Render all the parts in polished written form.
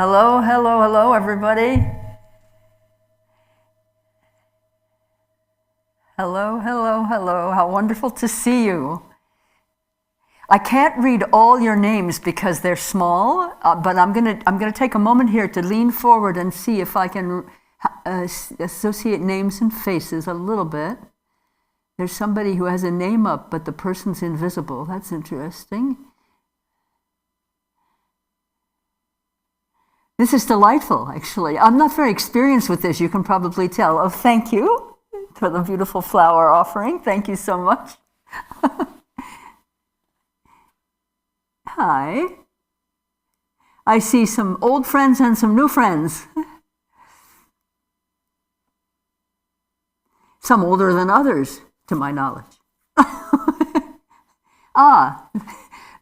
Hello, hello, hello, everybody. Hello, hello, hello. How wonderful to see you. I can't read all your names because they're small, but I'm gonna take a moment here to lean forward and see if I can associate names and faces a little bit. There's somebody who has a name up, but the person's invisible. That's interesting. This is delightful, actually. I'm not very experienced with this, you can probably tell. Oh, thank you for the beautiful flower offering. Thank you so much. Hi. I see some old friends and some new friends. Some older than others, to my knowledge.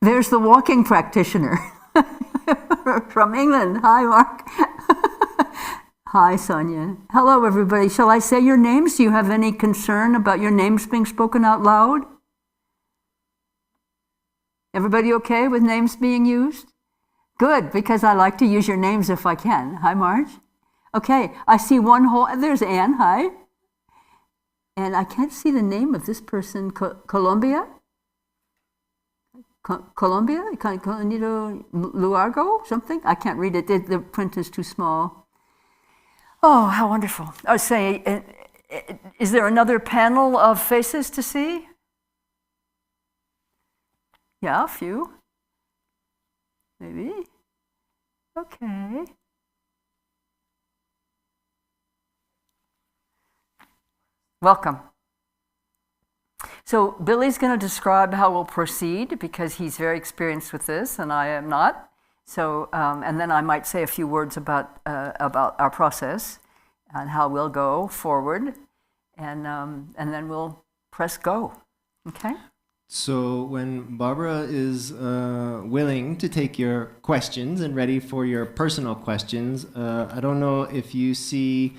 There's the walking practitioner. From England. Hi, Mark. Hi, Sonia. Hello, everybody. Shall I say your names? Do you have any concern about your names being spoken out loud? Everybody okay with names being used? Good, because I like to use your names if I can. Hi, Marge. Okay, I see one whole... There's Anne. Hi. And I can't see the name of this person. Colombia? Colombia? Candido Luargo? Something? I can't read it. The print is too small. Oh, how wonderful. I was saying, is there another panel of faces to see? Yeah, a few. Maybe. Okay. Welcome. So Billy's going to describe how we'll proceed because he's very experienced with this and I am not. So, and then I might say a few words about our process and how we'll go forward, and then we'll press go. Okay. So when Barbara is willing to take your questions and ready for your personal questions, I don't know if you see.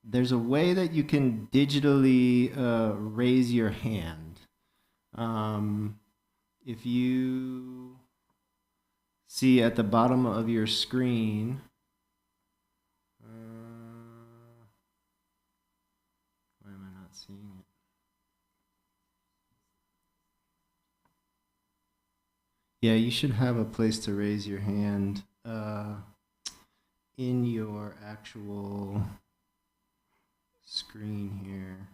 There's a way that you can digitally raise your hand. If you see at the bottom of your screen, why am I not seeing it? Yeah, you should have a place to raise your hand in your actual screen here.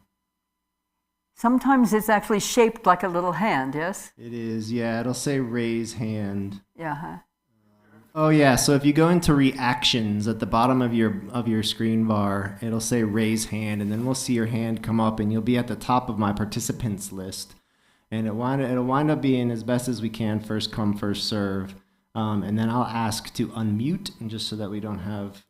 Sometimes it's actually shaped like a little hand, yes? It is, yeah. It'll say raise hand. Yeah. Huh? Oh yeah, so if you go into reactions at the bottom of your screen bar, it'll say raise hand, and then we'll see your hand come up, and you'll be at the top of my participants list. And it'll wind up being as best as we can, first come, first serve. And then I'll ask to unmute, and just so that we don't have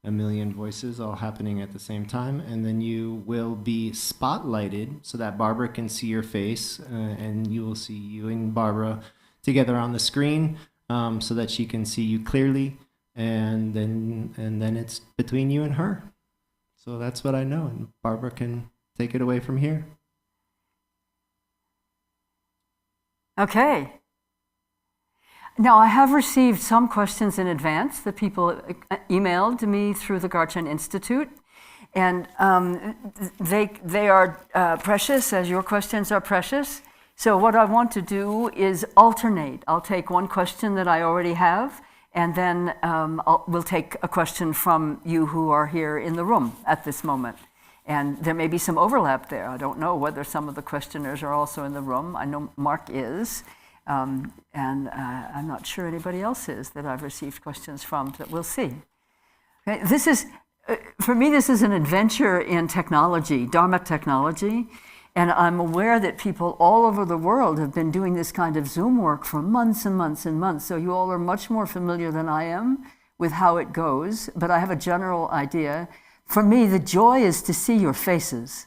a million voices all happening at the same time, and then you will be spotlighted so that Barbara can see your face, and you will see you and Barbara together on the screen, so that she can see you clearly, and then it's between you and her. So that's what I know, and Barbara can take it away from here. Okay. Now, I have received some questions in advance that people emailed to me through the Garchen Institute, and they are precious, as your questions are precious. So what I want to do is alternate. I'll take one question that I already have, and then we'll take a question from you who are here in the room at this moment. And there may be some overlap there. I don't know whether some of the questioners are also in the room. I know Mark is. And I'm not sure anybody else is that I've received questions from, but we'll see. Okay, this is, for me, this is an adventure in technology, Dharma technology, and I'm aware that people all over the world have been doing this kind of Zoom work for months and months and months, so you all are much more familiar than I am with how it goes, but I have a general idea. For me, the joy is to see your faces.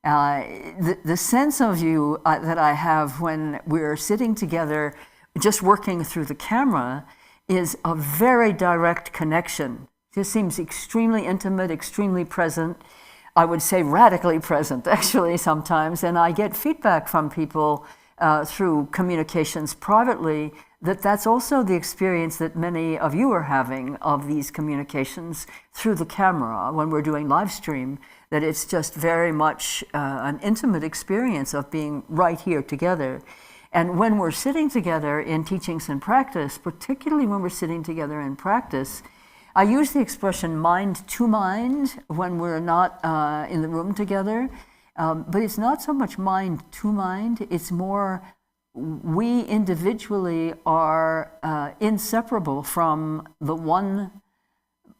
The sense of you that I have when we're sitting together, just working through the camera, is a very direct connection. It seems extremely intimate, extremely present. I would say radically present, actually, sometimes. And I get feedback from people through communications privately that's also the experience that many of you are having of these communications through the camera when we're doing live stream, that it's just very much an intimate experience of being right here together. And when we're sitting together in teachings and practice, particularly when we're sitting together in practice, I use the expression mind to mind when we're not in the room together, but it's not so much mind to mind, it's more we individually are inseparable from the one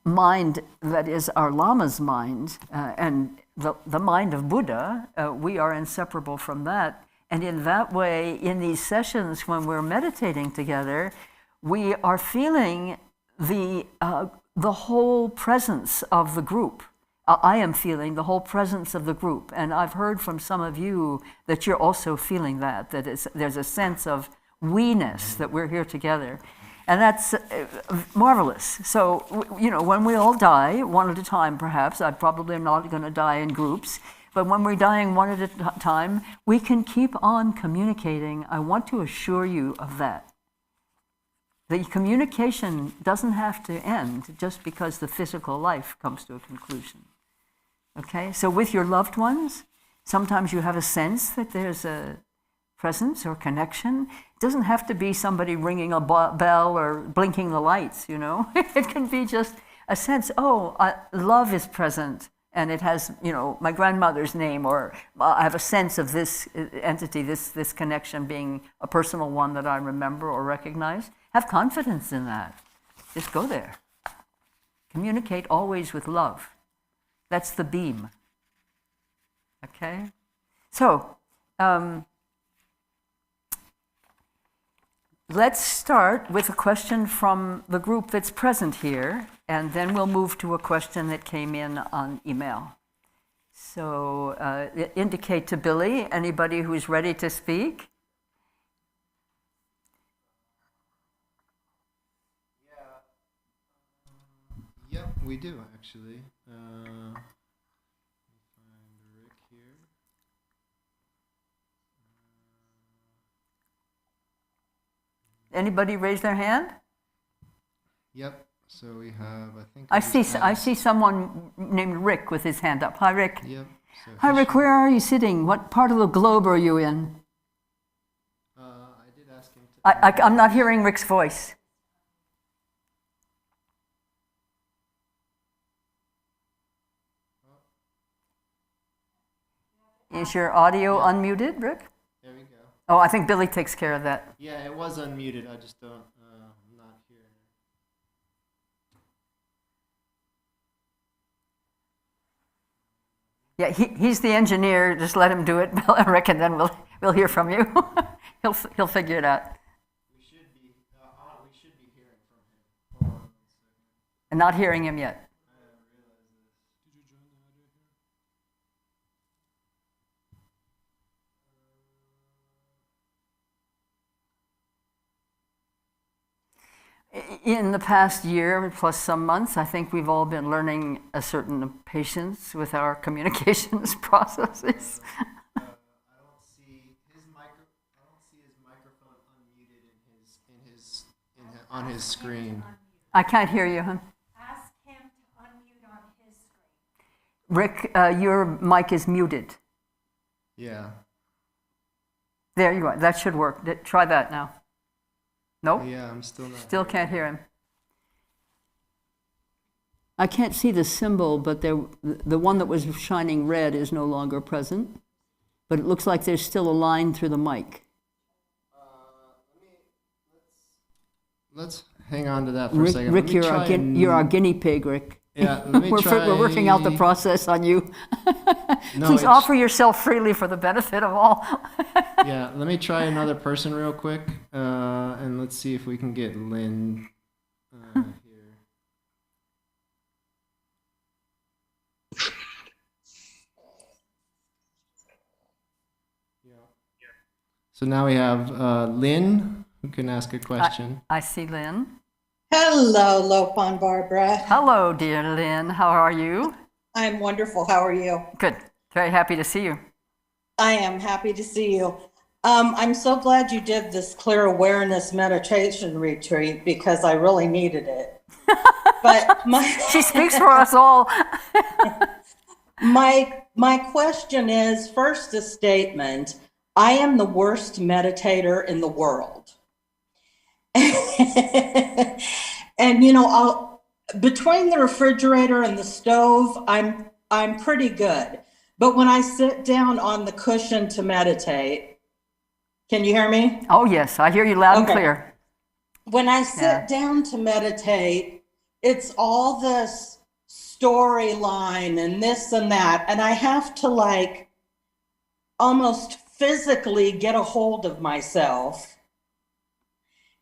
mind that is our Lama's mind, and the mind of Buddha. We are inseparable from that. And in that way, in these sessions when we're meditating together, we are feeling the whole presence of the group. I am feeling the whole presence of the group, and I've heard from some of you that you're also feeling that there's a sense of we-ness, that we're here together. And that's marvelous. So, when we all die, one at a time perhaps, I probably am not going to die in groups, but when we're dying one at a time, we can keep on communicating. I want to assure you of that. The communication doesn't have to end just because the physical life comes to a conclusion. Okay, so with your loved ones, sometimes you have a sense that there's a presence or connection. It doesn't have to be somebody ringing a bell or blinking the lights, It can be just a sense, love is present, and it has, my grandmother's name, or I have a sense of this entity, this connection being a personal one that I remember or recognize. Have confidence in that. Just go there. Communicate always with love. That's the beam. Okay? So, let's start with a question from the group that's present here, and then we'll move to a question that came in on email. So, indicate to Billy, anybody who's ready to speak. Yep, we do actually. Let me find Rick here. Anybody raise their hand? Yep. So we have, I think. I see someone named Rick with his hand up. Hi, Rick. Yep. So Hi, Rick. Where are you sitting? What part of the globe are you in? I did ask him to. I'm not hearing Rick's voice. Is your audio unmuted, Rick? There we go. Oh, I think Billy takes care of that. Yeah, it was unmuted. I just don't. I'm not hearing Yeah, it. he's the engineer. Just let him do it, Rick, and then we'll hear from you. he'll figure it out. We should be hearing from him. Hold on 1 second. And not hearing him yet. In the past year plus some months, I think we've all been learning a certain patience with our communications processes. I don't see his microphone unmuted on his screen. I can't hear you, huh? Ask him to unmute on his screen. Rick, your mic is muted. Yeah. There you are. That should work. Try that now. Nope. Yeah, I'm still not. Still can't hear him. I can't see the symbol, but the one that was shining red is no longer present. But it looks like there's still a line through the mic. Let's hang on to that for a Rick, second. Rick, you're our guinea pig, Rick. Yeah, let me try. We're working out the process on you. No, Please offer yourself freely for the benefit of all. Yeah, let me try another person real quick, and let's see if we can get Lynn here. Yeah. So now we have Lynn, who can ask a question. I see Lynn. Hello, Lopon Barbara. Hello, dear Lynn. How are you? I'm wonderful. How are you? Good. Very happy to see you. I am happy to see you. I'm so glad you did this clear awareness meditation retreat because I really needed it. But She speaks for us all. my question is, first, a statement. I am the worst meditator in the world. And between the refrigerator and the stove, I'm pretty good. But when I sit down on the cushion to meditate, can you hear me? Oh, yes, I hear you loud and Okay. clear. When I sit down to meditate, it's all this storyline and this and that. And I have to like almost physically get a hold of myself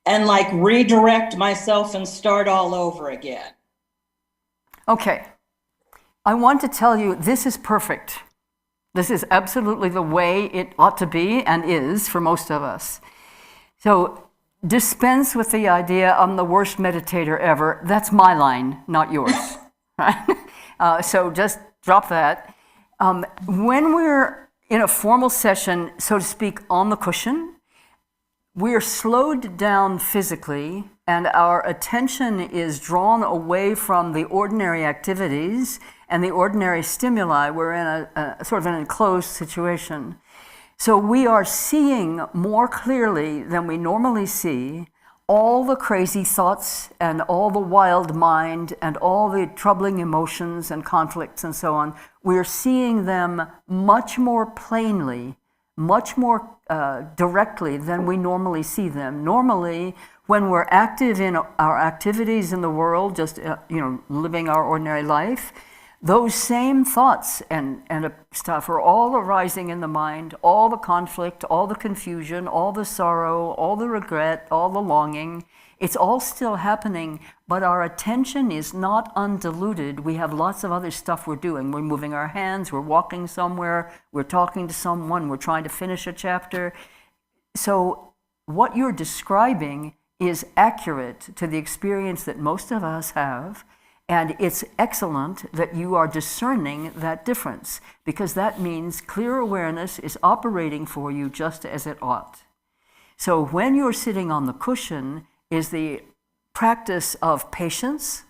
and like redirect myself and start all over again. Okay. I want to tell you this is perfect. This is absolutely the way it ought to be and is for most of us. So dispense with the idea I'm the worst meditator ever. That's my line, not yours. Right? So just drop that. When we're in a formal session, so to speak, on the cushion, we're slowed down physically and our attention is drawn away from the ordinary activities and the ordinary stimuli. We're in a sort of an enclosed situation. So we are seeing more clearly than we normally see all the crazy thoughts and all the wild mind and all the troubling emotions and conflicts and so on. We're seeing them much more plainly, much more directly than we normally see them. Normally, when we're active in our activities in the world, just living our ordinary life, those same thoughts and stuff are all arising in the mind, all the conflict, all the confusion, all the sorrow, all the regret, all the longing. It's all still happening, but our attention is not undiluted. We have lots of other stuff we're doing. We're moving our hands, we're walking somewhere, we're talking to someone, we're trying to finish a chapter. So what you're describing is accurate to the experience that most of us have. And it's excellent that you are discerning that difference, because that means clear awareness is operating for you just as it ought. So when you're sitting on the cushion is the practice of patience,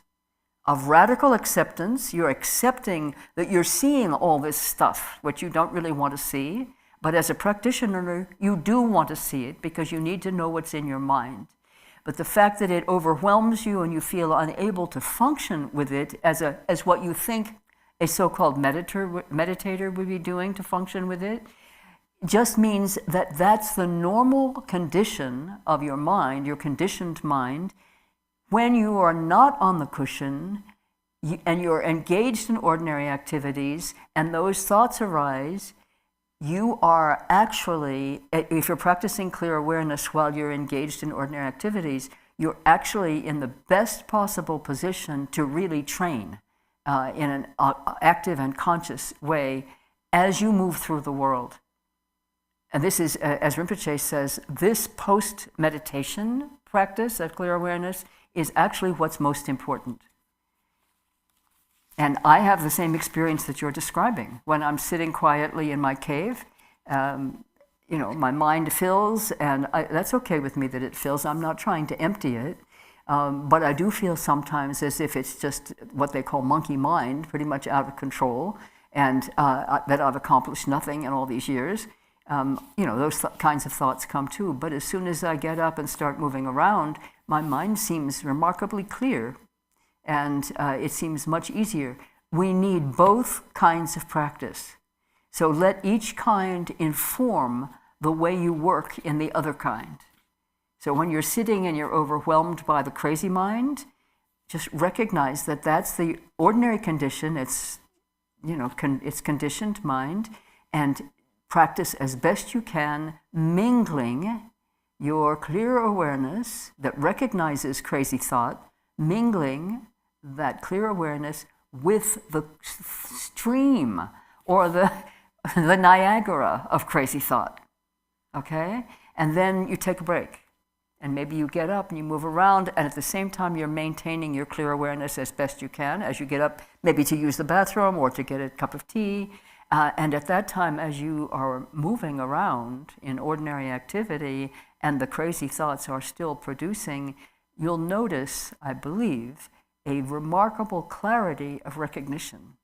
of radical acceptance. You're accepting that you're seeing all this stuff, which you don't really want to see, but as a practitioner, you do want to see it because you need to know what's in your mind. But the fact that it overwhelms you and you feel unable to function with it as what you think a so-called meditator would be doing to function with it, just means that that's the normal condition of your mind, your conditioned mind. When you are not on the cushion and you're engaged in ordinary activities and those thoughts arise, you are actually, if you're practicing clear awareness while you're engaged in ordinary activities, you're actually in the best possible position to really train in an active and conscious way as you move through the world. And this is, as Rinpoche says, this post-meditation practice of clear awareness is actually what's most important. And I have the same experience that you're describing. When I'm sitting quietly in my cave, my mind fills, and that's okay with me that it fills. I'm not trying to empty it. But I do feel sometimes as if it's just what they call monkey mind, pretty much out of control, and that I've accomplished nothing in all these years. Those kinds of thoughts come too. But as soon as I get up and start moving around, my mind seems remarkably clear. And it seems much easier. We need both kinds of practice. So let each kind inform the way you work in the other kind. So when you're sitting and you're overwhelmed by the crazy mind, just recognize that that's the ordinary condition. It's, it's conditioned mind, and practice as best you can, mingling your clear awareness that recognizes crazy thought, mingling that clear awareness with the stream or the Niagara of crazy thought, okay? And then you take a break. And maybe you get up and you move around, and at the same time you're maintaining your clear awareness as best you can as you get up, maybe to use the bathroom or to get a cup of tea. And at that time, as you are moving around in ordinary activity and the crazy thoughts are still producing, you'll notice, I believe, a remarkable clarity of recognition.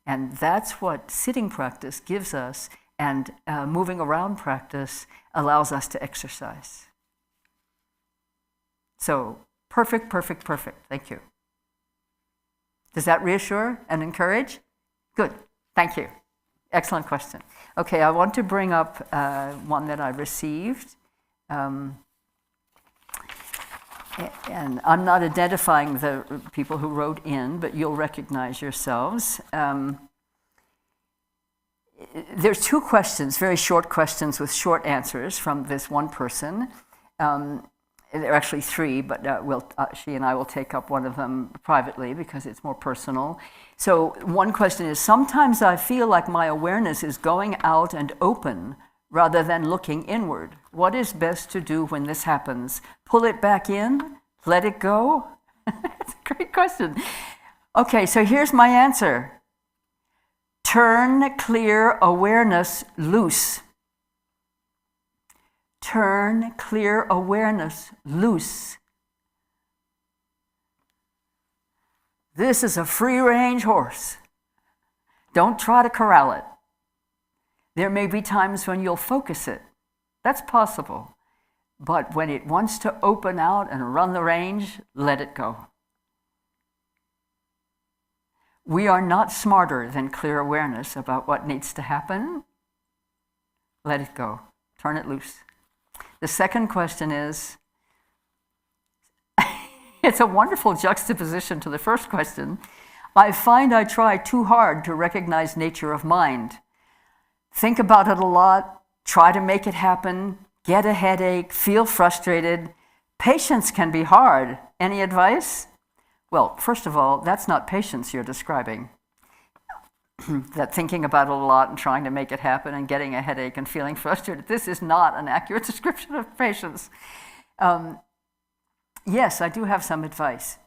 And that's what sitting practice gives us, and moving around practice allows us to exercise. So, perfect, perfect, perfect. Thank you. Does that reassure and encourage? Good. Thank you. Excellent question. Okay, I want to bring up one that I received. And I'm not identifying the people who wrote in, but you'll recognize yourselves. There's two questions, very short questions with short answers from this one person. There are actually three, but she and I will take up one of them privately because it's more personal. So one question is, sometimes I feel like my awareness is going out and open rather than looking inward. What is best to do when this happens? Pull it back in? Let it go? It's a great question. Okay, so here's my answer. Turn clear awareness loose. Turn clear awareness loose. This is a free-range horse. Don't try to corral it. There may be times when you'll focus it. That's possible. But when it wants to open out and run the range, let it go. We are not smarter than clear awareness about what needs to happen. Let it go. Turn it loose. The second question is, it's a wonderful juxtaposition to the first question. I find I try too hard to recognize nature of mind. Think about it a lot, try to make it happen, get a headache, feel frustrated. Patience can be hard. Any advice? Well, first of all, that's not patience you're describing. That thinking about it a lot and trying to make it happen and getting a headache and feeling frustrated, this is not an accurate description of patience. Yes, I do have some advice.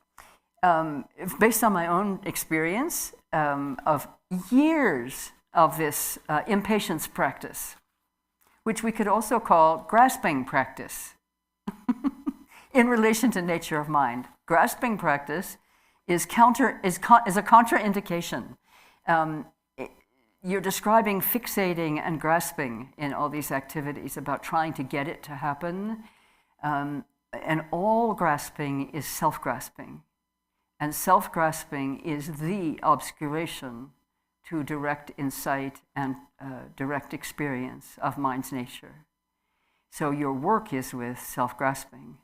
Based on my own experience of years of this impatience practice, which we could also call grasping practice in relation to nature of mind. Grasping practice is a contraindication. You're describing fixating and grasping in all these activities about trying to get it to happen. And all grasping is self-grasping. And self-grasping is the obscuration to direct insight and direct experience of mind's nature. So your work is with self-grasping.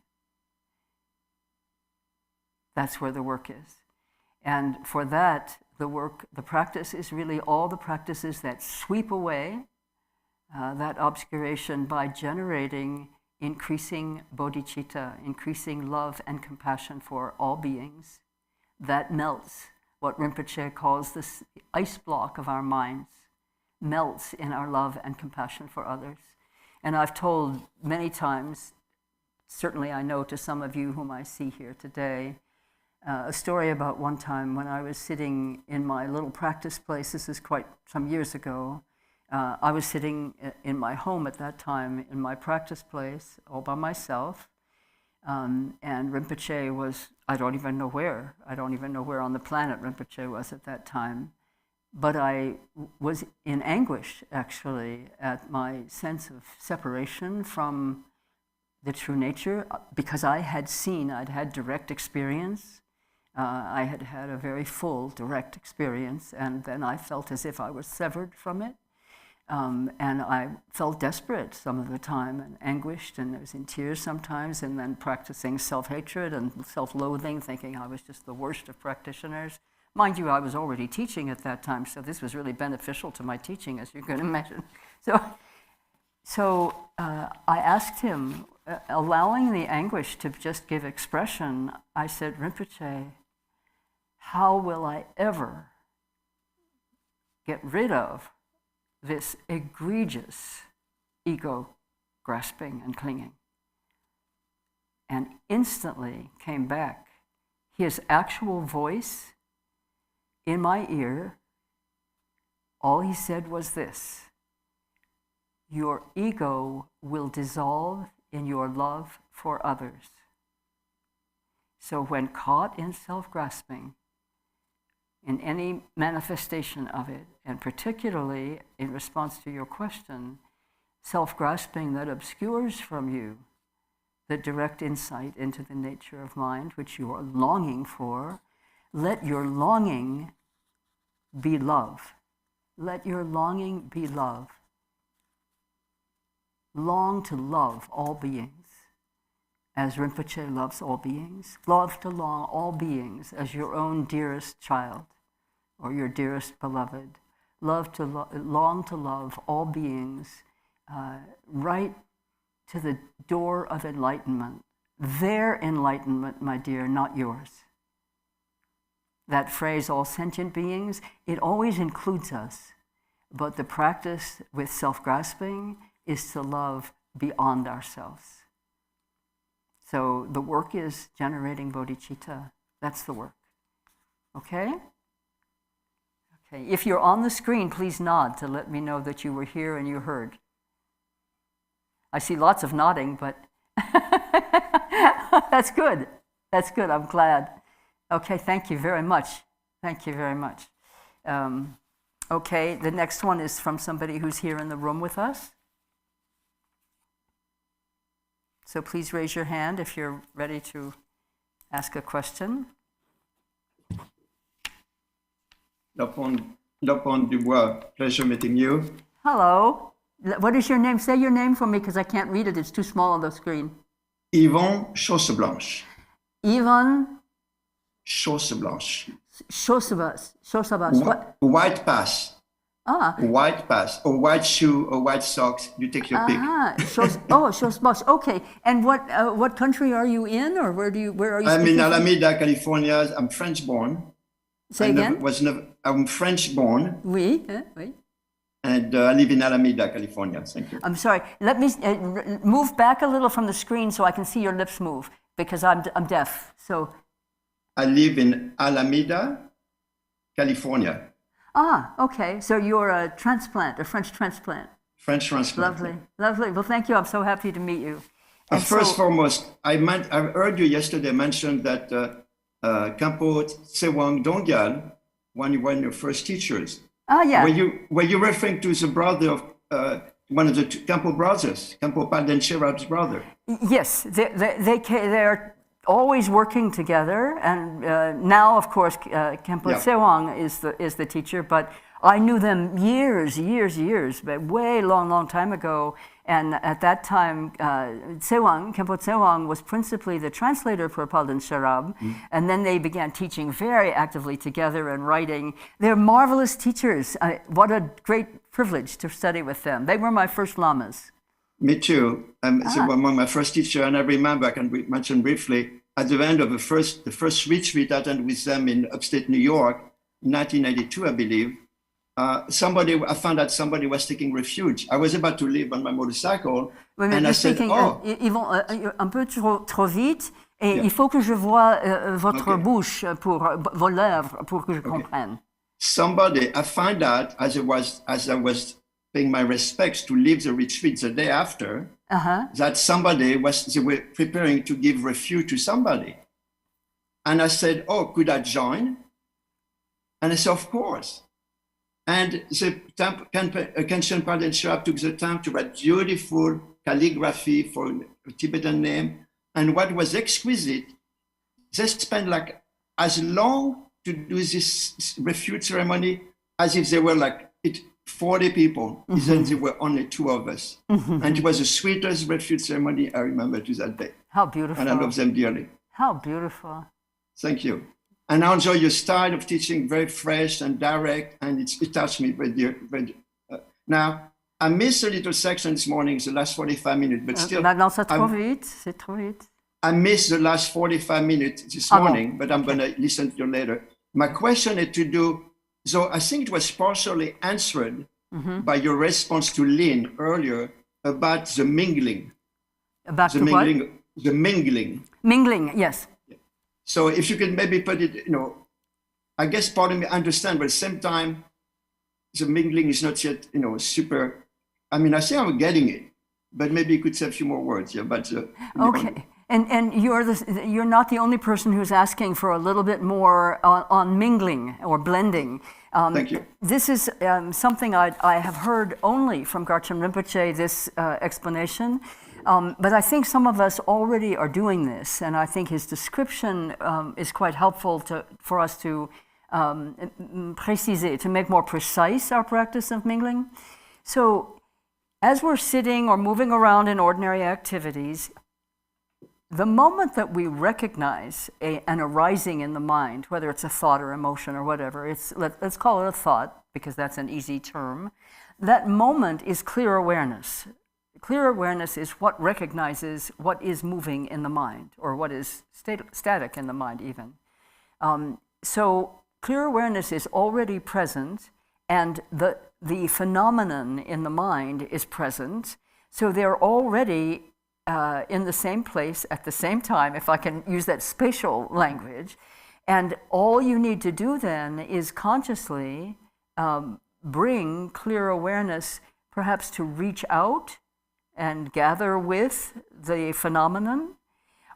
That's where the work is. And for that, the practice is really all the practices that sweep away that obscuration by generating increasing bodhicitta, increasing love and compassion for all beings. That melts what Rinpoche calls this ice block of our minds, melts in our love and compassion for others. And I've told many times, certainly I know to some of you whom I see here today, a story about one time when I was sitting in my little practice place. This is quite some years ago. I was sitting in my home at that time, in my practice place, all by myself. And Rinpoche was, I don't even know where on the planet Rinpoche was at that time. But I was in anguish, actually, at my sense of separation from the true nature, because I'd had direct experience. I had had a very full, direct experience, and then I felt as if I was severed from it. And I felt desperate some of the time and anguished, and I was in tears sometimes, and then practicing self-hatred and self-loathing, thinking I was just the worst of practitioners. Mind you, I was already teaching at that time, so this was really beneficial to my teaching, as you can imagine. So I asked him, allowing the anguish to just give expression, I said, Rinpoche, how will I ever get rid of this egregious ego grasping and clinging? And instantly came back his actual voice in my ear, All he said was this: your ego will dissolve in your love for others. So when caught in self-grasping, in any manifestation of it, and particularly in response to your question, self-grasping that obscures from you the direct insight into the nature of mind, which you are longing for, let your longing be love. Let your longing be love. Long to love all beings, as Rinpoche loves all beings. Love to long all beings as your own dearest child or your dearest beloved. Long to love all beings right to the door of enlightenment. Their enlightenment, my dear, not yours. That phrase, all sentient beings, it always includes us. But the practice with self-grasping is to love beyond ourselves. So the work is generating bodhicitta. That's the work. Okay? Okay. If you're on the screen, please nod to let me know that you were here and you heard. I see lots of nodding, but that's good. That's good. I'm glad. Okay, thank you very much. Thank you very much. Okay, the next one is from somebody who's here in the room with us. So please raise your hand if you're ready to ask a question. Lopon Dubois, pleasure meeting you. Hello. What is your name? Say your name for me because I can't read it. It's too small on the screen. Yvon Chausseblanche. Yvon Chausseblanche. Chausseblanche. What? White pass. Ah. White pass. Or white shoe or white socks. You take your pick. Chausseblanche. Okay. And what country are you in, or where are you? I'm in Alameda, California. I'm French born. Say again. I'm French born. Oui. Oui. And I live in Alameda, California. Thank you. I'm sorry. Let me move back a little from the screen so I can see your lips move, because I'm deaf. So. I live in Alameda, California. Ah, okay. So you're a transplant, a French transplant. French transplant. Lovely, lovely. Well, thank you. I'm so happy to meet you. And first foremost, I heard you yesterday mention that Kampo Tsewang Dongyal, one of your first teachers. Ah, yeah. Were you referring to the brother of one of the Kampo brothers, Kampo Palden Sherab's brother? Yes, they're always working together, and now, of course, Kampo Tsewang is the teacher. But I knew them years, but way long time ago. And at that time, Kampo Tsewang was principally the translator for Palden Sherab, and then they began teaching very actively together and writing. They're marvelous teachers. What a great privilege to study with them. They were my first lamas. Me too. They were among my first teacher, and I remember, I can mention briefly, at the end of the first retreat I attended with them in upstate New York, in 1992, I believe, I found out somebody was taking refuge. I was about to leave on my motorcycle, and I said, "Oh, ils vont un peu trop vite, et il faut que je voie votre bouche pour vos lèvres pour que je comprenne." Somebody, I found out as I was paying my respects to leave the retreat the day after, that they were preparing to give refuge to somebody, and I said, "Oh, could I join?" And I said, "Of course." And the Kenshin Palden Sherab took the time to write beautiful calligraphy for a Tibetan name. And what was exquisite, they spent like as long to do this refuge ceremony as if there were 40 people. Then there were only 2 of us. And it was the sweetest refuge ceremony I remember to that day. How beautiful. And I love them dearly. How beautiful. Thank you. And I enjoy your style of teaching, very fresh and direct, and it touched me very dear. Now, I missed a little section this morning, the last 45 minutes, but still. Maintenant, c'est trop vite. I missed the last 45 minutes this morning, but I'm going to listen to you later. My question had to do, so I think it was partially answered by your response to Lynn earlier about the mingling. About the mingling, what? The mingling. Mingling, yes. So if you could maybe put it, I guess part of me understand, but at the same time, the mingling is not yet, super. I mean, I say I'm getting it, but maybe you could say a few more words. Yeah, but okay. And you're not the only person who's asking for a little bit more on mingling or blending. Thank you. This is something I have heard only from Garchen Rinpoche, this explanation. But I think some of us already are doing this, and I think his description is quite helpful for us to préciser, to make more precise our practice of mingling. So as we're sitting or moving around in ordinary activities, the moment that we recognize an arising in the mind, whether it's a thought or emotion or whatever, let's call it a thought because that's an easy term, that moment is clear awareness. Clear awareness is what recognizes what is moving in the mind or what is static in the mind even. So clear awareness is already present and the phenomenon in the mind is present. So they're already in the same place at the same time, if I can use that spatial language. And all you need to do then is consciously bring clear awareness perhaps to reach out and gather with the phenomenon,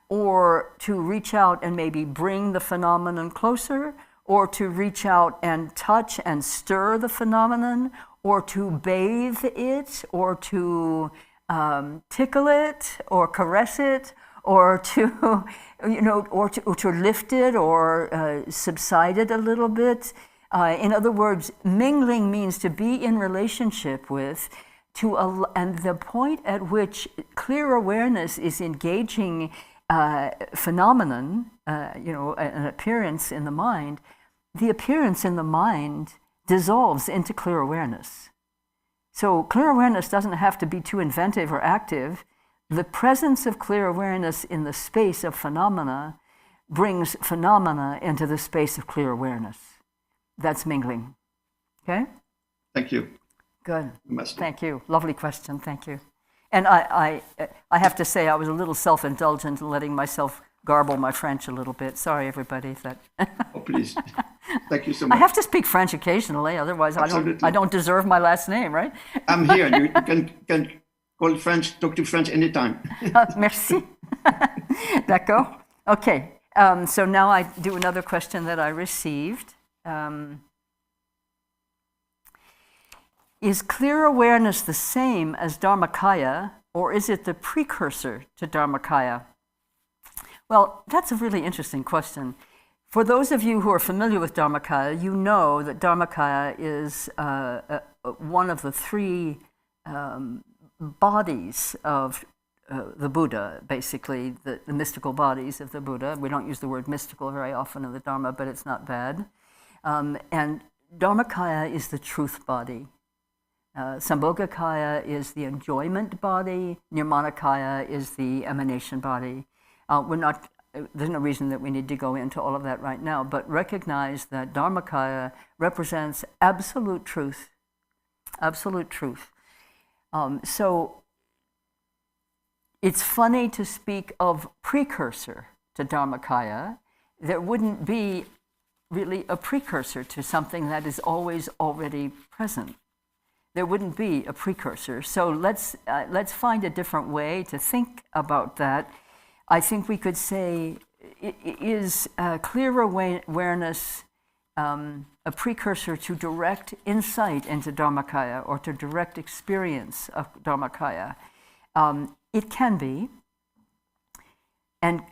or to reach out and maybe bring the phenomenon closer, or to reach out and touch and stir the phenomenon, or to bathe it, or to tickle it, or caress it, or to, or to lift it, or subside it a little bit. In other words, mingling means to be in relationship with, and the point at which clear awareness is engaging phenomenon, an appearance in the mind, the appearance in the mind dissolves into clear awareness. So clear awareness doesn't have to be too inventive or active. The presence of clear awareness in the space of phenomena brings phenomena into the space of clear awareness. That's mingling. Okay? Thank you. Good. Thank you. Lovely question. Thank you. And I have to say I was a little self-indulgent in letting myself garble my French a little bit. Sorry, everybody. Oh, please. Thank you so much. I have to speak French occasionally, otherwise I don't deserve my last name, right? I'm here. You can call French, talk to French anytime. Merci. D'accord. Okay. So now I do another question that I received. Is clear awareness the same as dharmakaya, or is it the precursor to dharmakaya? Well, that's a really interesting question. For those of you who are familiar with dharmakaya, you know that dharmakaya is one of the three bodies of the Buddha, basically, the mystical bodies of the Buddha. We don't use the word mystical very often in the Dharma, but it's not bad. And dharmakaya is the truth body. Sambhogakaya is the enjoyment body. Nirmanakaya is the emanation body. There's no reason that we need to go into all of that right now, but recognize that dharmakaya represents absolute truth. Absolute truth. So it's funny to speak of precursor to dharmakaya. There wouldn't be really a precursor to something that is always already present. There wouldn't be a precursor. So let's find a different way to think about that. I think we could say, is clear awareness a precursor to direct insight into dharmakaya or to direct experience of dharmakaya? It can be. And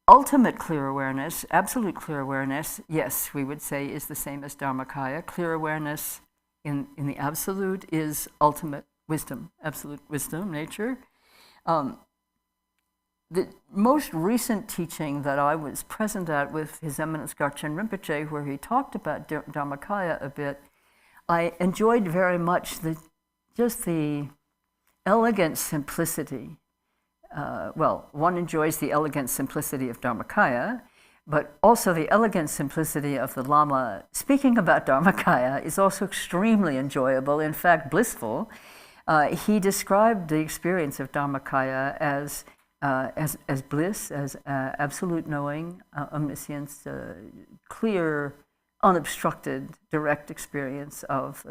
ultimate clear awareness, absolute clear awareness, yes, we would say is the same as dharmakaya. Clear awareness in the absolute is ultimate wisdom, absolute wisdom, nature. The most recent teaching that I was present at with His Eminence Garchen Rinpoche, where he talked about dharmakaya a bit, I enjoyed very much just the elegant simplicity. One enjoys the elegant simplicity of dharmakaya, but also the elegant simplicity of the Lama speaking about dharmakaya is also extremely enjoyable, in fact blissful. He described the experience of dharmakaya as bliss, as absolute knowing, omniscience, clear, unobstructed, direct experience of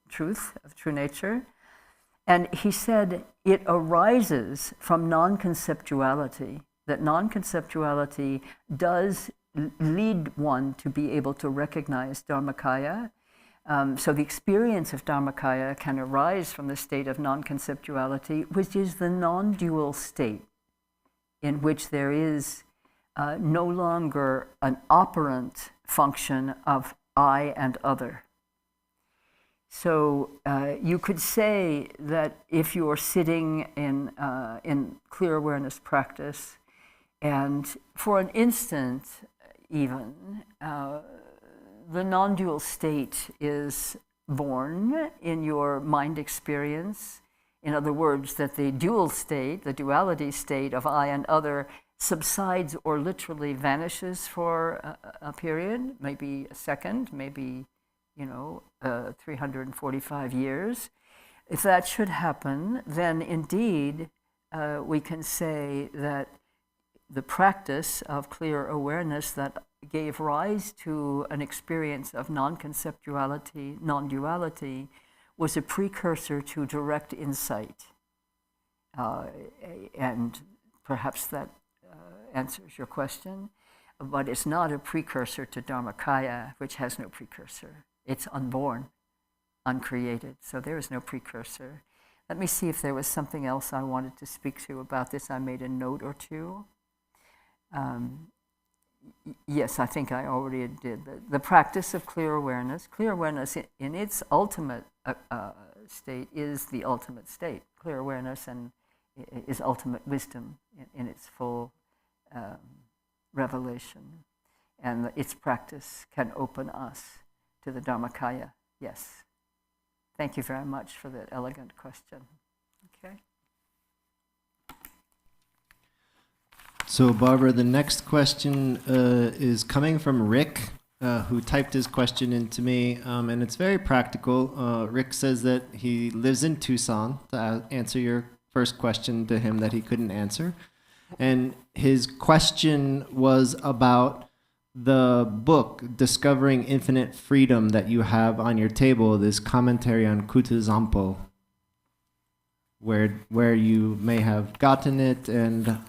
truth, of true nature. And he said it arises from non-conceptuality, that non-conceptuality does lead one to be able to recognize dharmakaya. So the experience of dharmakaya can arise from the state of non-conceptuality, which is the non-dual state in which there is no longer an operant function of I and other. So you could say that if you're sitting in clear awareness practice, and for an instant even, the non-dual state is born in your mind experience. In other words, that the dual state, the duality state of I and other subsides or literally vanishes for a period, maybe a second, maybe 345 years. If that should happen, then indeed we can say that the practice of clear awareness that gave rise to an experience of non-conceptuality, non-duality, was a precursor to direct insight. And perhaps that answers your question, but it's not a precursor to dharmakaya, which has no precursor. It's unborn, uncreated, so there is no precursor. Let me see if there was something else I wanted to speak to about this. I made a note or two. Yes, I think I already did. The practice of clear awareness in its ultimate state is the ultimate state. Clear awareness and is ultimate wisdom in its full revelation. And its practice can open us to the dharmakaya. Yes. Thank you very much for that elegant question. Okay. So, Barbara, the next question is coming from Rick, who typed his question into me, and it's very practical. Rick says that he lives in Tucson, to answer your first question to him that he couldn't answer. And his question was about the book, Discovering Infinite Freedom, that you have on your table, this commentary on Kutuzampo, where you may have gotten it, and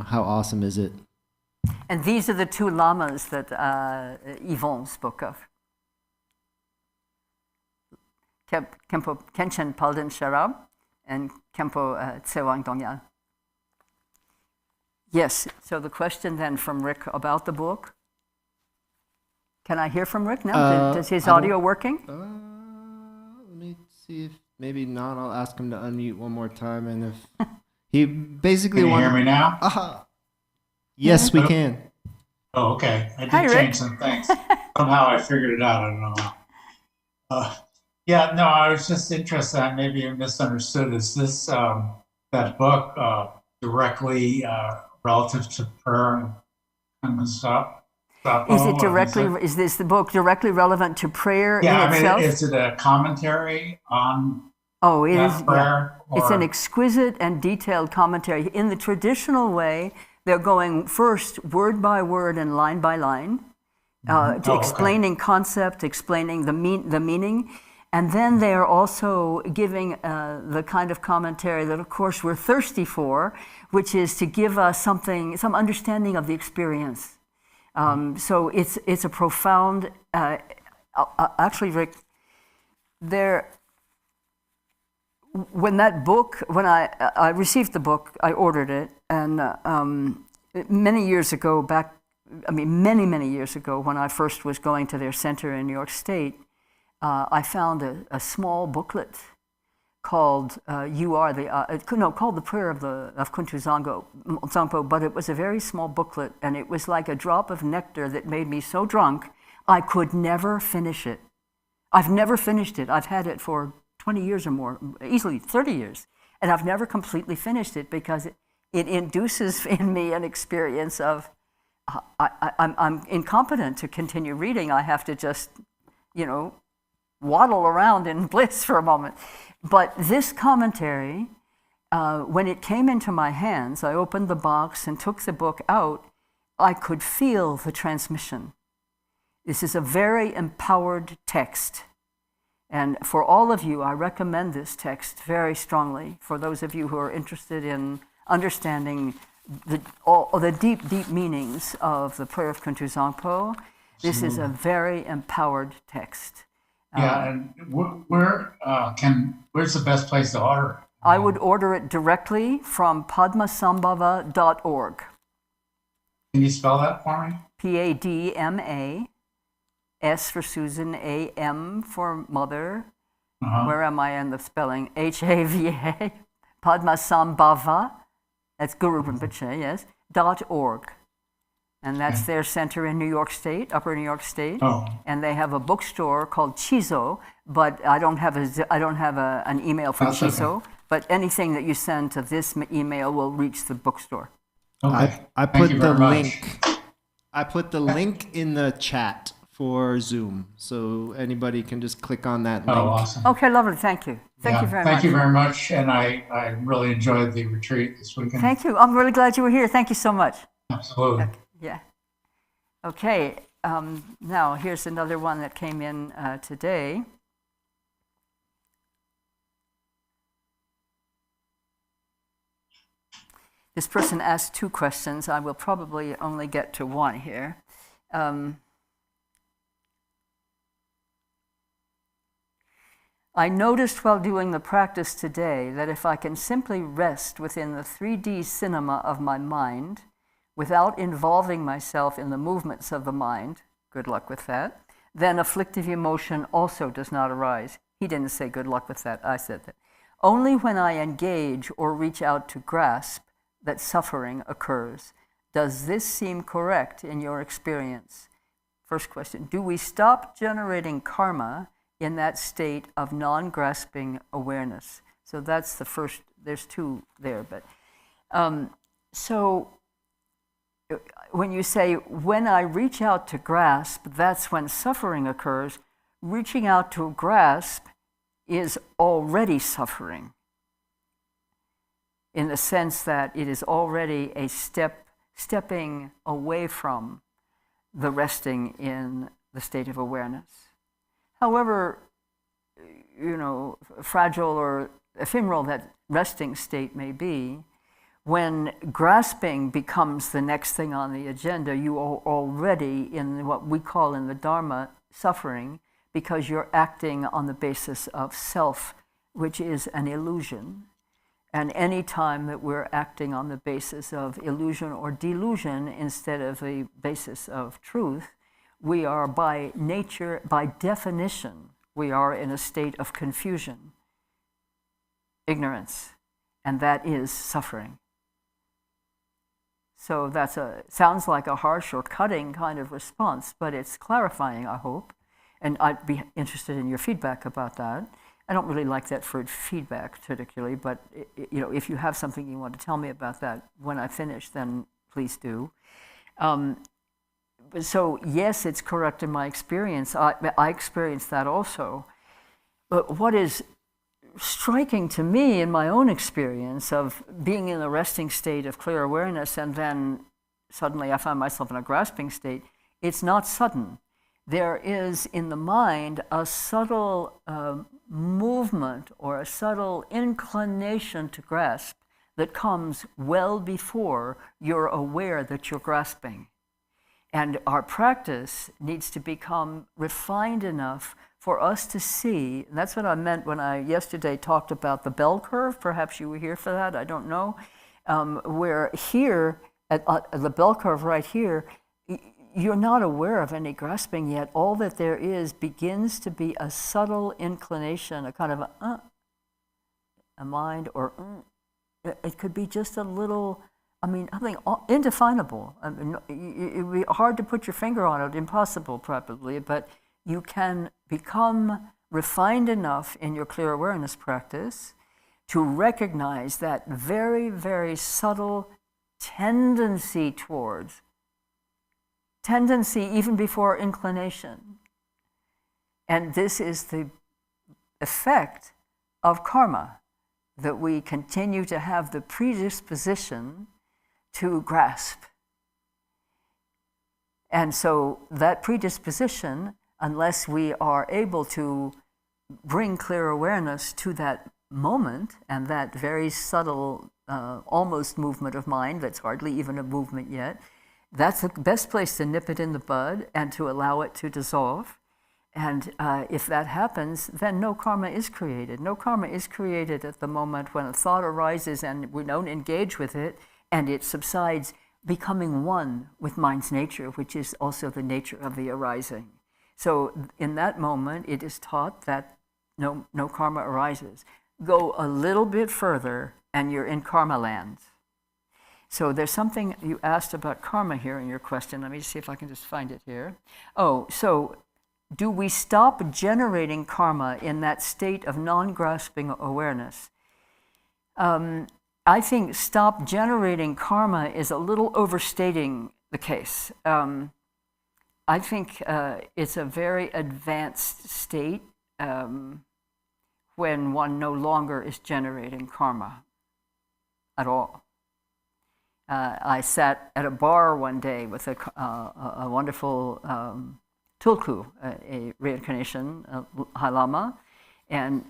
how awesome is it? And these are the two lamas that Yvonne spoke of. Khenpo Khenchen Palden Sherab and Khenpo Tsewang Dongyal. Yes, so the question then from Rick about the book. Can I hear from Rick now? Is his audio working? Let me see if maybe not. I'll ask him to unmute one more time. And if he basically Can you hear me now? Yes, we can. Oh, okay. I did Hi, Rick. change some things. Somehow I figured it out. I don't know how. Yeah, no, I was just interested. Maybe I misunderstood. Is this that book directly relative to prayer and stuff? Is it directly? Is this the book directly relevant to prayer in itself? Is it a commentary on? Oh, it is. Prayer, yeah. It's an exquisite and detailed commentary. In the traditional way, they're going first word by word and line by line, explaining concept, explaining the meaning, and then they are also giving the kind of commentary that, of course, we're thirsty for, which is to give us some understanding of the experience. So it's a profound. Actually, Rick, when I received the book, I ordered it, and many years ago, many years ago, when I first was going to their center in New York State, I found a small booklet called called the Prayer of Kuntu Zangpo, but it was a very small booklet, and it was like a drop of nectar that made me so drunk I could never finish it. I've never finished it. I've had it for 20 years or more, easily 30 years, and I've never completely finished it because it induces in me an experience of I'm incompetent to continue reading. I have to just, waddle around in bliss for a moment. But this commentary, when it came into my hands, I opened the box and took the book out, I could feel the transmission. This is a very empowered text. And for all of you, I recommend this text very strongly. For those of you who are interested in understanding all the deep, deep meanings of the prayer of Kuntu Zangpo, this is a very empowered text. Yeah, and where's the best place to order? I would order it directly from padmasambhava.org. Can you spell that for me? Padma, S for Susan, AM for mother. Where am I in the spelling? HAVA, Padmasambhava, that's Guru Rinpoche, yes, .org. And that's their center in New York State, Upper New York State. Oh. And they have a bookstore called Chizo, but I don't have an email for That's Chizo. okay. But anything that you send to this email will reach the bookstore. Okay. I Thank put you the very much. link. I put the link in the chat for Zoom, so anybody can just click on that link. Oh, awesome. Okay, lovely. Thank you. Thank you very much. Thank you very much. And I really enjoyed the retreat this weekend. Thank you. I'm really glad you were here. Thank you so much. Absolutely. Okay, yeah. Okay. Now here's another one that came in today. This person asked 2 questions. I will probably only get to one here. I noticed while doing the practice today that if I can simply rest within the 3D cinema of my mind without involving myself in the movements of the mind, good luck with that, then afflictive emotion also does not arise. He didn't say good luck with that, I said that. Only when I engage or reach out to grasp that suffering occurs. Does this seem correct in your experience? First question, do we stop generating karma in that state of non-grasping awareness? So that's the first, there's 2 there, but so when you say, when I reach out to grasp, that's when suffering occurs, reaching out to grasp is already suffering, in the sense that it is already a stepping away from the resting in the state of awareness. However, fragile or ephemeral that resting state may be, when grasping becomes the next thing on the agenda, you are already in what we call in the Dharma suffering, because you're acting on the basis of self, which is an illusion. And any time that we're acting on the basis of illusion or delusion instead of the basis of truth, we are by nature, by definition, we are in a state of confusion, ignorance, and that is suffering. So sounds like a harsh or cutting kind of response, but it's clarifying, I hope. And I'd be interested in your feedback about that. I don't really like that for feedback particularly, but if you have something you want to tell me about that when I finish, then please do. So yes, it's correct in my experience. I experienced that also. But what is striking to me in my own experience of being in a resting state of clear awareness and then suddenly I find myself in a grasping state, it's not sudden. There is in the mind a subtle movement or a subtle inclination to grasp that comes well before you're aware that you're grasping. And our practice needs to become refined enough for us to see, and that's what I meant when I yesterday talked about the bell curve. Perhaps you were here for that, I don't know. Where here, at the bell curve right here, you're not aware of any grasping yet. All that there is begins to be a subtle inclination, a kind of a mind, or it could be just a little, something indefinable. It would be hard to put your finger on it, impossible probably, but you can become refined enough in your clear awareness practice to recognize that very, very subtle tendency even before inclination. And this is the effect of karma, that we continue to have the predisposition to grasp. And so that predisposition, unless we are able to bring clear awareness to that moment and that very subtle, almost movement of mind that's hardly even a movement yet, that's the best place to nip it in the bud and to allow it to dissolve. And if that happens, then no karma is created. No karma is created at the moment when a thought arises and we don't engage with it and it subsides, becoming one with mind's nature, which is also the nature of the arising. So in that moment, it is taught that no karma arises. Go a little bit further and you're in karma land. So there's something you asked about karma here in your question. Let me see if I can just find it here. Oh, so do we stop generating karma in that state of non-grasping awareness? I think stop generating karma is a little overstating the case. I think it's a very advanced state when one no longer is generating karma at all. I sat at a bar one day with a wonderful tulku, a reincarnation, High Lama, and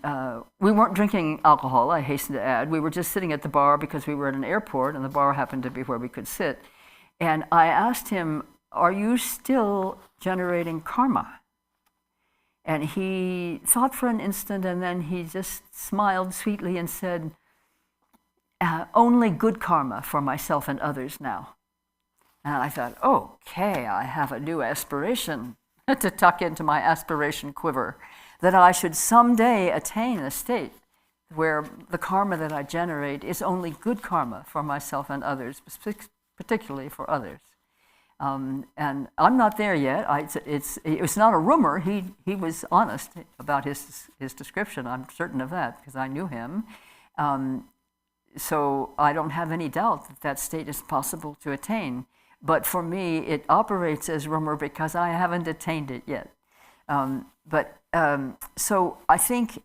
we weren't drinking alcohol, I hasten to add. We were just sitting at the bar because we were at an airport and the bar happened to be where we could sit. And I asked him, are you still generating karma? And he thought for an instant and then he just smiled sweetly and said, only good karma for myself and others now. And I thought, okay, I have a new aspiration to tuck into my aspiration quiver, that I should someday attain a state where the karma that I generate is only good karma for myself and others, particularly for others. And I'm not there yet. It's not a rumor. He was honest about his description. I'm certain of that because I knew him. So I don't have any doubt that that state is possible to attain. But for me, it operates as rumor because I haven't attained it yet. So I think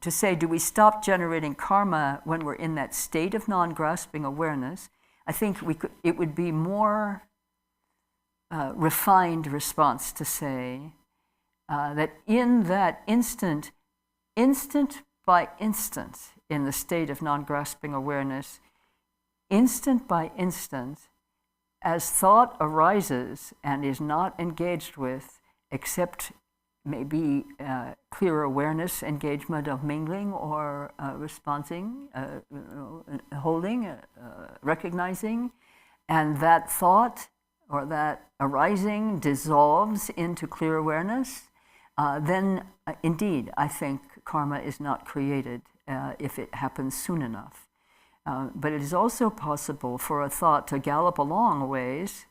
to say, do we stop generating karma when we're in that state of non-grasping awareness? I think it would be more refined response to say that in that instant by instant, in the state of non-grasping awareness, instant by instant, as thought arises and is not engaged with, except maybe clear awareness, engagement of mingling or responding, holding, recognizing, and that thought or that arising dissolves into clear awareness, then indeed I think karma is not created if it happens soon enough. But it is also possible for a thought to gallop along a ways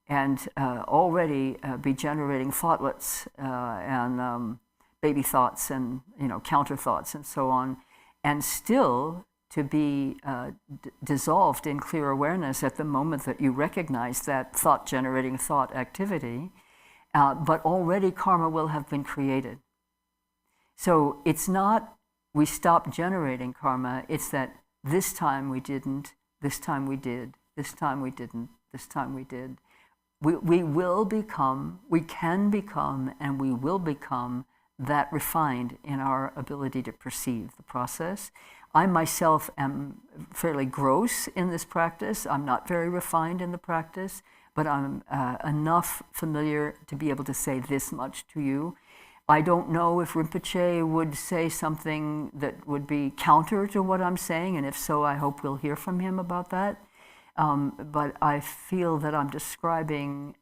and already be generating thoughtlets and baby thoughts and counter thoughts and so on, and still to be dissolved in clear awareness at the moment that you recognize that thought-generating thought activity, but already karma will have been created. So it's not we stop generating karma, it's that this time we didn't, this time we did, this time we didn't, this time we did. We will become, we can become, and we will become that refined in our ability to perceive the process. I myself am fairly gross in this practice. I'm not very refined in the practice, but I'm enough familiar to be able to say this much to you. I don't know if Rinpoche would say something that would be counter to what I'm saying, and if so, I hope we'll hear from him about that. But I feel that I'm describing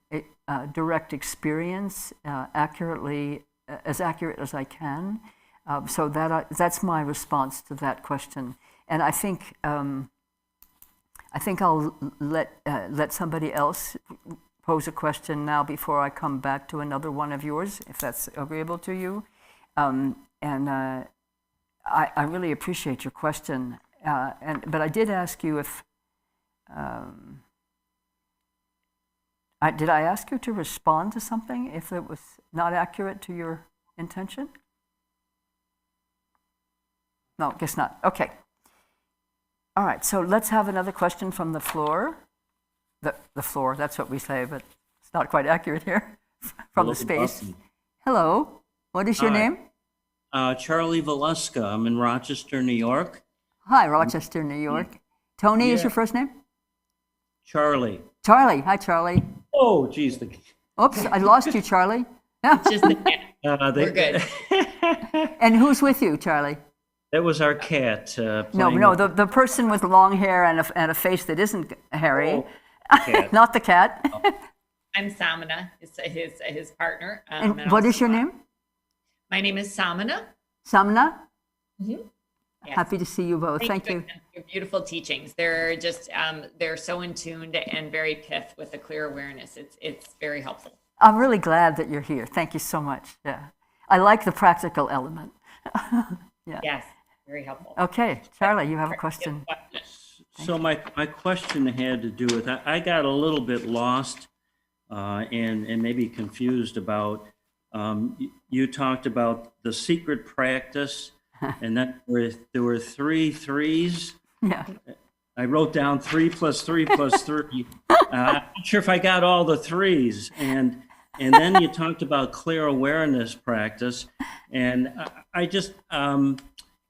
direct experience accurately, as accurate as I can. So that's my response to that question. And I think I'll let somebody else pose a question now before I come back to another one of yours, if that's agreeable to you. I really appreciate your question. But I did ask you if, did I ask you to respond to something if it was not accurate to your intention? No, guess not. Okay. All right, so let's have another question from the floor. The floor, that's what we say, but it's not quite accurate here. From the space. Hello, what is your name? Charlie Valeska. I'm in Rochester, New York. Hi, Rochester, New York. Tony is Yeah. your first name? Charlie. Charlie. Hi, Charlie. Oh, geez. Oops, I lost you, Charlie. Just the cat. We're good. And who's with you, Charlie? That was our cat. No, playing no, with the person with long hair and a face that isn't hairy. Oh, cat. Not the cat. I'm Samana, his partner. And what is your name? My name is Samana. Samna? Yes. Happy to see you both. Thank you. again for your beautiful teachings. They're just they're so in tuned and very pith with a clear awareness. It's very helpful. I'm really glad that you're here. Thank you so much. Yeah. I like the practical element. Yeah. Yes, very helpful. Okay, Charlie, you have a question. So my question had to do with, I got a little bit lost and maybe confused about, you talked about the secret practice, and that there were 3 threes. Yeah. I wrote down 3 plus 3 plus 3. I'm not sure if I got all the 3s. And then you talked about clear awareness practice. And I just,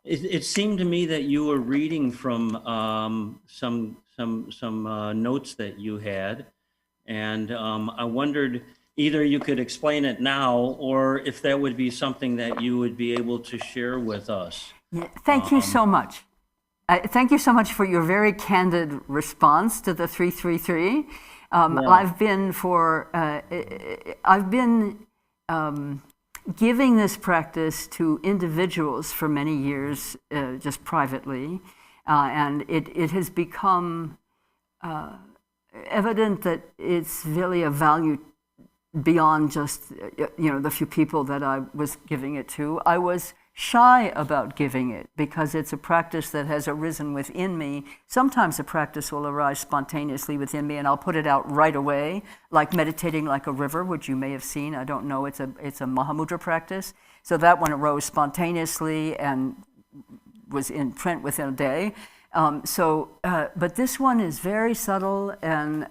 it seemed to me that you were reading from some notes that you had. And I wondered either you could explain it now or if that would be something that you would be able to share with us. Yeah. Thank you so much. Thank you so much for your very candid response to the 333. I've been giving this practice to individuals for many years, just privately, and it has become evident that it's really a value beyond just the few people that I was giving it to. I was shy about giving it because it's a practice that has arisen within me. Sometimes a practice will arise spontaneously within me and I'll put it out right away, like meditating like a river, which you may have seen. I don't know, it's a Mahamudra practice. So that one arose spontaneously and was in print within a day. But this one is very subtle, and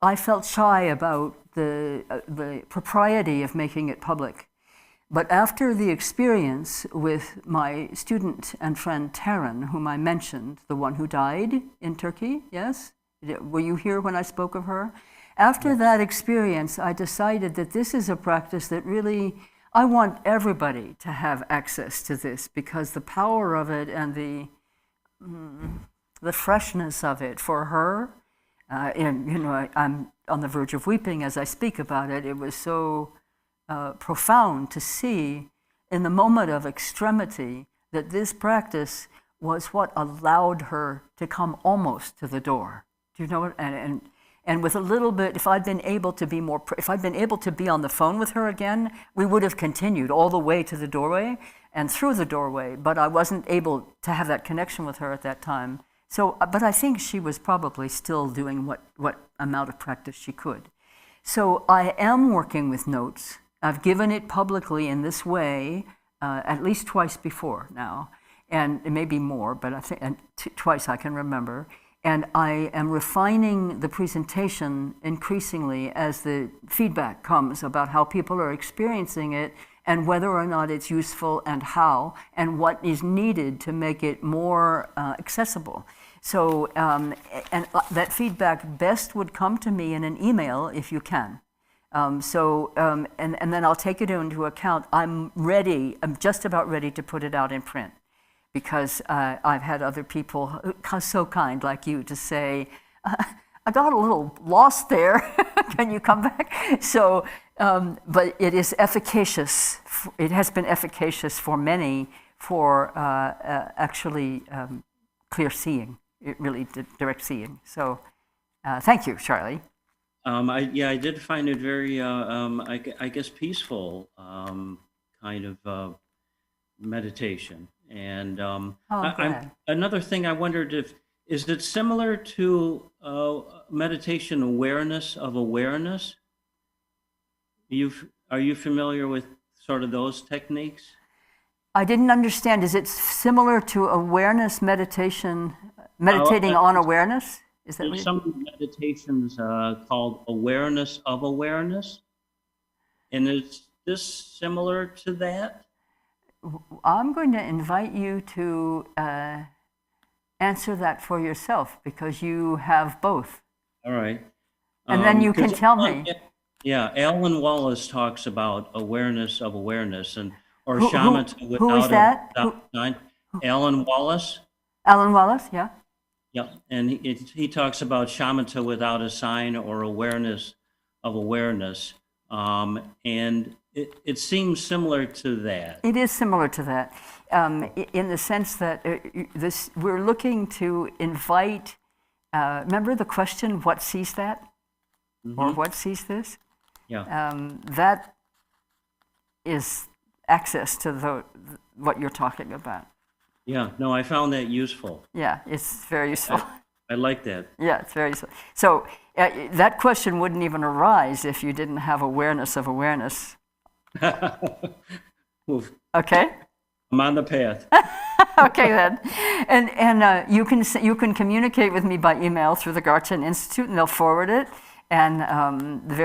I felt shy about the propriety of making it public. But after the experience with my student and friend Taryn, whom I mentioned, the one who died in Turkey, yes? Were you here when I spoke of her? After that experience, I decided that this is a practice that really, I want everybody to have access to this, because the power of it and the freshness of it for her, I'm on the verge of weeping as I speak about it. It was so profound to see in the moment of extremity that this practice was what allowed her to come almost to the door. Do you know what? And with a little bit, if I'd been able to be on the phone with her again, we would have continued all the way to the doorway and through the doorway, but I wasn't able to have that connection with her at that time. So, but I think she was probably still doing what amount of practice she could. So I am working with notes. I've given it publicly in this way at least twice before now, and it may be more, but I think twice I can remember. And I am refining the presentation increasingly as the feedback comes about how people are experiencing it and whether or not it's useful and how and what is needed to make it more accessible. So, and that feedback best would come to me in an email if you can. And then I'll take it into account. I'm just about ready to put it out in print, because I've had other people so kind like you to say, I got a little lost there. Can you come back? So, but it is efficacious. It has been efficacious for many for actually clear seeing, really direct seeing. So thank you, Charlie. I did find it very, I guess, peaceful kind of meditation. And another thing I wondered is it similar to meditation awareness of awareness? Are you familiar with sort of those techniques? I didn't understand. Is it similar to awareness meditation, meditating on awareness? Is that There's some meditations called awareness of awareness. And is this similar to that? I'm going to invite you to answer that for yourself because you have both. All right. And then you can 'Cause tell me. Yeah, Alan Wallace talks about awareness of awareness or Who- who- shamatha who without is that? without sign. Alan Wallace. Alan Wallace, yeah. Yeah, and he talks about shamatha without a sign or awareness of awareness. And it seems similar to that. It is similar to that, in the sense that we're looking to invite. Remember the question, "What sees that?" Or "What sees this?" Yeah. That is access to what you're talking about. Yeah. No, I found that useful. Yeah, it's very useful. I like that. Yeah, it's very useful. So that question wouldn't even arise if you didn't have awareness of awareness. Well, Okay. I'm on the path. Okay then, and you can communicate with me by email through the Garchen Institute, and they'll forward it, and they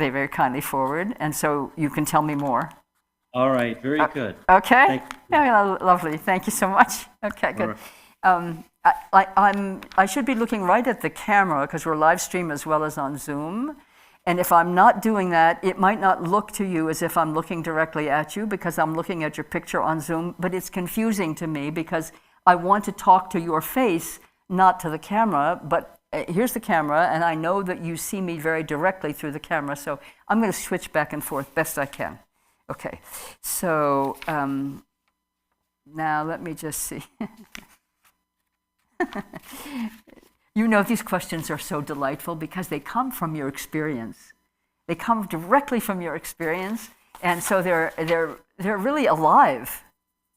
very kindly forward, and so you can tell me more. All right. Very good. Okay. Thank you. Yeah, lovely. Thank you so much. Okay, good. I should be looking right at the camera because we're live stream as well as on Zoom. And if I'm not doing that, it might not look to you as if I'm looking directly at you because I'm looking at your picture on Zoom, but it's confusing to me because I want to talk to your face, not to the camera, but here's the camera, and I know that you see me very directly through the camera, so I'm going to switch back and forth best I can. Okay, so now let me just see. You know, these questions are so delightful because they come from your experience. They come directly from your experience, and so they're really alive,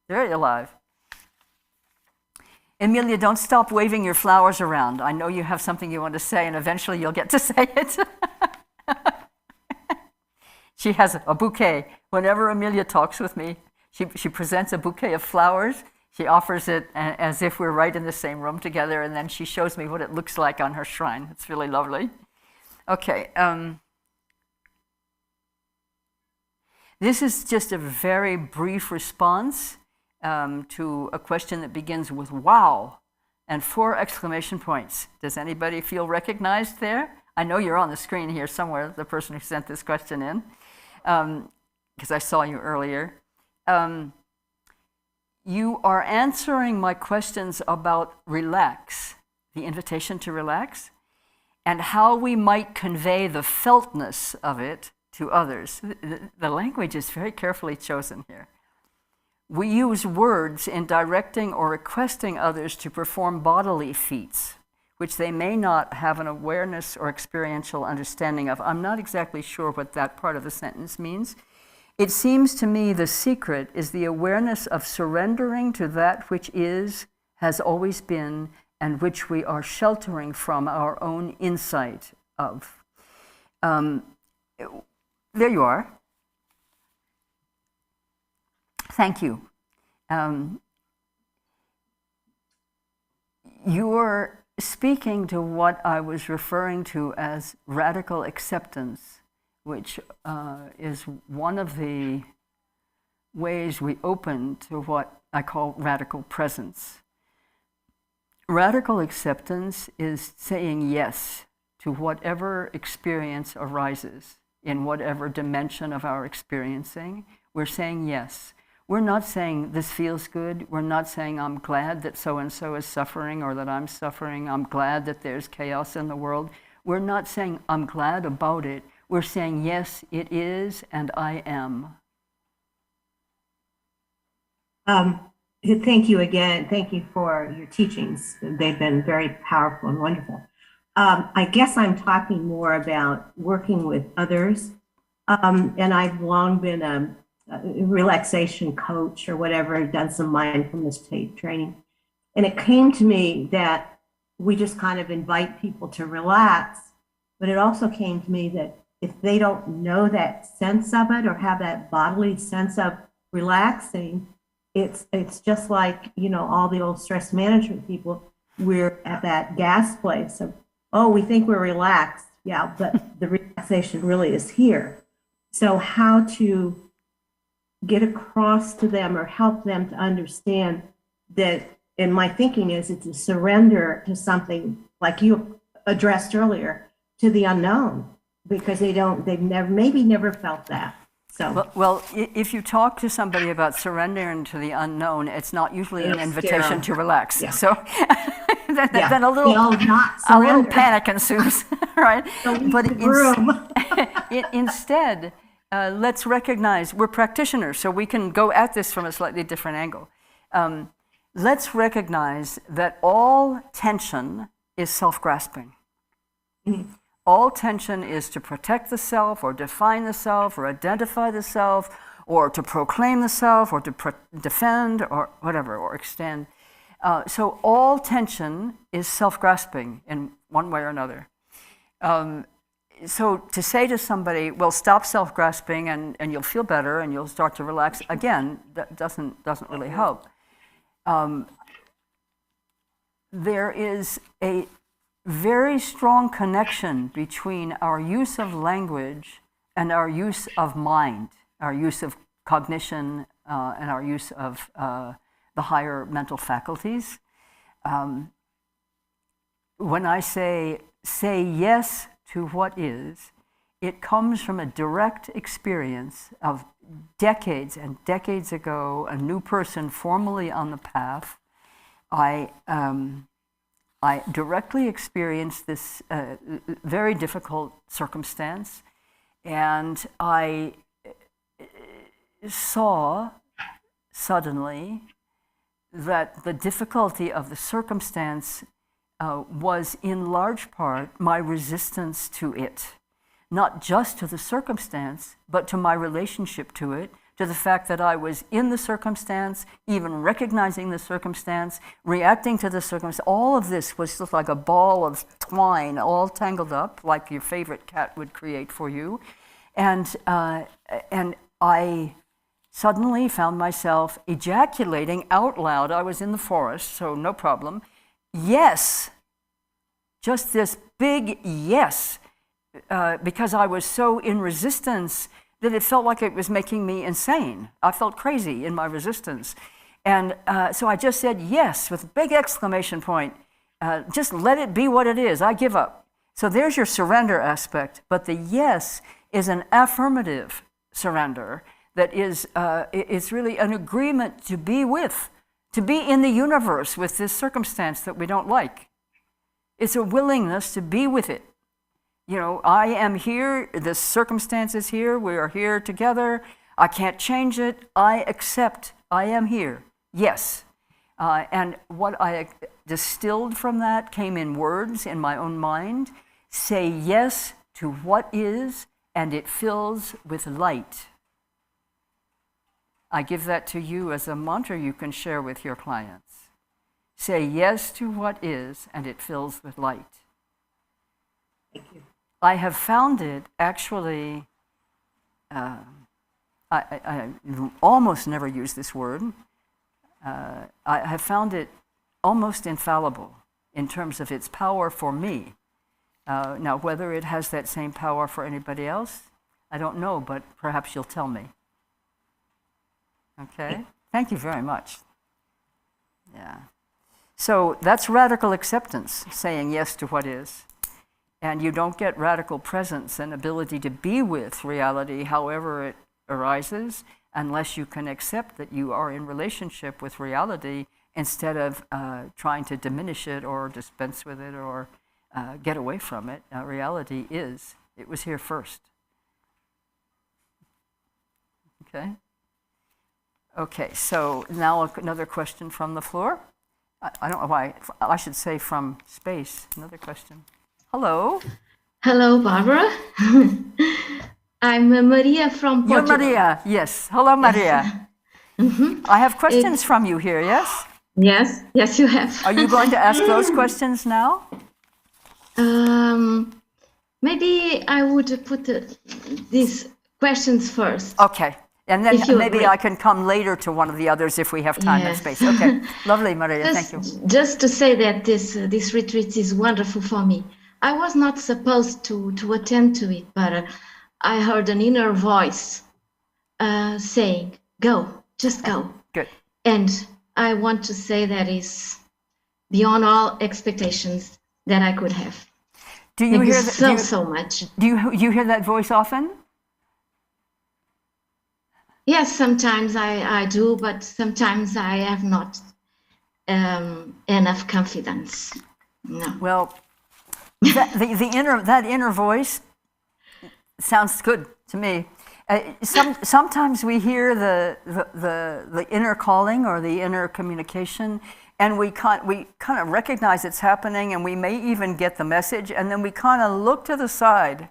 very alive. Amelia, don't stop waving your flowers around. I know you have something you want to say, and eventually you'll get to say it. She has a bouquet. Whenever Amelia talks with me, she presents a bouquet of flowers. She offers it as if we're right in the same room together, and then she shows me what it looks like on her shrine. It's really lovely. Okay. This is just a very brief response to a question that begins with "wow" and 4 exclamation points. Does anybody feel recognized there? I know you're on the screen here somewhere, the person who sent this question in, because I saw you earlier. You are answering my questions about relax, the invitation to relax, and how we might convey the feltness of it to others. The language is very carefully chosen here. We use words in directing or requesting others to perform bodily feats, which they may not have an awareness or experiential understanding of. I'm not exactly sure what that part of the sentence means. It seems to me the secret is the awareness of surrendering to that which is, has always been, and which we are sheltering from our own insight of. There you are. Thank you. You're speaking to what I was referring to as radical acceptance, which is one of the ways we open to what I call radical presence. Radical acceptance is saying yes to whatever experience arises in whatever dimension of our experiencing. We're saying yes. We're not saying this feels good. We're not saying I'm glad that so-and-so is suffering or that I'm suffering. I'm glad that there's chaos in the world. We're not saying I'm glad about it. We're saying yes, it is, and I am. Thank you again. Thank you for your teachings. They've been very powerful and wonderful. I guess I'm talking more about working with others. And I've long been a relaxation coach or whatever, done some mindfulness training. And it came to me that we just kind of invite people to relax. But it also came to me that if they don't know that sense of it or have that bodily sense of relaxing, it's just like, you know, all the old stress management people, we're at that gas place of, oh, we think we're relaxed. Yeah, but the relaxation really is here. So how to get across to them or help them to understand that, and my thinking is it's a surrender to something like you addressed earlier, to the unknown, because they've never felt that. So Well, if you talk to somebody about surrendering to the unknown, it's not usually an invitation to relax. Yeah. So then a They'll not little surrender. panic ensues, right? But room. instead, let's recognize we're practitioners, so we can go at this from a slightly different angle. Let's recognize that all tension is self-grasping. Mm-hmm. All tension is to protect the self, or define the self, or identify the self, or to proclaim the self, or to defend, or whatever, or extend. So all tension is self-grasping in one way or another. So to say to somebody, well, stop self-grasping and you'll feel better and you'll start to relax, again, that doesn't really help. There is a very strong connection between our use of language and our use of mind, our use of cognition, and our use of the higher mental faculties. When I say yes to what is, it comes from a direct experience of decades and decades ago, a new person formerly on the path. I directly experienced this very difficult circumstance, and I saw suddenly that the difficulty of the circumstance was in large part my resistance to it, not just to the circumstance, but to my relationship to it, to the fact that I was in the circumstance, even recognizing the circumstance, reacting to the circumstance. All of this was just like a ball of twine, all tangled up, like your favorite cat would create for you. And I suddenly found myself ejaculating out loud. I was in the forest, so no problem. Yes, just this big yes, because I was so in resistance that it felt like it was making me insane. I felt crazy in my resistance. And so I just said yes with a big exclamation point. Just let it be what it is. I give up. So there's your surrender aspect. But the yes is an affirmative surrender that is really an agreement to be with, to be in the universe with this circumstance that we don't like. It's a willingness to be with it. You know, I am here, this circumstance is here, we are here together, I can't change it, I accept, I am here, yes. And what I distilled from that came in words in my own mind. Say yes to what is, and it fills with light. I give that to you as a mantra you can share with your clients. Say yes to what is, and it fills with light. Thank you. I have found it actually, I almost never use this word. I have found it almost infallible in terms of its power for me. Now, whether it has that same power for anybody else, I don't know, but perhaps you'll tell me. Okay? Thank you very much. Yeah. So that's radical acceptance, saying yes to what is. And you don't get radical presence and ability to be with reality, however it arises, unless you can accept that you are in relationship with reality instead of trying to diminish it or dispense with it or get away from it. Reality is, it was here first. Okay? Okay, so now another question from the floor. I don't know why, I should say from space. Another question. Hello. Hello, Barbara. I'm Maria from Portugal. You're Maria, yes. Hello, Maria. Mm-hmm. I have questions from you here, yes? Yes, you have. Are you going to ask those questions now? Maybe I would put these questions first. Okay. And then maybe I can come later to one of the others if we have time and space. Okay. Lovely, Maria. Thank you. Just to say that this retreat is wonderful for me. I was not supposed to attend to it, but I heard an inner voice saying, go, just go. Good. And I want to say that is beyond all expectations that I could have. Do you Thank hear you so much. Do you hear that voice often? Yes, sometimes I do, but sometimes I have not enough confidence. No. Well, that inner voice sounds good to me. Sometimes we hear the inner calling or the inner communication, and we kind of recognize it's happening, and we may even get the message, and then we kind of look to the side,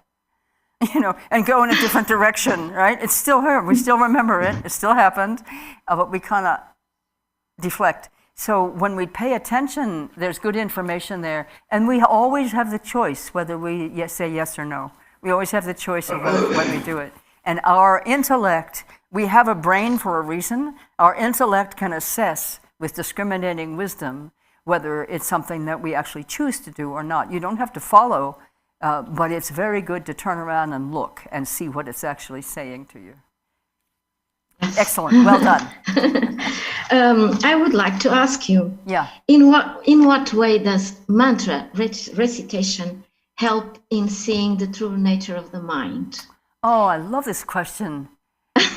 and go in a different direction, right? It's still here. We still remember it. It still happened, but we kind of deflect. So when we pay attention, there's good information there, and we always have the choice whether we say yes or no. We always have the choice of when we do it. And our intellect, we have a brain for a reason. Our intellect can assess with discriminating wisdom whether it's something that we actually choose to do or not. You don't have to follow, but it's very good to turn around and look and see what it's actually saying to you. Excellent, well done. I would like to ask you, yeah. in what way does mantra recitation help in seeing the true nature of the mind? Oh, I love this question.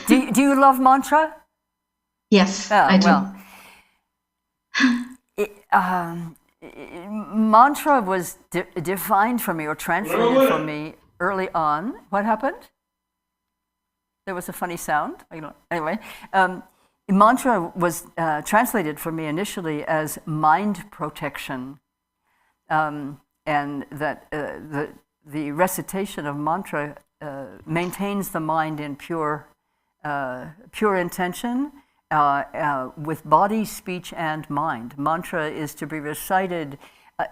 Do you love mantra? Yes, I do. Well, mantra was defined for me or translated for me early on. What happened? There was a funny sound. Anyway, mantra was translated for me initially as mind protection, and that the recitation of mantra maintains the mind in pure intention with body, speech, and mind. Mantra is to be recited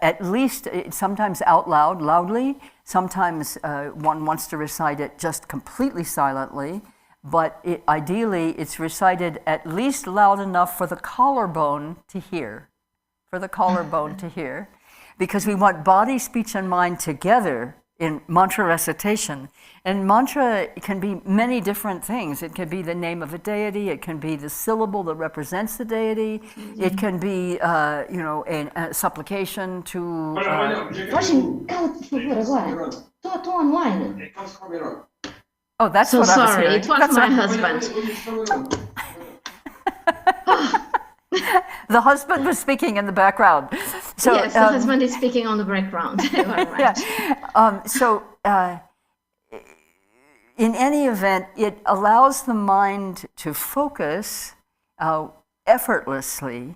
at least sometimes out loudly. Sometimes one wants to recite it just completely silently, but ideally it's recited at least loud enough for the collarbone to hear. Because we want body, speech, and mind together in mantra recitation. And mantra can be many different things. It can be the name of a deity. It can be the syllable that represents the deity. Mm-hmm. It can be, a supplication to... Oh, that's so what sorry. I was hearing. It was my husband. The husband was speaking in the background. So, yes, the husband is speaking on the background. Right. Yeah. In any event, it allows the mind to focus effortlessly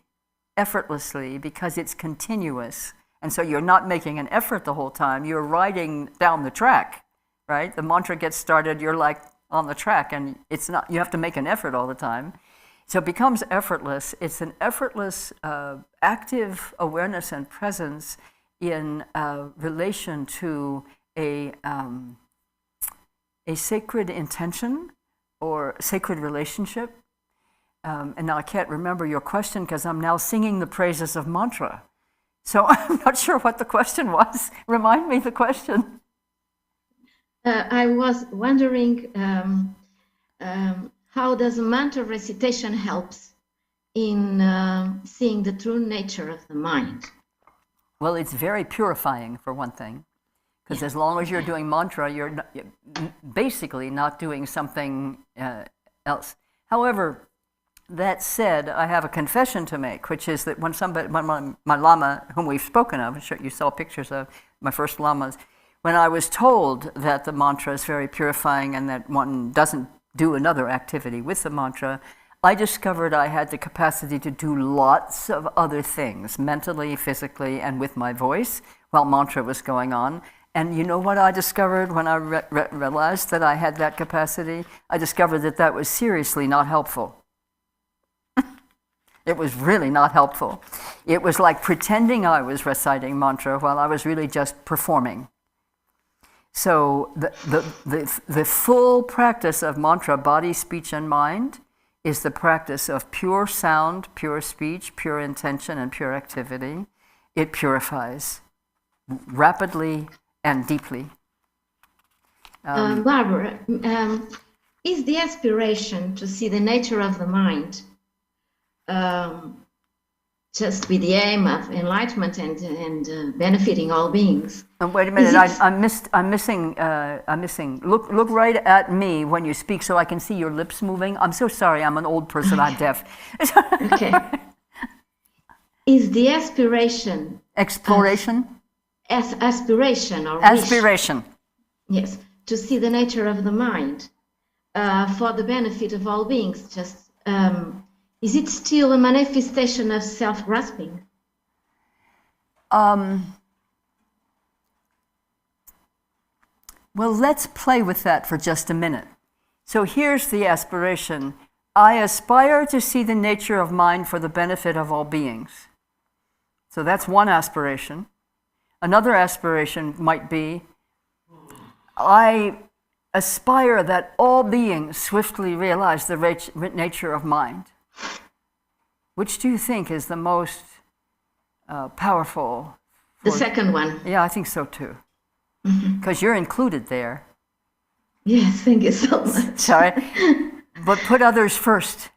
because it's continuous. And so you're not making an effort the whole time. You're riding down the track, right? The mantra gets started, you're like on the track, and it's not. You have to make an effort all the time. So it becomes effortless. It's an effortless, active awareness and presence in relation to a sacred intention or sacred relationship. And now I can't remember your question because I'm now singing the praises of mantra. So I'm not sure what the question was. Remind me the question. I was wondering how does mantra recitation helps in seeing the true nature of the mind? Well, it's very purifying, for one thing. Because as long as you're doing mantra, you're basically not doing something else. However, that said, I have a confession to make, which is that when my lama, whom we've spoken of, you saw pictures of my first lamas, when I was told that the mantra is very purifying and that one doesn't do another activity with the mantra, I discovered I had the capacity to do lots of other things, mentally, physically, and with my voice, while mantra was going on. And you know what I discovered when I realized that I had that capacity? I discovered that was seriously not helpful. It was really not helpful. It was like pretending I was reciting mantra while I was really just performing. So the full practice of mantra, body, speech, and mind, is the practice of pure sound, pure speech, pure intention, and pure activity. It purifies rapidly and deeply. Barbara, is the aspiration to see the nature of the mind just with the aim of enlightenment and benefiting all beings? Wait a minute, I'm missing. Look right at me when you speak, so I can see your lips moving. I'm so sorry. I'm an old person. I'm deaf. Okay. Is the aspiration exploration? Aspiration or aspiration. Wish, yes, to see the nature of the mind for the benefit of all beings. Just is it still a manifestation of self-grasping? Well, let's play with that for just a minute. So here's the aspiration. I aspire to see the nature of mind for the benefit of all beings. So that's one aspiration. Another aspiration might be, I aspire that all beings swiftly realize the nature of mind. Which do you think is the most powerful? The second one. Yeah, I think so too. Because you're included there. Yes, thank you so much. Sorry. But put others first.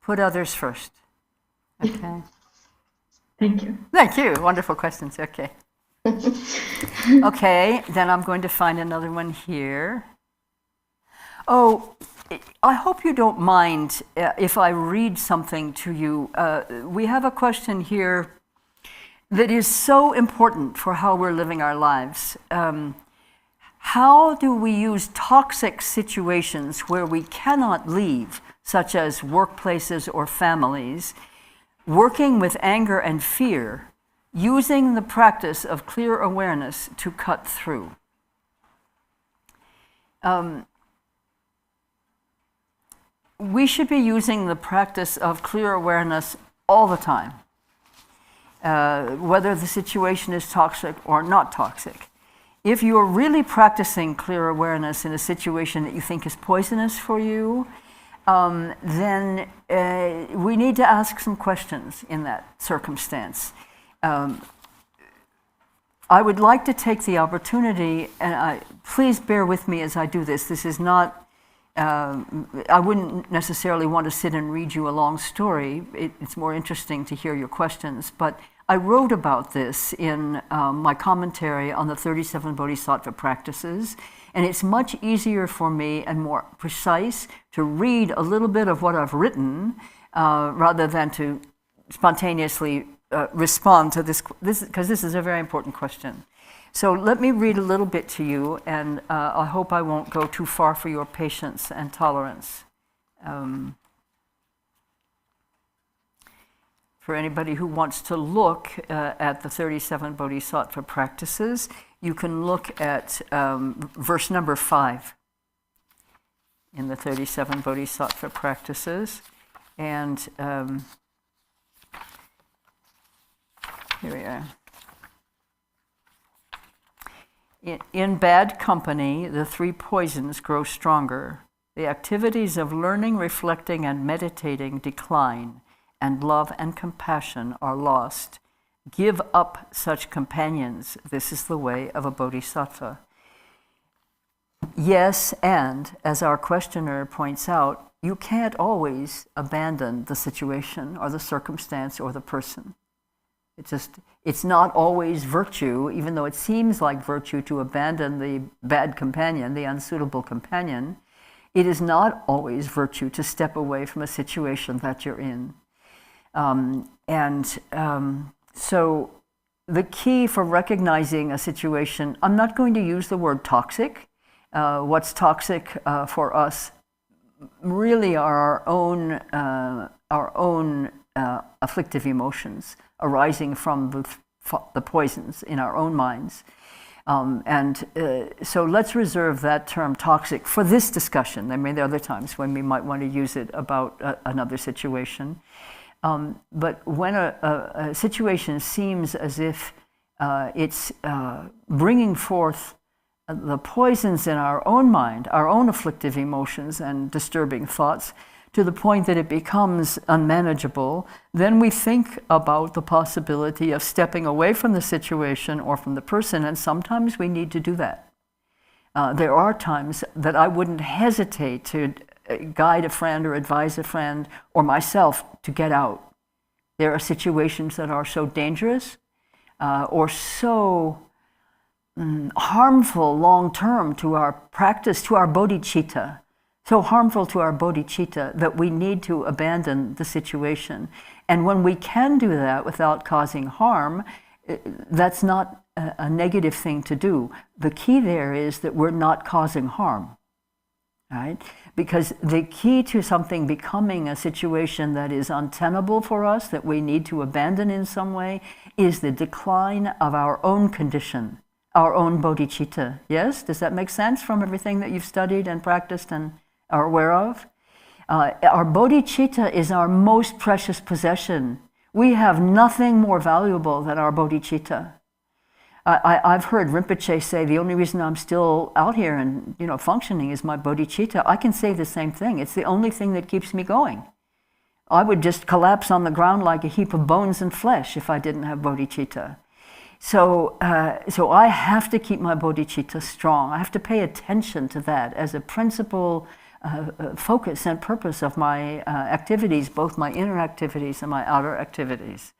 Put others first. Okay. Thank you. Thank you. Wonderful questions. Okay. Okay, then I'm going to find another one here. Oh, I hope you don't mind if I read something to you. We have a question here that is so important for how we're living our lives. How do we use toxic situations where we cannot leave, such as workplaces or families, working with anger and fear, using the practice of clear awareness to cut through? We should be using the practice of clear awareness all the time, whether the situation is toxic or not toxic. If you're really practicing clear awareness in a situation that you think is poisonous for you, then we need to ask some questions in that circumstance. I would like to take the opportunity, and please bear with me as I do this. This is not, I wouldn't necessarily want to sit and read you a long story. It's more interesting to hear your questions, but I wrote about this in my commentary on the 37 Bodhisattva practices, and it's much easier for me and more precise to read a little bit of what I've written rather than to spontaneously respond to this, because this is a very important question. So let me read a little bit to you, and I hope I won't go too far for your patience and tolerance. For anybody who wants to look at the 37 Bodhisattva practices, you can look at verse number 5 in the 37 Bodhisattva practices. And here we are. In bad company, the three poisons grow stronger. The activities of learning, reflecting, and meditating decline, and love and compassion are lost. Give up such companions. This is the way of a bodhisattva. Yes, and as our questioner points out, you can't always abandon the situation or the circumstance or the person. It's not always virtue, even though it seems like virtue to abandon the bad companion, the unsuitable companion. It is not always virtue to step away from a situation that you're in. So the key for recognizing a situation, I'm not going to use the word toxic. What's toxic for us really are our own afflictive emotions arising from the poisons in our own minds. So let's reserve that term toxic for this discussion. I mean, there are other times when we might want to use it about another situation. But when a situation seems as if it's bringing forth the poisons in our own mind, our own afflictive emotions and disturbing thoughts, to the point that it becomes unmanageable, then we think about the possibility of stepping away from the situation or from the person, and sometimes we need to do that. There are times that I wouldn't hesitate to guide a friend or advise a friend or myself to get out. There are situations that are so dangerous or so harmful long-term to our practice, to our bodhicitta, so harmful to our bodhicitta that we need to abandon the situation. And when we can do that without causing harm, that's not a negative thing to do. The key there is that we're not causing harm, right? Because the key to something becoming a situation that is untenable for us, that we need to abandon in some way, is the decline of our own condition, our own bodhicitta. Yes? Does that make sense from everything that you've studied and practiced and are aware of? Our bodhicitta is our most precious possession. We have nothing more valuable than our bodhicitta. I've heard Rinpoche say the only reason I'm still out here and functioning is my bodhicitta. I can say the same thing. It's the only thing that keeps me going. I would just collapse on the ground like a heap of bones and flesh if I didn't have bodhicitta. So I have to keep my bodhicitta strong. I have to pay attention to that as a principal focus and purpose of my activities, both my inner activities and my outer activities.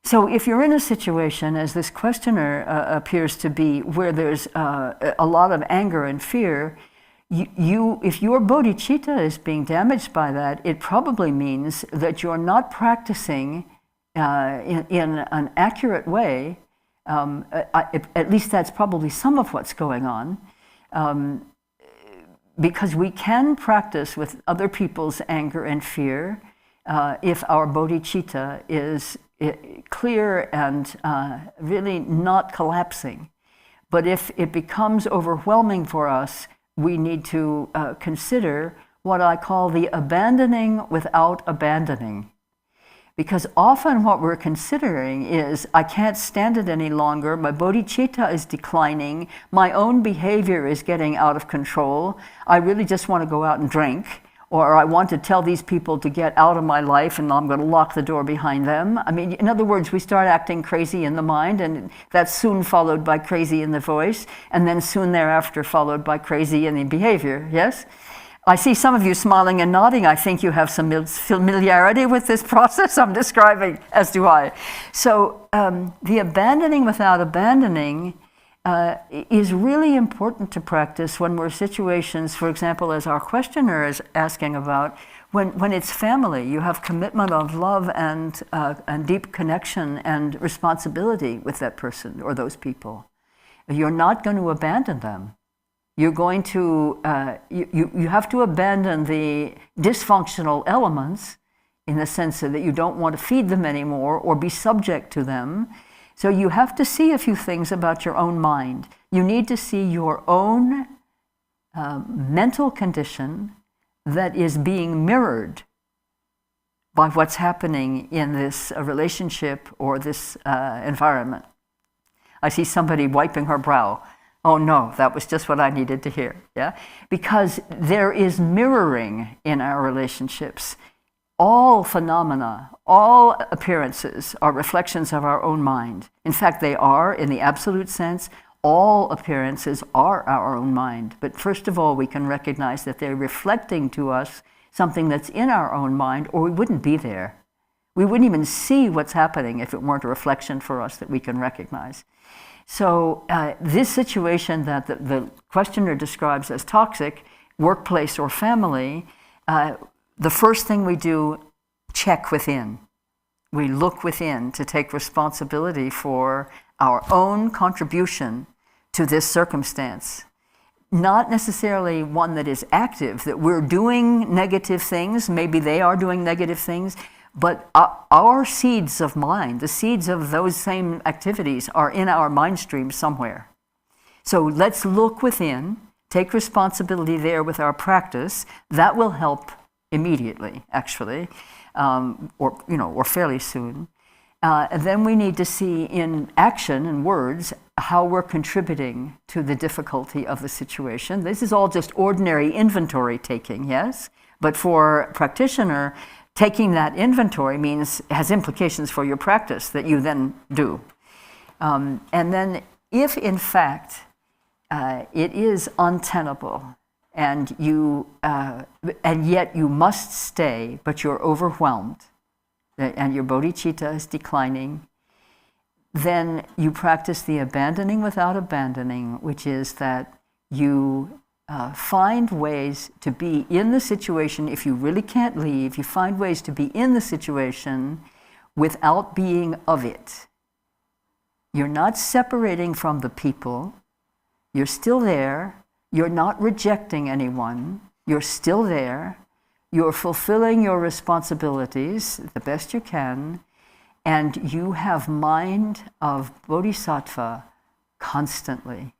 So if you're in a situation, as this questioner appears to be, where there's a lot of anger and fear, if your bodhicitta is being damaged by that, it probably means that you're not practicing in an accurate way. At least that's probably some of what's going on. Because we can practice with other people's anger and fear if our bodhicitta is clear and really not collapsing. But if it becomes overwhelming for us, we need to consider what I call the abandoning without abandoning. Because often what we're considering is, I can't stand it any longer, my bodhicitta is declining, my own behavior is getting out of control, I really just want to go out and drink, or I want to tell these people to get out of my life and I'm going to lock the door behind them. I mean, in other words, we start acting crazy in the mind, and that's soon followed by crazy in the voice, and then soon thereafter followed by crazy in the behavior, yes? I see some of you smiling and nodding. I think you have some familiarity with this process I'm describing, as do I. So the abandoning without abandoning is really important to practice when we're situations, for example, as our questioner is asking about, when it's family, you have commitment of love and deep connection and responsibility with that person or those people. You're not going to abandon them. You're going to, you have to abandon the dysfunctional elements in the sense that you don't want to feed them anymore or be subject to them. So you have to see a few things about your own mind. You need to see your own mental condition that is being mirrored by what's happening in this relationship or this environment. I see somebody wiping her brow. Oh no, that was just what I needed to hear, yeah? Because there is mirroring in our relationships. All phenomena, all appearances are reflections of our own mind. In fact, they are, in the absolute sense, all appearances are our own mind. But first of all, we can recognize that they're reflecting to us something that's in our own mind, or we wouldn't be there. We wouldn't even see what's happening if it weren't a reflection for us that we can recognize. So this situation that the questioner describes as toxic, workplace or family, the first thing we do, check within. We look within to take responsibility for our own contribution to this circumstance. Not necessarily one that is active, that we're doing negative things, maybe they are doing negative things, but our seeds of mind, the seeds of those same activities are in our mind stream somewhere. So let's look within, take responsibility there with our practice. That will help immediately, actually, or fairly soon. And then we need to see in action and words how we're contributing to the difficulty of the situation. This is all just ordinary inventory taking, yes? But for a practitioner, taking that inventory has implications for your practice that you then do. And then if in fact it is untenable, and yet you must stay, but you're overwhelmed, and your bodhicitta is declining. Then you practice the abandoning without abandoning, which is that you find ways to be in the situation. If you really can't leave, you find ways to be in the situation without being of it. You're not separating from the people. You're still there. You're not rejecting anyone. You're still there. You're fulfilling your responsibilities the best you can. And you have mind of bodhisattva constantly.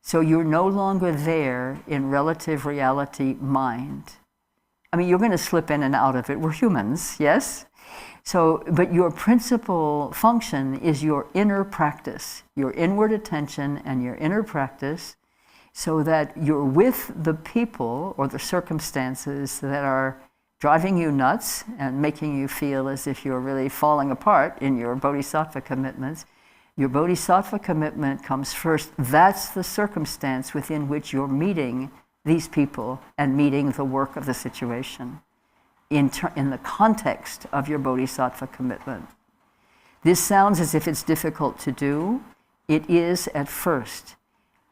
So you're no longer there in relative reality mind. I mean, you're going to slip in and out of it. We're humans, yes? So, but your principal function is your inner practice, your inward attention and your inner practice, so that you're with the people or the circumstances that are driving you nuts and making you feel as if you're really falling apart in your bodhisattva commitments. Your bodhisattva commitment comes first. That's the circumstance within which you're meeting these people and meeting the work of the situation in the context of your bodhisattva commitment. This sounds as if it's difficult to do. It is at first.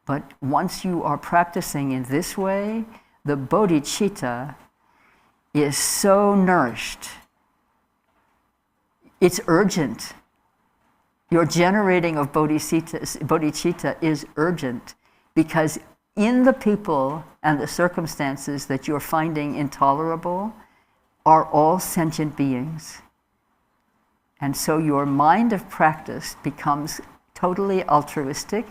But once you are practicing in this way, the bodhicitta is so nourished. It's urgent. Your generating of bodhicitta is urgent, because in the people and the circumstances that you're finding intolerable are all sentient beings. And so your mind of practice becomes totally altruistic.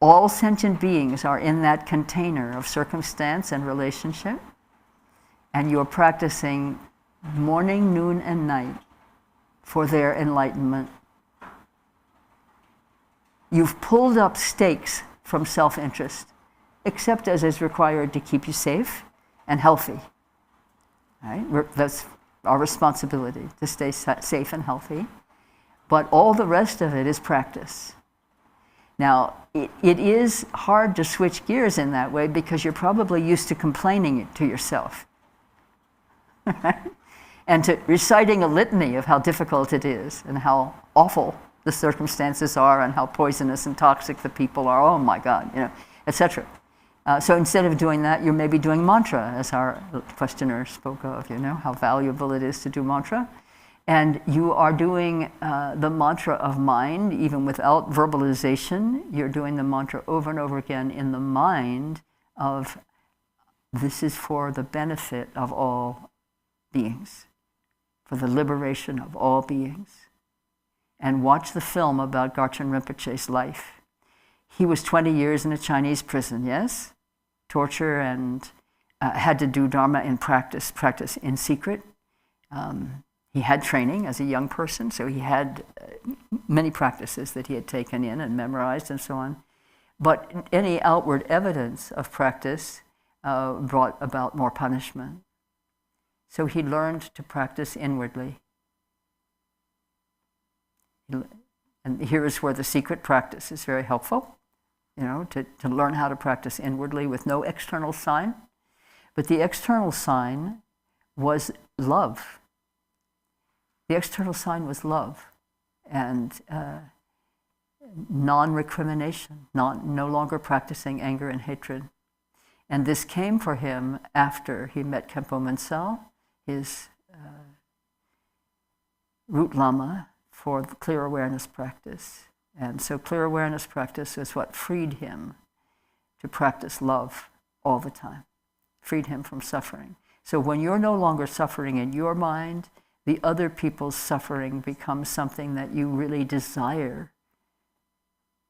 All sentient beings are in that container of circumstance and relationship. And you're practicing morning, noon, and night for their enlightenment. You've pulled up stakes from self-interest, except as is required to keep you safe and healthy. Right? That's our responsibility, to stay safe and healthy. But all the rest of it is practice. Now, it is hard to switch gears in that way because you're probably used to complaining to yourself. And to reciting a litany of how difficult it is and how awful the circumstances are and how poisonous and toxic the people are, oh my God, etc. So instead of doing that, you're maybe doing mantra, as our questioner spoke of, how valuable it is to do mantra. And you are doing the mantra of mind, even without verbalization. You're doing the mantra over and over again in the mind of, this is for the benefit of all beings, for the liberation of all beings. And watch the film about Garchen Rinpoche's life. He was 20 years in a Chinese prison, yes? Torture, and had to do Dharma in practice in secret. He had training as a young person, so he had many practices that he had taken in and memorized and so on. But any outward evidence of practice brought about more punishment. So he learned to practice inwardly. And here is where the secret practice is very helpful, to learn how to practice inwardly with no external sign. But the external sign was love. The external sign was love and non-recrimination, no longer practicing anger and hatred. And this came for him after he met Khenpo Mensel, his root lama, for the clear awareness practice. And so clear awareness practice is what freed him to practice love all the time, freed him from suffering. So when you're no longer suffering in your mind, the other people's suffering becomes something that you really desire.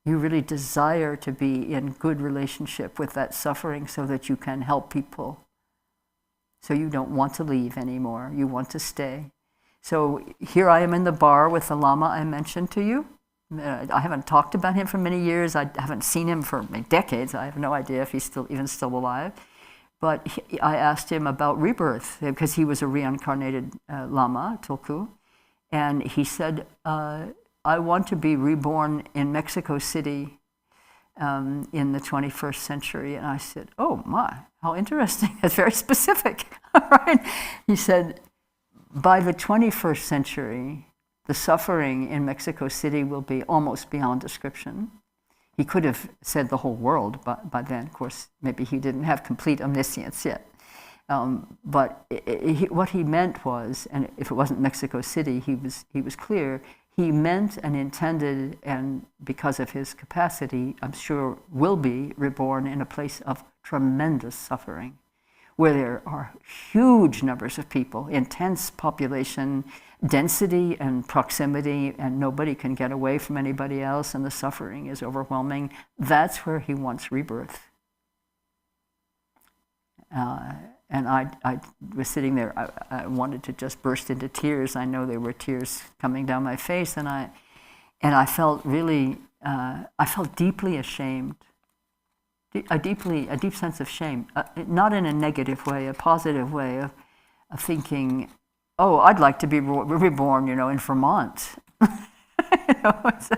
You really desire to be in good relationship with that suffering so that you can help people. So you don't want to leave anymore. You want to stay. So here I am in the bar with the Lama I mentioned to you. I haven't talked about him for many years. I haven't seen him for decades. I have no idea if he's still alive. But I asked him about rebirth because he was a reincarnated Lama, Tulku. And he said, I want to be reborn in Mexico City in the 21st century. And I said, oh my, how interesting. That's very specific. Right? He said, by the 21st century, the suffering in Mexico City will be almost beyond description. He could have said the whole world by then. Of course, maybe he didn't have complete omniscience yet. But what he meant was, and if it wasn't Mexico City, he was clear, he meant and intended, and because of his capacity, I'm sure will be reborn in a place of tremendous suffering, where there are huge numbers of people, intense population density and proximity, and nobody can get away from anybody else, and the suffering is overwhelming. That's where he wants rebirth. And I was sitting there, I wanted to just burst into tears. I know there were tears coming down my face, and I felt really, I felt deeply ashamed. A deep sense of shame, not in a negative way, a positive way of thinking, oh, I'd like to be reborn, in Vermont. It's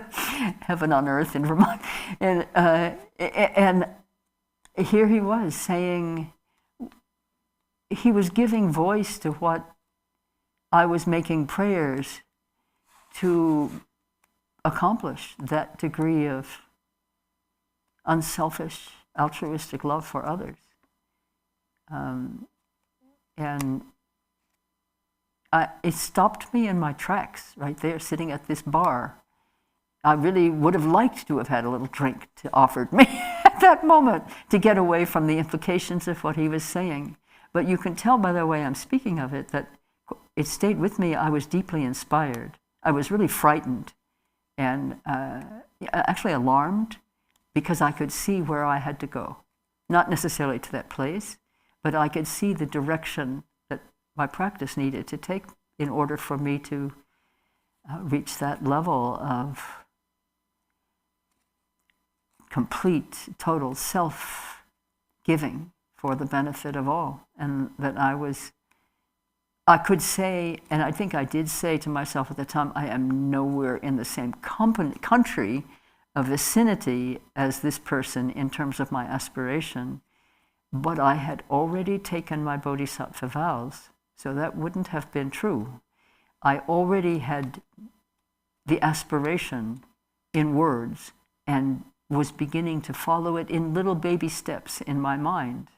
heaven on earth in Vermont. And here he was saying, he was giving voice to what I was making prayers to accomplish, that degree of unselfish, altruistic love for others. And it stopped me in my tracks right there, sitting at this bar. I really would have liked to have had a little drink offered me at that moment to get away from the implications of what he was saying. But you can tell by the way I'm speaking of it that it stayed with me. I was deeply inspired. I was really frightened and actually alarmed, because I could see where I had to go. Not necessarily to that place, but I could see the direction that my practice needed to take in order for me to reach that level of complete, total self-giving for the benefit of all. And that I could say, and I think I did say to myself at the time, I am nowhere in the same country, a vicinity as this person in terms of my aspiration, but I had already taken my bodhisattva vows, so that wouldn't have been true. I already had the aspiration in words and was beginning to follow it in little baby steps in my mind.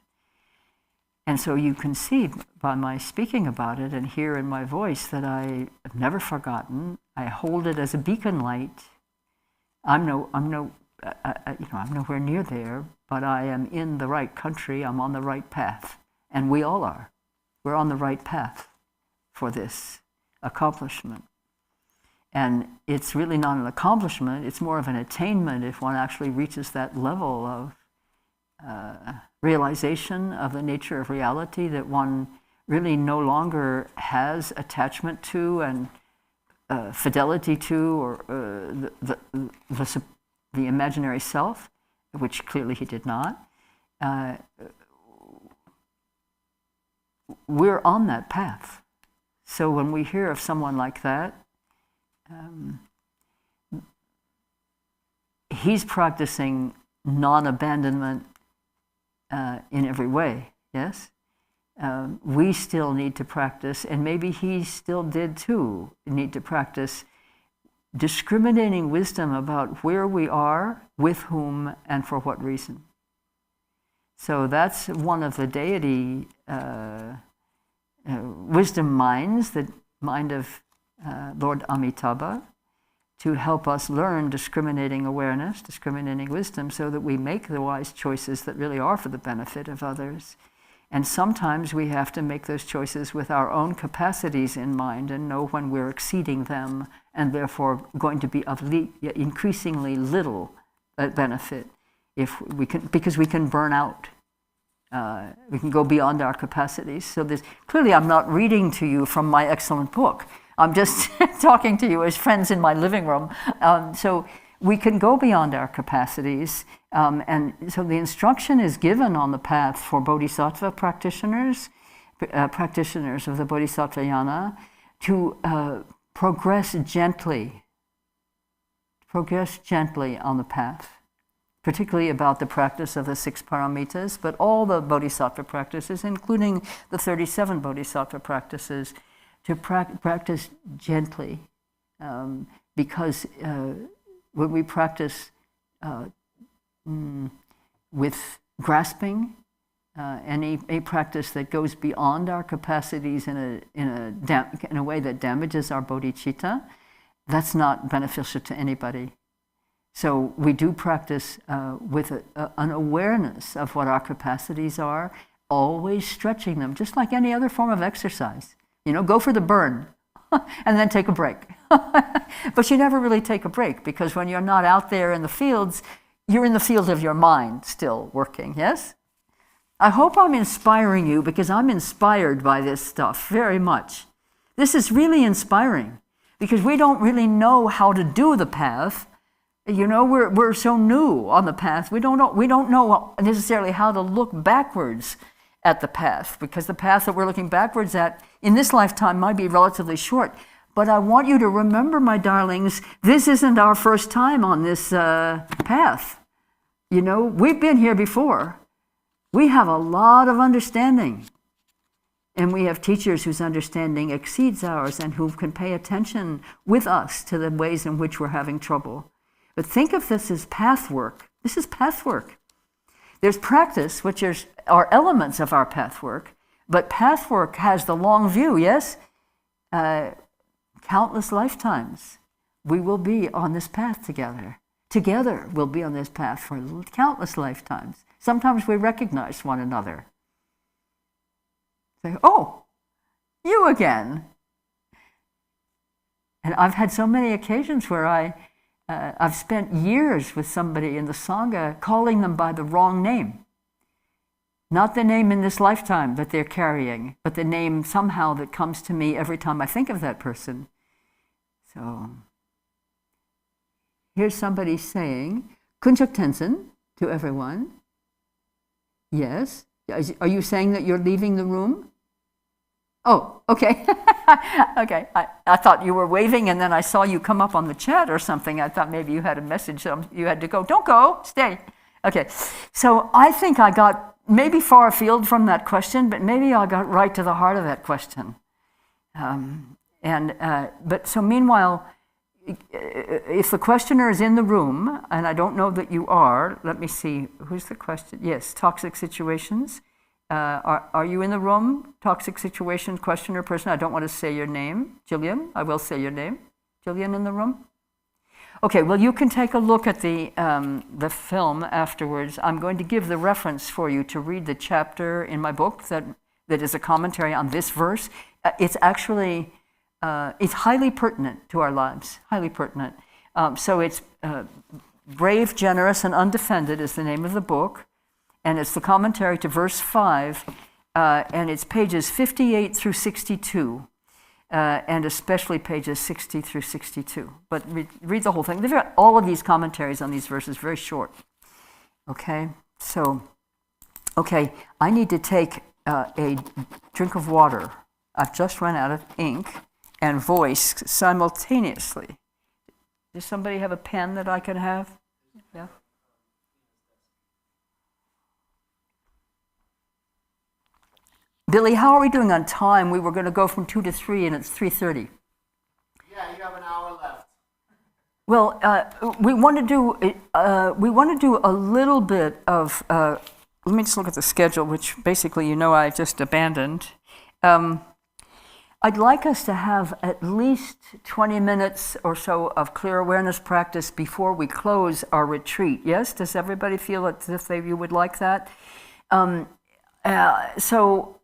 And so you can see by my speaking about it and hear in my voice that I have never forgotten. I hold it as a beacon light. I'm nowhere near there, but I am in the right country. I'm on the right path, and we all are. We're on the right path for this accomplishment. And it's really not an accomplishment, it's more of an attainment if one actually reaches that level of realization of the nature of reality, that one really no longer has attachment to and fidelity to, or the imaginary self, which clearly he did not. We're on that path. So when we hear of someone like that, he's practicing non-abandonment in every way, yes? We still need to practice, and maybe he still did too, need to practice discriminating wisdom about where we are, with whom, and for what reason. So that's one of the deity wisdom minds, the mind of Lord Amitabha, to help us learn discriminating awareness, discriminating wisdom, so that we make the wise choices that really are for the benefit of others. And sometimes we have to make those choices with our own capacities in mind and know when we're exceeding them and therefore going to be of increasingly little benefit if we can, because we can burn out. We can go beyond our capacities. So clearly I'm not reading to you from my excellent book. I'm just talking to you as friends in my living room. So we can go beyond our capacities. And so the instruction is given on the path for bodhisattva practitioners of the bodhisattva yana, to progress gently on the path. particularly about the practice of the 6 paramitas, but all the bodhisattva practices, including the 37 bodhisattva practices, to practice gently. Because when we practice with grasping, any practice that goes beyond our capacities in a way that damages our bodhicitta, that's not beneficial to anybody. So we do practice with an awareness of what our capacities are, always stretching them, just like any other form of exercise. Go for the burn and then take a break. But you never really take a break, because when you're not out there in the fields, you're in the field of your mind still working, yes? I hope I'm inspiring you, because I'm inspired by this stuff very much. This is really inspiring, because we don't really know how to do the path. We're so new on the path. We don't know necessarily how to look backwards at the path, because the path that we're looking backwards at in this lifetime might be relatively short. But I want you to remember, my darlings, this isn't our first time on this path. We've been here before. We have a lot of understanding. And we have teachers whose understanding exceeds ours and who can pay attention with us to the ways in which we're having trouble. But think of this as path work. This is path work. There's practice, which are elements of our path work, but path work has the long view, yes? Countless lifetimes we will be on this path together. Together we'll be on this path for countless lifetimes. Sometimes we recognize one another. Say, oh, you again. And I've had so many occasions where I've spent years with somebody in the Sangha calling them by the wrong name. Not the name in this lifetime that they're carrying, but the name somehow that comes to me every time I think of that person. So, here's somebody saying, Kunchak Tenzin, to everyone. Yes. Are you saying that you're leaving the room? Oh, okay. Okay. I thought you were waving, and then I saw you come up on the chat or something. I thought maybe you had a message. You had to go. Don't go. Stay. Okay. So I think I got maybe far afield from that question, but maybe I got right to the heart of that question. But so meanwhile, if the questioner is in the room, and I don't know that you are, let me see, who's the question? Yes, toxic situations. Are you in the room? Toxic situations, questioner, person. I don't want to say your name. Jillian, I will say your name. Jillian in the room? Okay, well, you can take a look at the film afterwards. I'm going to give the reference for you to read the chapter in my book that is a commentary on this verse. It's actually, it's highly pertinent to our lives, highly pertinent. So it's Brave, Generous, and Undefended is the name of the book. And it's the commentary to verse 5, and it's pages 58 through 62, and especially pages 60 through 62. But read the whole thing. All of these commentaries on these verses, very short. Okay, so, I need to take a drink of water. I've just run out of ink and voice simultaneously. Does somebody have a pen that I can have? Yeah. Billy, how are we doing on time? We were going to go from 2 to 3, and it's 3:30. Yeah, you have an hour left. Well, we want to do a little bit of. Let me just look at the schedule, which basically I just abandoned. I'd like us to have at least 20 minutes or so of clear awareness practice before we close our retreat. Yes, does everybody feel as if you would like that? So.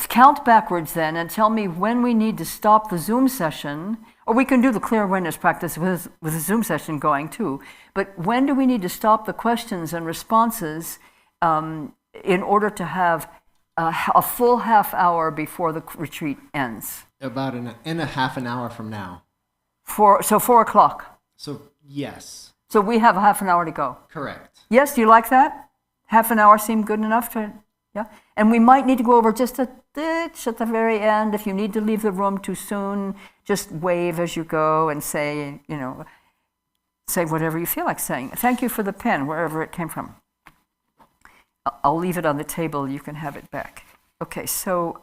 Count backwards then and tell me when we need to stop the Zoom session, or we can do the clear awareness practice with the Zoom session going too, but when do we need to stop the questions and responses in order to have a full half hour before the retreat ends? About in a half an hour from now. 4 o'clock. So, yes. So we have a half an hour to go. Correct. Yes, do you like that? Half an hour seem good enough to... Yeah, and we might need to go over just a ditch at the very end. If you need to leave the room too soon, just wave as you go and say, say whatever you feel like saying. Thank you for the pen, wherever it came from. I'll leave it on the table. You can have it back. Okay, so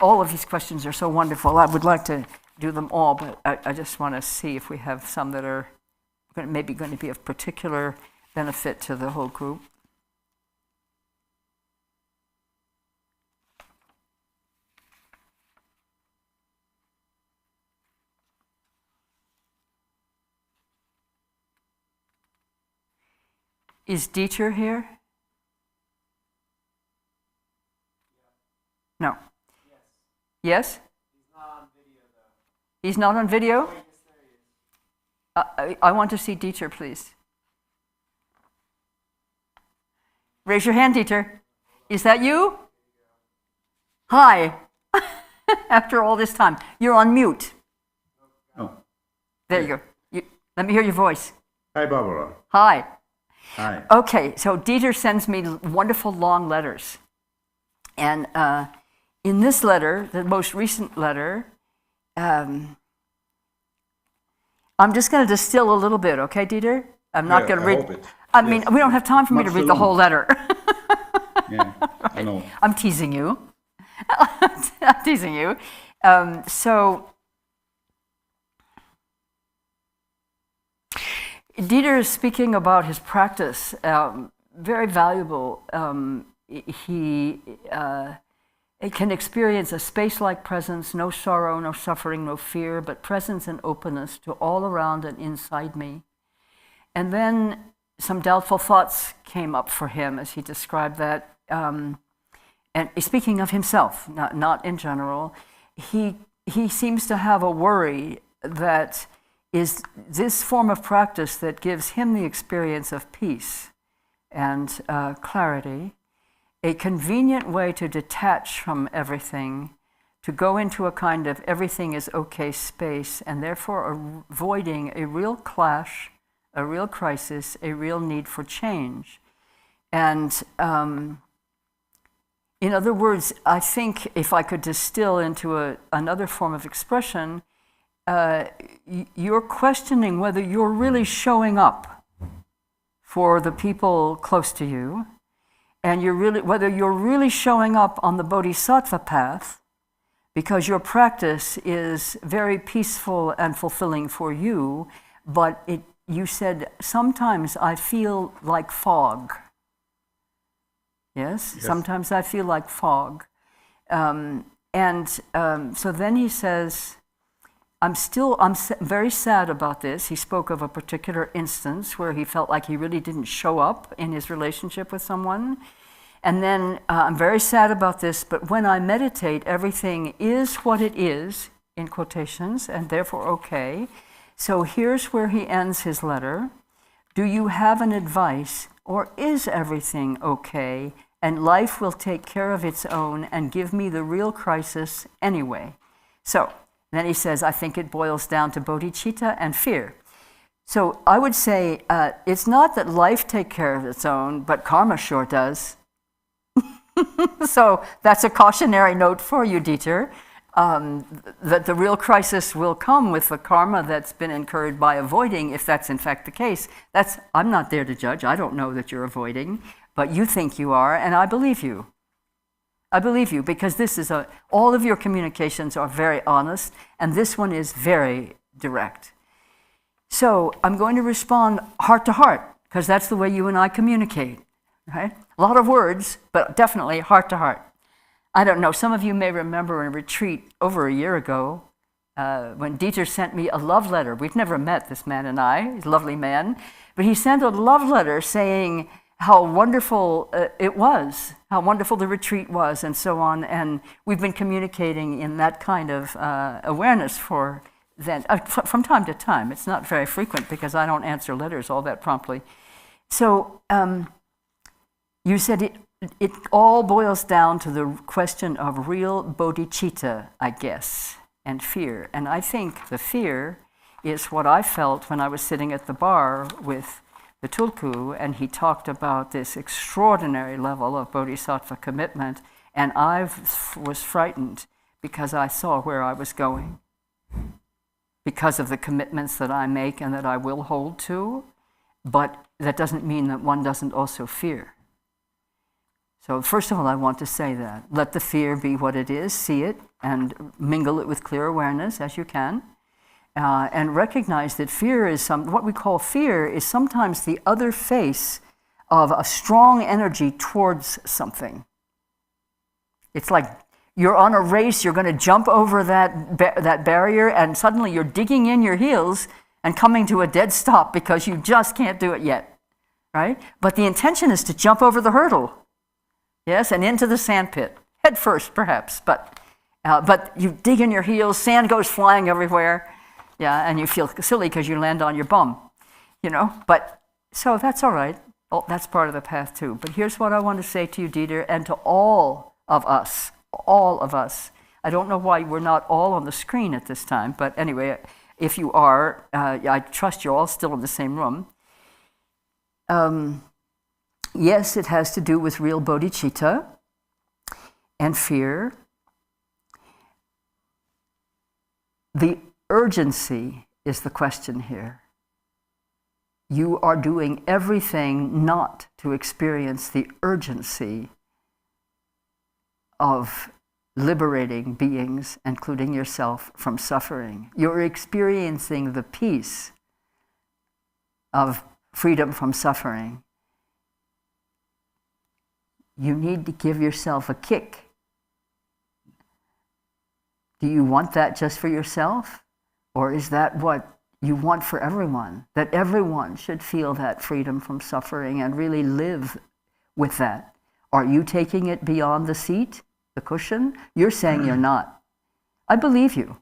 all of these questions are so wonderful. I would like to do them all, but I just want to see if we have some that are maybe going to be of particular benefit to the whole group. Is Dieter here? No. Yes? He's not on video, though. He's not on video? I want to see Dieter, please. Raise your hand, Dieter. Is that you? Hi. After all this time. You're on mute. Oh. There you go. Let me hear your voice. Hi, Barbara. Hi. Hi. Okay, so Dieter sends me wonderful long letters. And in this letter, the most recent letter, I'm just going to distill a little bit, okay, Dieter? I'm not going to read. Hope it. I mean, we don't have time for me to read the whole letter. Yeah, I know. I'm teasing you. I'm teasing you. So Dieter is speaking about his practice, very valuable. He can experience a space-like presence, no sorrow, no suffering, no fear, but presence and openness to all around and inside me. And then some doubtful thoughts came up for him as he described that. And speaking of himself, not in general, he seems to have a worry that is this form of practice that gives him the experience of peace and clarity, a convenient way to detach from everything, to go into a kind of everything is okay space, and therefore avoiding a real clash, a real crisis, a real need for change. And in other words, I think if I could distill into another form of expression, you're questioning whether you're really showing up for the people close to you, and whether you're really showing up on the bodhisattva path, because your practice is very peaceful and fulfilling for you, but you said, sometimes I feel like fog. Yes? Sometimes I feel like fog. So then he says, I'm very sad about this. He spoke of a particular instance where he felt like he really didn't show up in his relationship with someone. And then I'm very sad about this, but when I meditate, everything is what it is, in quotations, and therefore okay. So here's where he ends his letter. Do you have an advice, or is everything okay, and life will take care of its own and give me the real crisis anyway? So then he says, I think it boils down to bodhicitta and fear. So I would say it's not that life takes care of its own, but karma sure does. So that's a cautionary note for you, Dieter, that the real crisis will come with the karma that's been incurred by avoiding, if that's in fact the case. I'm not there to judge. I don't know that you're avoiding, but you think you are, and I believe you. I believe you, because this is all of your communications are very honest, and this one is very direct. So I'm going to respond heart to heart, because that's the way you and I communicate, right? A lot of words, but definitely heart to heart. I don't know, some of you may remember a retreat over a year ago when Dieter sent me a love letter. We've never met, this man and I, he's a lovely man, but he sent a love letter saying how wonderful it was, how wonderful the retreat was, and so on. And we've been communicating in that kind of awareness for then, from time to time. It's not very frequent because I don't answer letters all that promptly. So you said it all boils down to the question of real bodhicitta, I guess, and fear. And I think the fear is what I felt when I was sitting at the bar with the Tulku, and he talked about this extraordinary level of bodhisattva commitment, and I was frightened because I saw where I was going, because of the commitments that I make and that I will hold to, but that doesn't mean that one doesn't also fear. So first of all, I want to say that. Let the fear be what it is, see it, and mingle it with clear awareness as you can. And recognize that fear is what we call fear is sometimes the other face of a strong energy towards something. It's like you're on a race, you're going to jump over that barrier, and suddenly you're digging in your heels and coming to a dead stop because you just can't do it yet, right? But the intention is to jump over the hurdle, yes, and into the sand pit, head first perhaps, but you dig in your heels, sand goes flying everywhere, yeah, and you feel silly because you land on your bum, but so that's all right. Oh, that's part of the path too. But here's what I want to say to you, Dieter, and to all of us. I don't know why we're not all on the screen at this time, but anyway, if you are, I trust you're all still in the same room. Yes, it has to do with real bodhicitta and fear. The urgency is the question here. You are doing everything not to experience the urgency of liberating beings, including yourself, from suffering. You're experiencing the peace of freedom from suffering. You need to give yourself a kick. Do you want that just for yourself? Or is that what you want for everyone? That everyone should feel that freedom from suffering and really live with that. Are you taking it beyond the seat, the cushion? You're saying you're not. I believe you.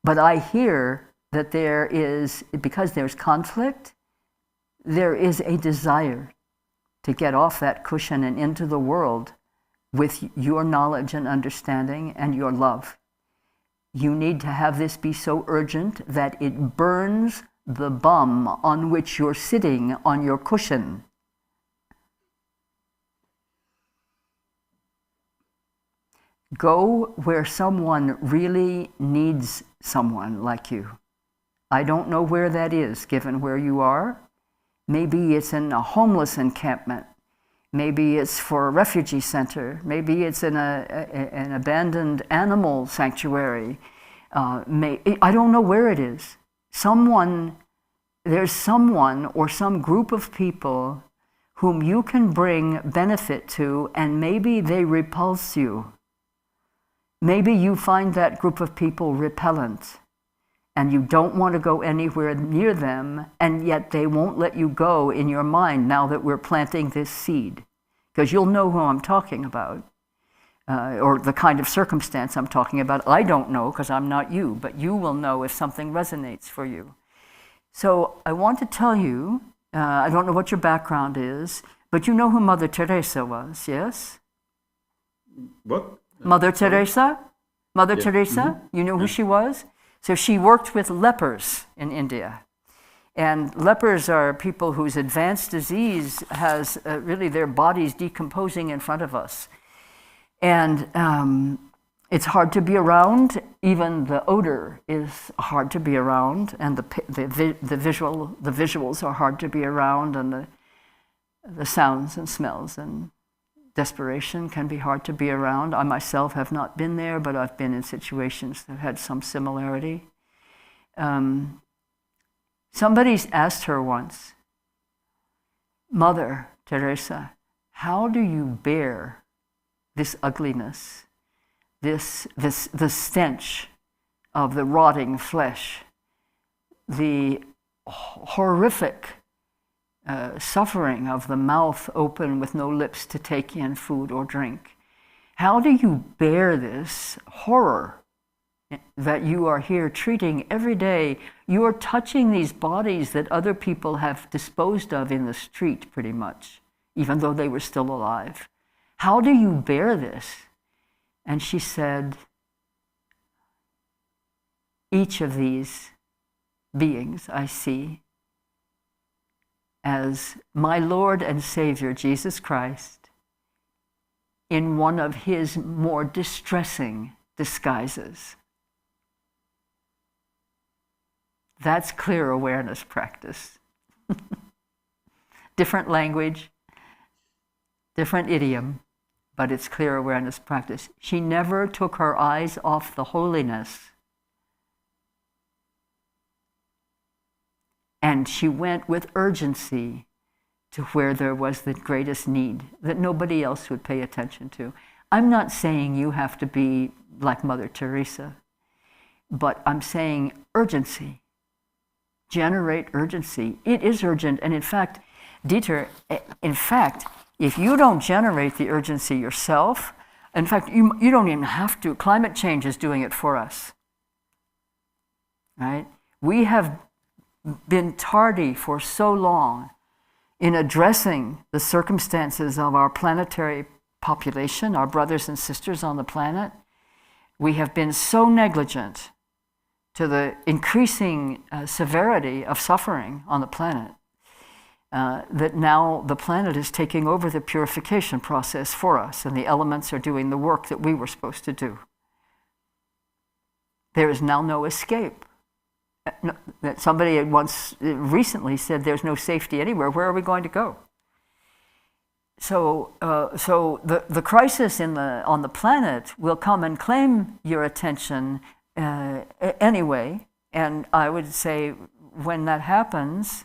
But I hear that there is, because there's conflict, there is a desire to get off that cushion and into the world with your knowledge and understanding and your love. You need to have this be so urgent that it burns the bum on which you're sitting on your cushion. Go where someone really needs someone like you. I don't know where that is, given where you are. Maybe it's in a homeless encampment. Maybe it's for a refugee center. Maybe it's in an abandoned animal sanctuary. I don't know where it is. There's someone or some group of people whom you can bring benefit to, and maybe they repulse you. Maybe you find that group of people repellent, and you don't want to go anywhere near them, and yet they won't let you go in your mind now that we're planting this seed. Because you'll know who I'm talking about, or the kind of circumstance I'm talking about. I don't know because I'm not you, but you will know if something resonates for you. So I want to tell you, I don't know what your background is, but you know who Mother Teresa was, yes? What? Mother Teresa? Mother Yeah. Teresa? Mm-hmm. You know who she was? So she worked with lepers in India. And lepers are people whose advanced disease has really their bodies decomposing in front of us. And it's hard to be around. Even the odor is hard to be around, and the visuals are hard to be around, and the sounds and smells and desperation can be hard to be around. I myself have not been there, but I've been in situations that had some similarity. Somebody's asked her once, Mother Teresa, how do you bear this ugliness, the stench of the rotting flesh, the horrific suffering of the mouth open with no lips to take in food or drink? How do you bear this horror that you are here treating every day? You are touching these bodies that other people have disposed of in the street, pretty much, even though they were still alive. How do you bear this? And she said, each of these beings I see as my Lord and Savior, Jesus Christ, in one of his more distressing disguises. That's clear awareness practice. Different language, different idiom, but it's clear awareness practice. She never took her eyes off the holiness. And she went with urgency to where there was the greatest need that nobody else would pay attention to. I'm not saying you have to be like Mother Teresa, but I'm saying urgency. Generate urgency. It is urgent. And in fact, Dieter, if you don't generate the urgency yourself, in fact, you don't even have to. Climate change is doing it for us. Right? We have been tardy for so long in addressing the circumstances of our planetary population, our brothers and sisters on the planet. We have been so negligent to the increasing severity of suffering on the planet that now the planet is taking over the purification process for us, and the elements are doing the work that we were supposed to do. There is now no escape. Somebody had once recently said there's no safety anywhere. Where are we going to go? So the crisis on the planet will come and claim your attention anyway. And I would say when that happens,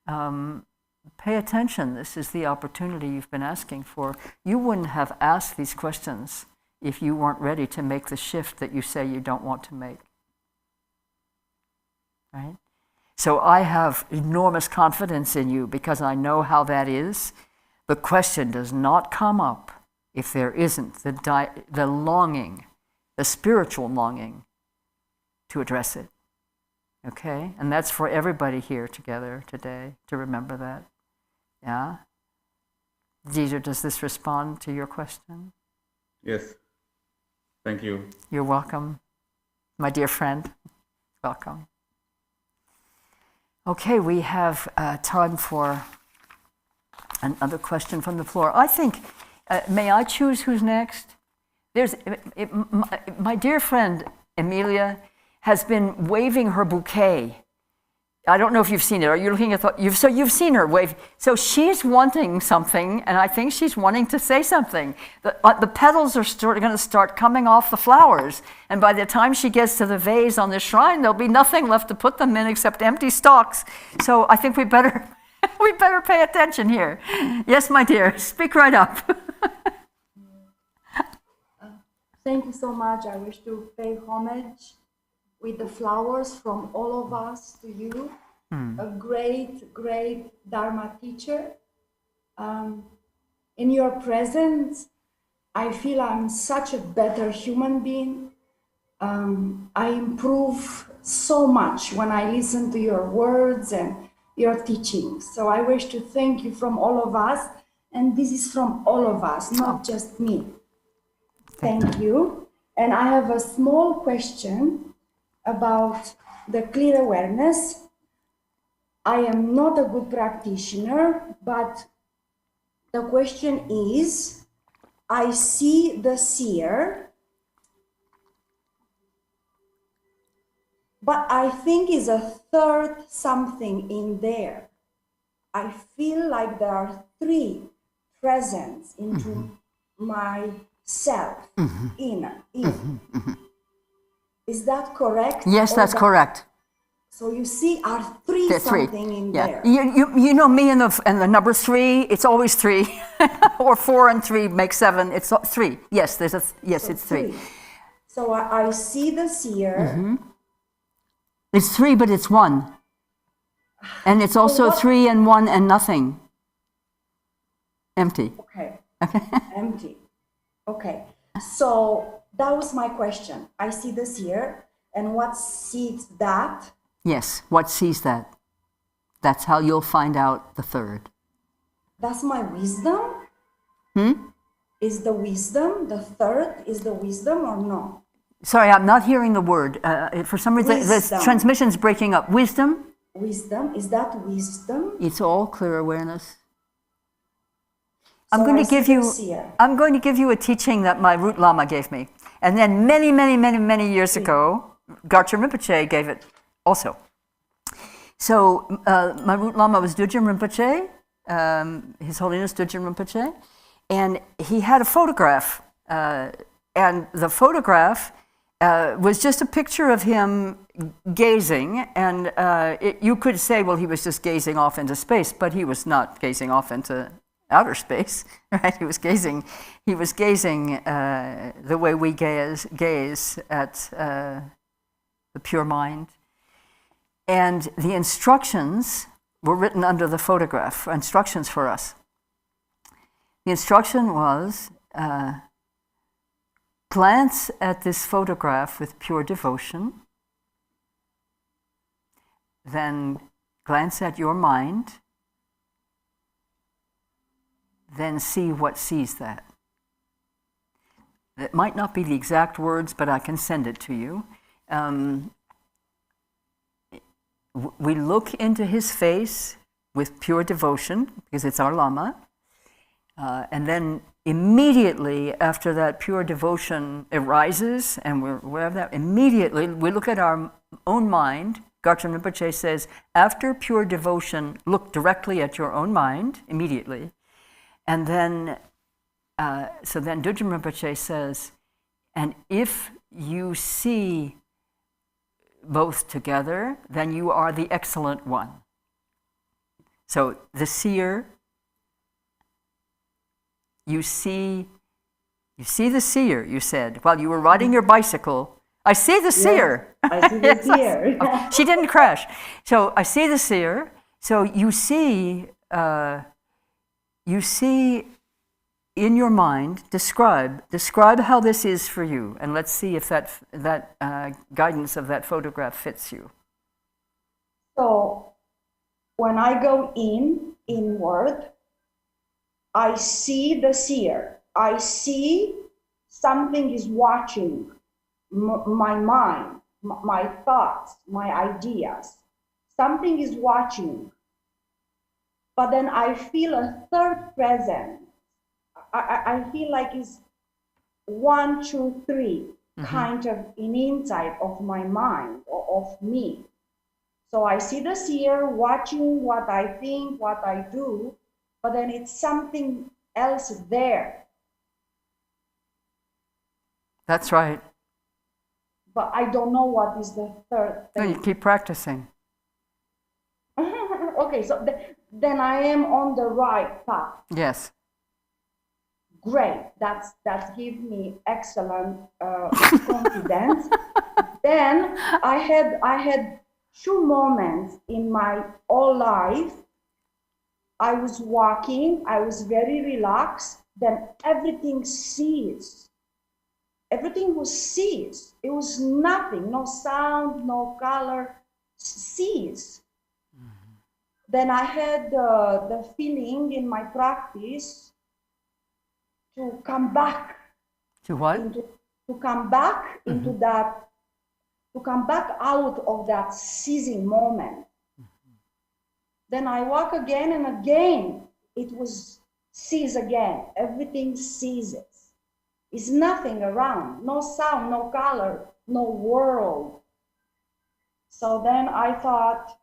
pay attention. This is the opportunity you've been asking for. You wouldn't have asked these questions if you weren't ready to make the shift that you say you don't want to make. Right? So I have enormous confidence in you because I know how that is. The question does not come up if there isn't the longing, the spiritual longing to address it. Okay? And that's for everybody here together today to remember that. Yeah? Dieter, does this respond to your question? Yes. Thank you. You're welcome. My dear friend, welcome. Okay, we have time for another question from the floor. I think, may I choose who's next? My dear friend, Emilia, has been waving her bouquet. I don't know if you've seen it. Are you looking at so you've seen her wave. So she's wanting something, and I think she's wanting to say something. The petals are going to start coming off the flowers, and by the time she gets to the vase on the shrine, there'll be nothing left to put them in except empty stalks. So I think we better pay attention here. Yes, my dear, speak right up. Thank you so much. I wish to pay homage with the flowers from all of us to you, a great, great Dharma teacher. In your presence, I feel I'm such a better human being. I improve so much when I listen to your words and your teachings. So I wish to thank you from all of us, and this is from all of us, not just me. Thank you. And I have a small question about the clear awareness. I am not a good practitioner, but the question is, I see the seer, but I think is a third something in there. I feel like there are three presents into myself, inner. Is that correct? Yes, that's correct. So you see, are three something in there. You know me and the number three. It's always three, or 4 and 3 make 7. It's 3. Yes, it's 3. So I see the seer. It's 3, but it's 1, and it's also 3 and 1 and nothing. Empty. Okay. Empty. Okay. So that was my question. I see the seer, and what sees that? Yes, what sees that? That's how you'll find out the third. That's my wisdom? Is the wisdom, the third, is the wisdom or no? Sorry, I'm not hearing the word. For some reason, the transmission's breaking up. Wisdom? Wisdom, is that wisdom? It's all clear awareness. So I'm going to give you a teaching that my root Lama gave me. And then many years ago, Garchen Rinpoche gave it also. So my root Lama was Dudjin Rinpoche, His Holiness Dudjin Rinpoche, and he had a photograph, and the photograph was just a picture of him gazing, and you could say, well, he was just gazing off into space, but he was not gazing off into outer space, right? He was gazing the way we gaze at the pure mind. And the instructions were written under the photograph, instructions for us. The instruction was, glance at this photograph with pure devotion, then glance at your mind, then see what sees that. It might not be the exact words, but I can send it to you. We look into his face with pure devotion, because it's our Lama, and then immediately after that pure devotion arises, and we're aware of that, immediately we look at our own mind. Garchen Rinpoche says, after pure devotion, look directly at your own mind, immediately. And then, so then Dudjin Rinpoche says, and if you see both together, then you are the excellent one. So the seer, you see the seer, you said, while you were riding your bicycle. I see the seer. I see the seer. Oh, she didn't crash. So I see the seer. So you see in your mind, describe how this is for you, and let's see if that guidance of that photograph fits you. So when I go inward, I see the seer. I see something is watching my mind, my thoughts, my ideas. Something is watching. But then I feel a third presence. I feel like it's 1, 2, 3, kind of an inside of my mind or of me. So I see the seer watching what I think, what I do, but then it's something else there. That's right. But I don't know what is the third thing. No, you keep practicing. Okay, so then I am on the right path. Yes. Great, that gives me excellent confidence. Then I had 2 moments in my whole life. I was walking, I was very relaxed, then everything ceased. Everything was ceased. It was nothing, no sound, no color, ceased. Then I had the feeling in my practice to come back. To what? To come back into that, to come back out of that ceasing moment. Then I walk again and again, it was cease again. Everything ceases. It's nothing around, no sound, no color, no world. So then I thought,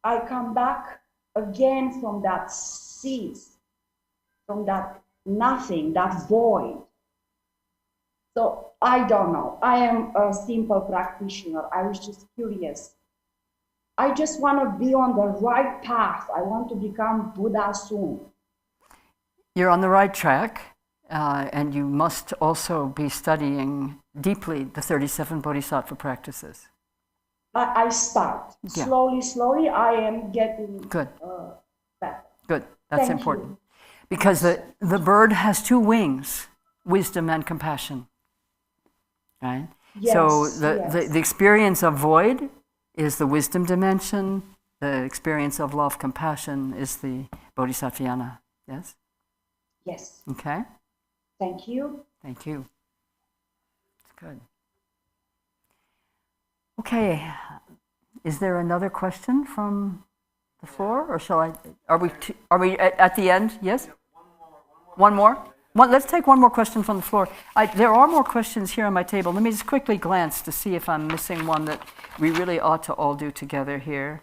I come back again from that cease, from that nothing, that void. So I don't know. I am a simple practitioner. I was just curious. I just want to be on the right path. I want to become Buddha soon. You're on the right track, and you must also be studying deeply the 37 Bodhisattva practices. I start. Yeah. Slowly, I am getting Good. better. Good. That's Thank important. you. Because the bird has 2 wings, wisdom and compassion. Right? Yes, so yes. the experience of void is the wisdom dimension. The experience of love, compassion is the bodhisattvayana. Yes? Yes. Okay? Thank you. Thank you. That's good. Okay. Is there another question from the floor, or shall I? Are we at the end? Yes. One more. let's take one more question from the floor. There are more questions here on my table. Let me just quickly glance to see if I'm missing one that we really ought to all do together here.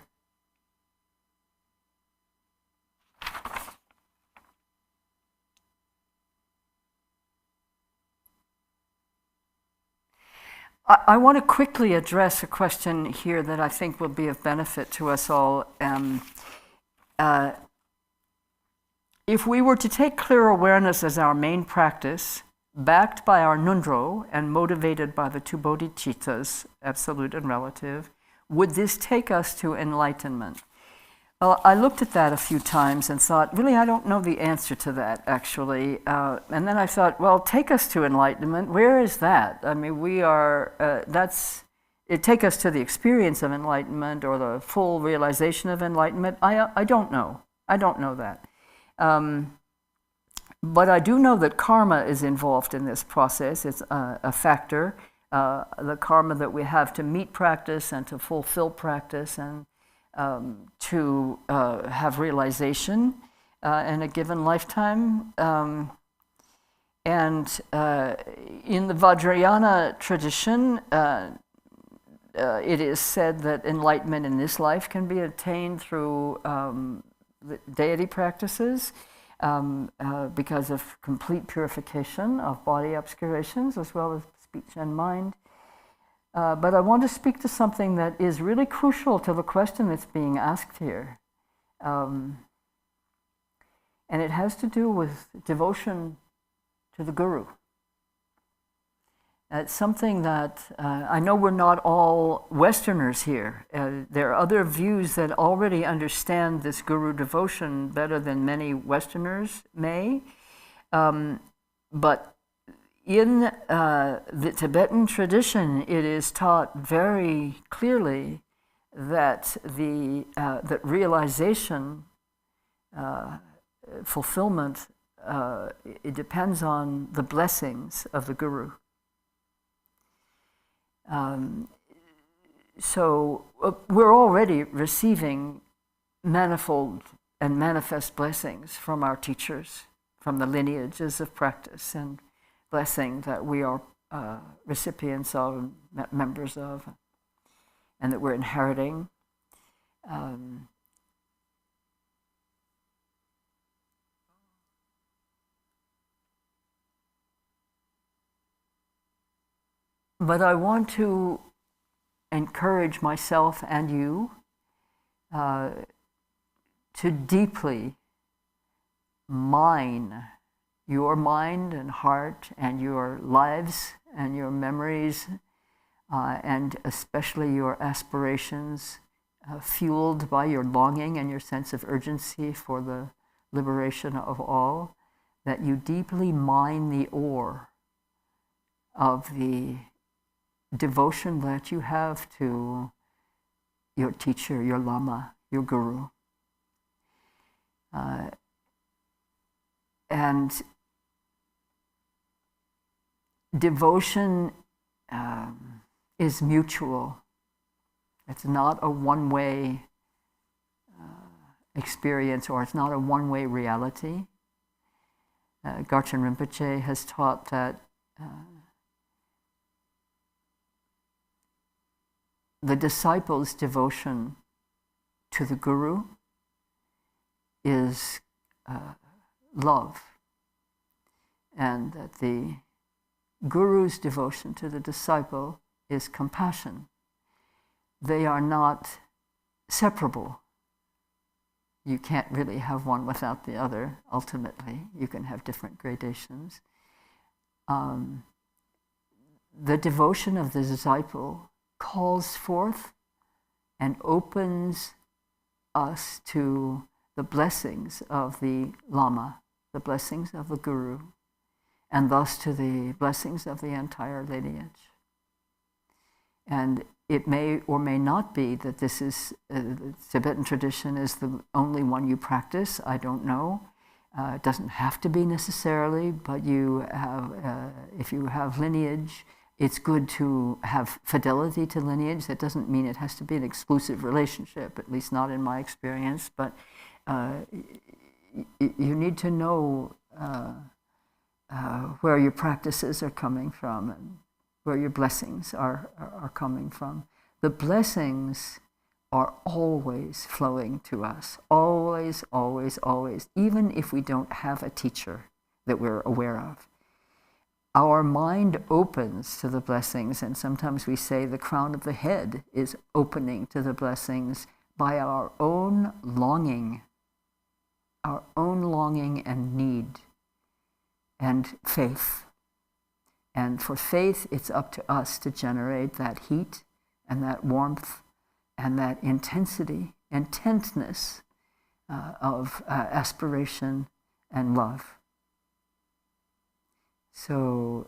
I want to quickly address a question here that I think will be of benefit to us all. If we were to take clear awareness as our main practice, backed by our nundro and motivated by the two bodhicittas, absolute and relative, would this take us to enlightenment? Well, I looked at that a few times and thought, really, I don't know the answer to that, actually. And then I thought, well, take us to enlightenment. Where is that? I mean, take us to the experience of enlightenment or the full realization of enlightenment. I don't know. I don't know that. But I do know that karma is involved in this process. It's a factor, the karma that we have to meet practice and to fulfill practice and to have realization in a given lifetime. And in the Vajrayana tradition, it is said that enlightenment in this life can be attained through the deity practices because of complete purification of body obscurations as well as speech and mind. But I want to speak to something that is really crucial to the question that's being asked here. And it has to do with devotion to the Guru. It's something that I know we're not all Westerners here. There are other views that already understand this Guru devotion better than many Westerners may. But in the Tibetan tradition, it is taught very clearly that that realization, fulfillment, it depends on the blessings of the Guru. So we're already receiving manifold and manifest blessings from our teachers, from the lineages of practice and blessing that we are recipients of, members of, and that we're inheriting. But I want to encourage myself and you to deeply mine your mind and heart and your lives and your memories and especially your aspirations, fueled by your longing and your sense of urgency for the liberation of all, that you deeply mine the ore of the devotion that you have to your teacher, your lama, your guru. And devotion is mutual. It's not a one-way experience, or it's not a one-way reality. Garchen Rinpoche has taught that the disciple's devotion to the Guru is love, and that the Guru's devotion to the disciple is compassion. They are not separable. You can't really have one without the other, ultimately. You can have different gradations. The devotion of the disciple calls forth and opens us to the blessings of the Lama, the blessings of the Guru, and thus to the blessings of the entire lineage. And it may or may not be that this is, the Tibetan tradition is the only one you practice. I don't know. It doesn't have to be necessarily, but you have, if you have lineage, it's good to have fidelity to lineage. That doesn't mean it has to be an exclusive relationship, at least not in my experience, but you need to know where your practices are coming from and where your blessings are coming from. The blessings are always flowing to us, always, always, always, even if we don't have a teacher that we're aware of. Our mind opens to the blessings, and sometimes we say the crown of the head is opening to the blessings by our own longing and need and faith. And for faith, it's up to us to generate that heat and that warmth and that intensity, intentness of aspiration and love. So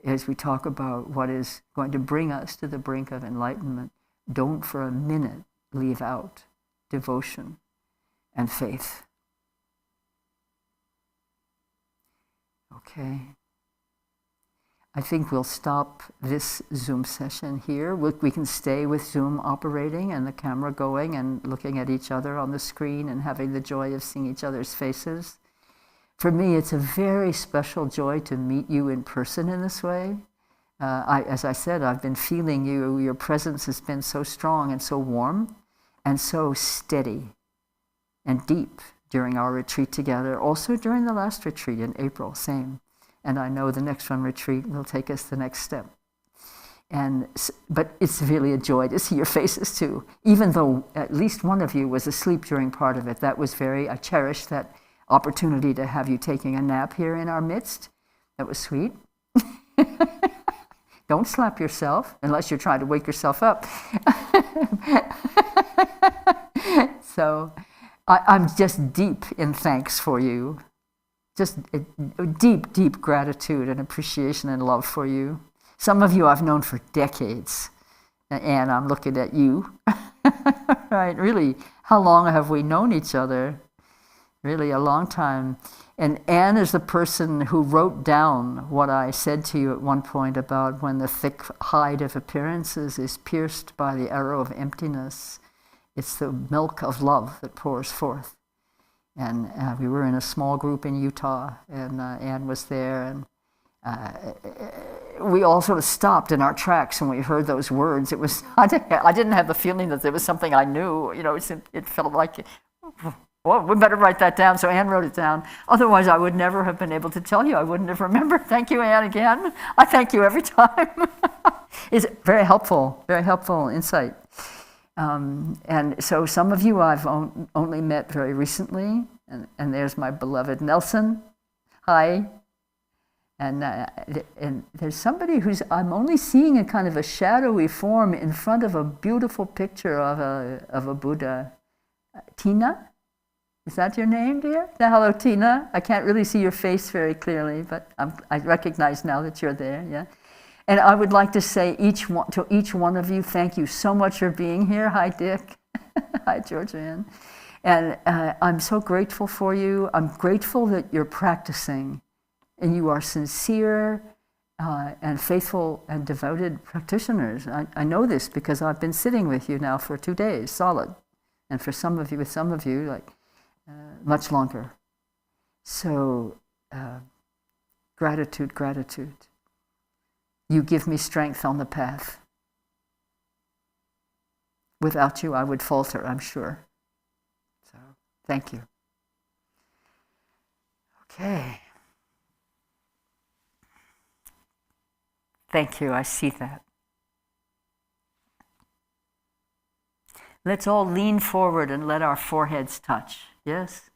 as we talk about what is going to bring us to the brink of enlightenment, don't for a minute leave out devotion and faith. Okay. I think we'll stop this Zoom session here. We can stay with Zoom operating and the camera going and looking at each other on the screen and having the joy of seeing each other's faces. For me, it's a very special joy to meet you in person in this way. As I said, I've been feeling you. Your presence has been so strong and so warm and so steady and deep during our retreat together. Also during the last retreat in April, same. And I know the next one retreat will take us the next step. But it's really a joy to see your faces too. Even though at least one of you was asleep during part of it, I cherished that opportunity to have you taking a nap here in our midst. That was sweet. Don't slap yourself unless you're trying to wake yourself up. So I'm just deep in thanks for you. Just a deep, deep gratitude and appreciation and love for you. Some of you I've known for decades, and I'm looking at you. Right, really, how long have we known each other? Really a long time. And Anne is the person who wrote down what I said to you at one point about when the thick hide of appearances is pierced by the arrow of emptiness. It's the milk of love that pours forth. And we were in a small group in Utah, and Anne was there, and we all sort of stopped in our tracks when we heard those words. It was I didn't have the feeling that there was something I knew. You know, it felt like, well, we better write that down. So Anne wrote it down. Otherwise, I would never have been able to tell you. I wouldn't have remembered. Thank you, Anne, again. I thank you every time. It's very helpful insight. And so some of you I've only met very recently, and there's my beloved Nelson. Hi. And there's somebody I'm only seeing a kind of a shadowy form in front of a beautiful picture of a Buddha. Tina? Is that your name, dear? Hello, Tina. I can't really see your face very clearly, but I recognize now that you're there, yeah? And I would like to say to each one of you, thank you so much for being here. Hi, Dick. Hi, Georgianne. And I'm so grateful for you. I'm grateful that you're practicing and you are sincere and faithful and devoted practitioners. I know this because I've been sitting with you now for 2 days, solid. And with some of you, like much longer. So gratitude. You give me strength on the path. Without you, I would falter, I'm sure. So, thank you. Okay. Thank you, I see that. Let's all lean forward and let our foreheads touch. Yes?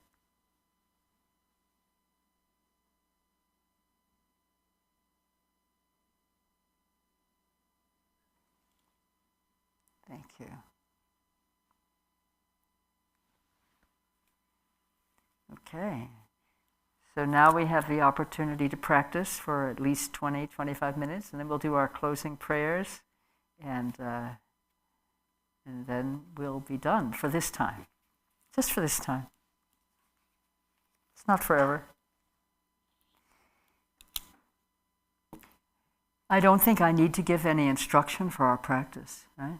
Thank you. Okay. So now we have the opportunity to practice for at least 20, 25 minutes, and then we'll do our closing prayers, and then we'll be done for this time. Just for this time. It's not forever. I don't think I need to give any instruction for our practice, right?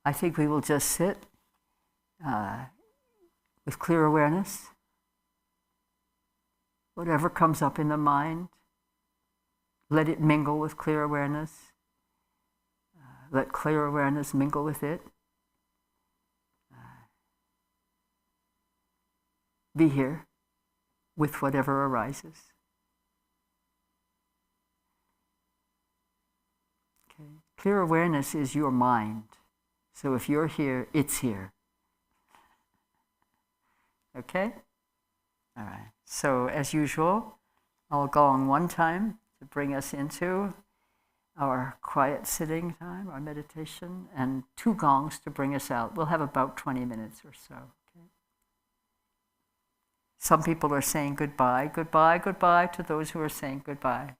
I think we will just sit with clear awareness Whatever comes up in the mind, let it mingle with clear awareness. Let clear awareness mingle with it. Be here with whatever arises. Okay. Clear awareness is your mind. So if you're here, it's here. Okay? All right. So as usual, I'll gong one time to bring us into our quiet sitting time, our meditation, and 2 gongs to bring us out. We'll have about 20 minutes or so. Okay? Some people are saying goodbye, goodbye, goodbye to those who are saying goodbye.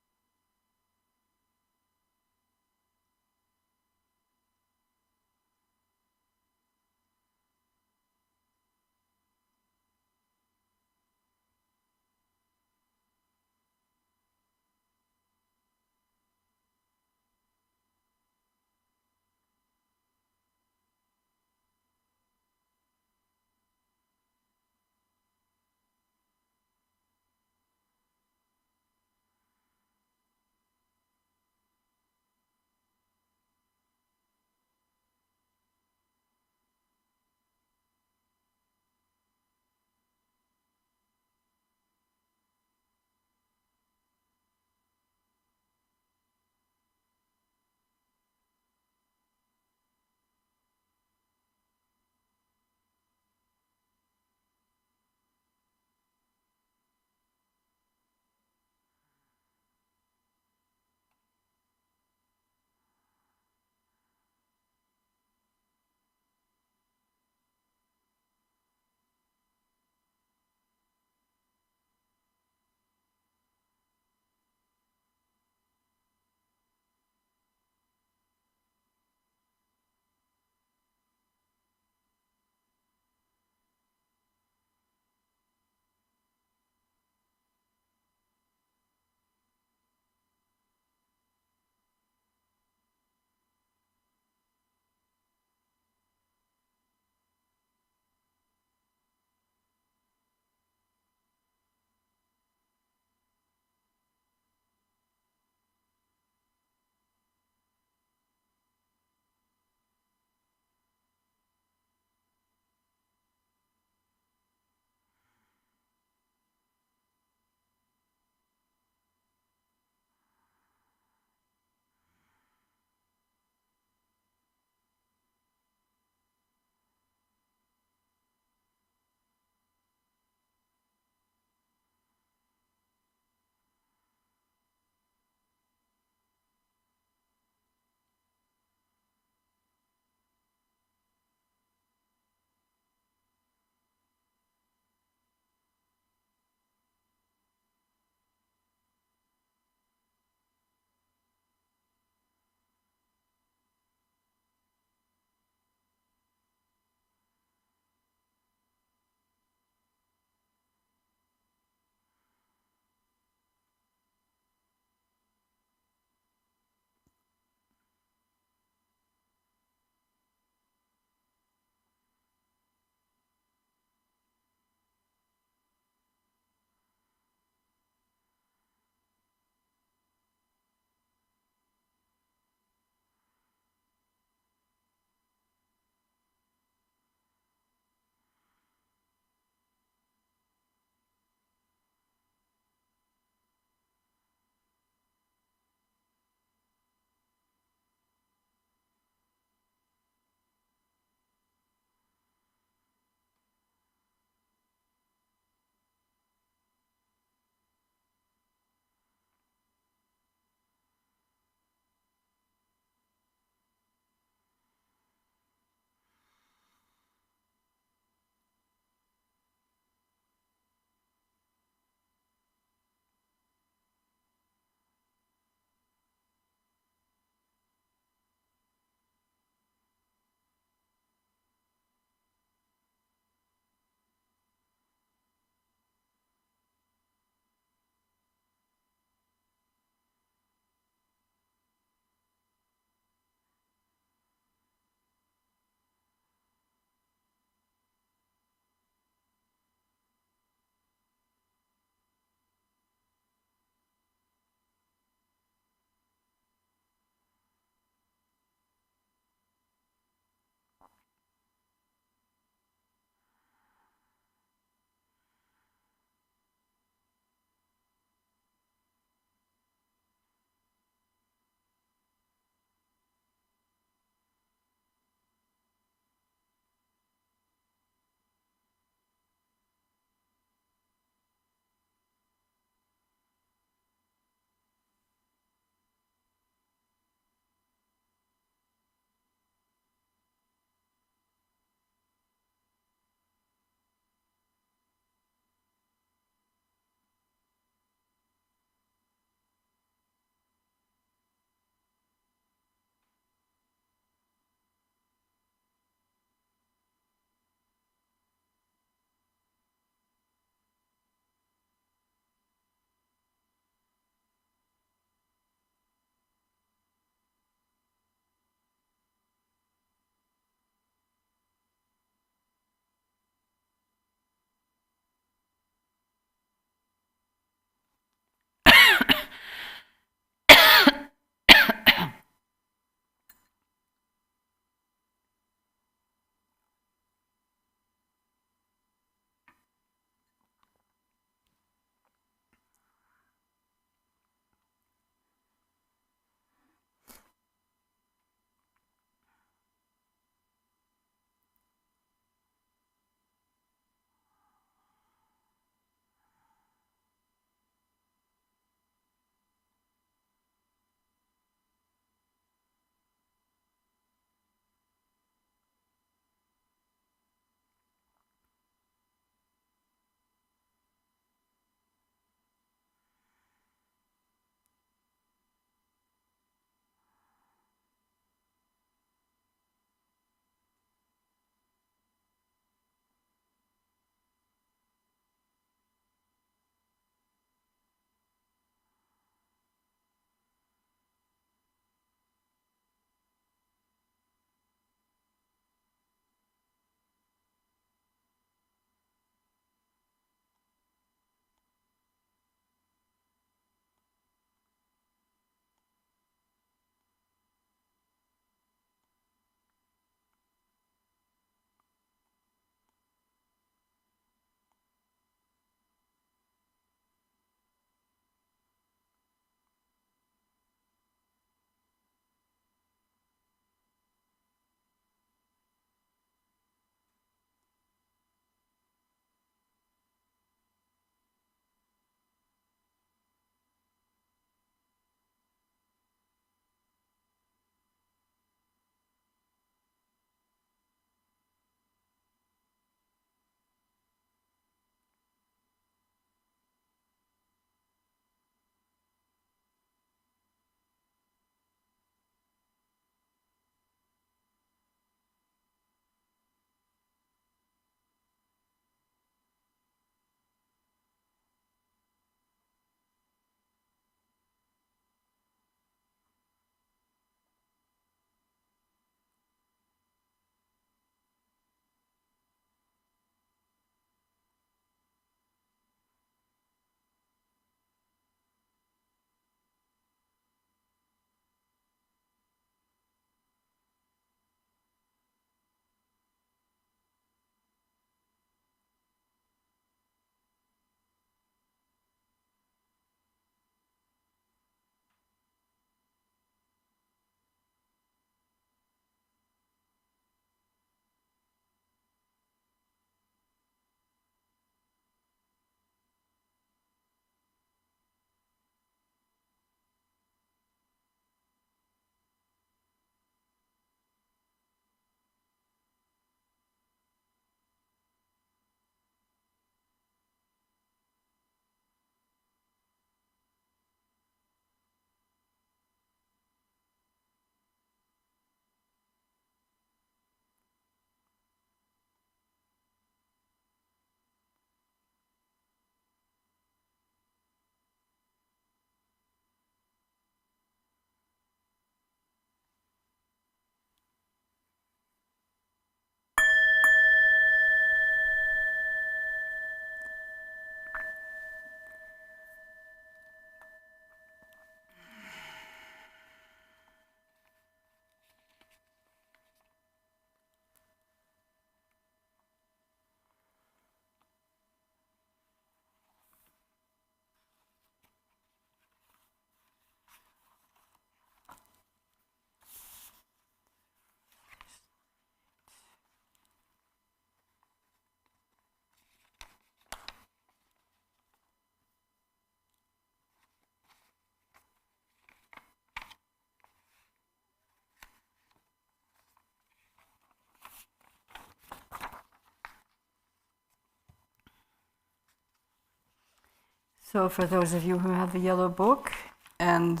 So for those of you who have the yellow book and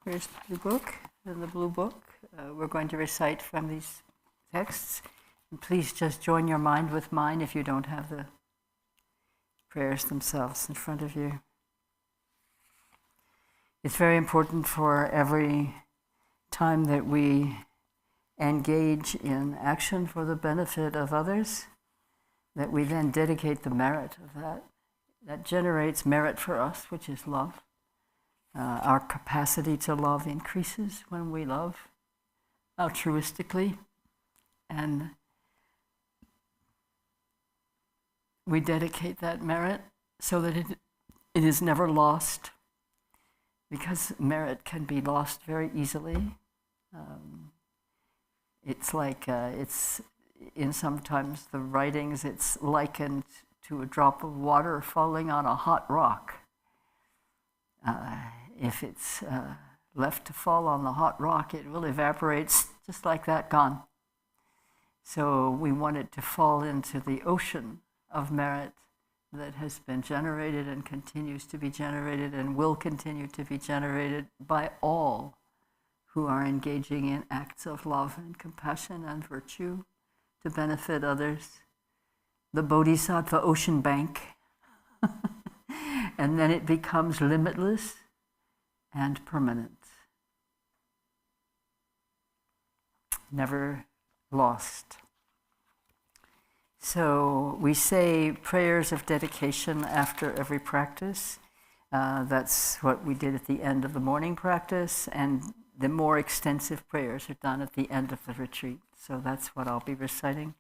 here's the blue book and the blue book, we're going to recite from these texts. And please just join your mind with mine if you don't have the prayers themselves in front of you. It's very important for every time that we engage in action for the benefit of others, that we then dedicate the merit of that. That generates merit for us, which is love. Our capacity to love increases when we love altruistically, and we dedicate that merit so that it is never lost, because merit can be lost very easily. It's like, it's in sometimes the writings, it's likened to a drop of water falling on a hot rock. If it's left to fall on the hot rock, it will evaporate just like that, gone. So we want it to fall into the ocean of merit that has been generated and continues to be generated and will continue to be generated by all who are engaging in acts of love and compassion and virtue to benefit others. The Bodhisattva ocean bank. And then it becomes limitless and permanent. Never lost. So we say prayers of dedication after every practice. That's what we did at the end of the morning practice, and the more extensive prayers are done at the end of the retreat. So that's what I'll be reciting.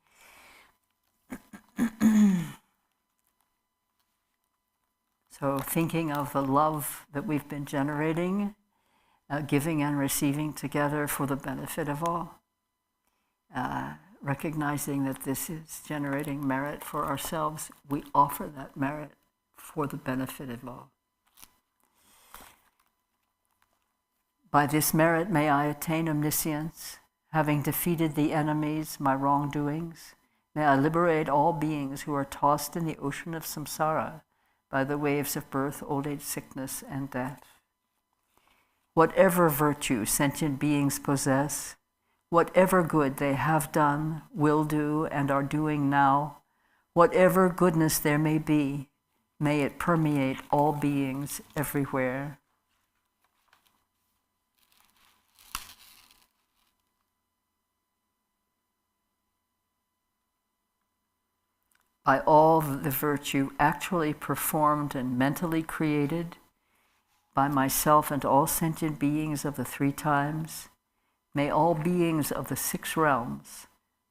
So thinking of the love that we've been generating, giving and receiving together for the benefit of all. Recognizing that this is generating merit for ourselves, we offer that merit for the benefit of all. By this merit may I attain omniscience, having defeated the enemies, my wrongdoings. May I liberate all beings who are tossed in the ocean of samsara by the waves of birth, old age, sickness, and death. Whatever virtue sentient beings possess, whatever good they have done, will do, and are doing now, whatever goodness there may be, may it permeate all beings everywhere. By all the virtue actually performed and mentally created by myself and all sentient beings of the three times, may all beings of the 6 realms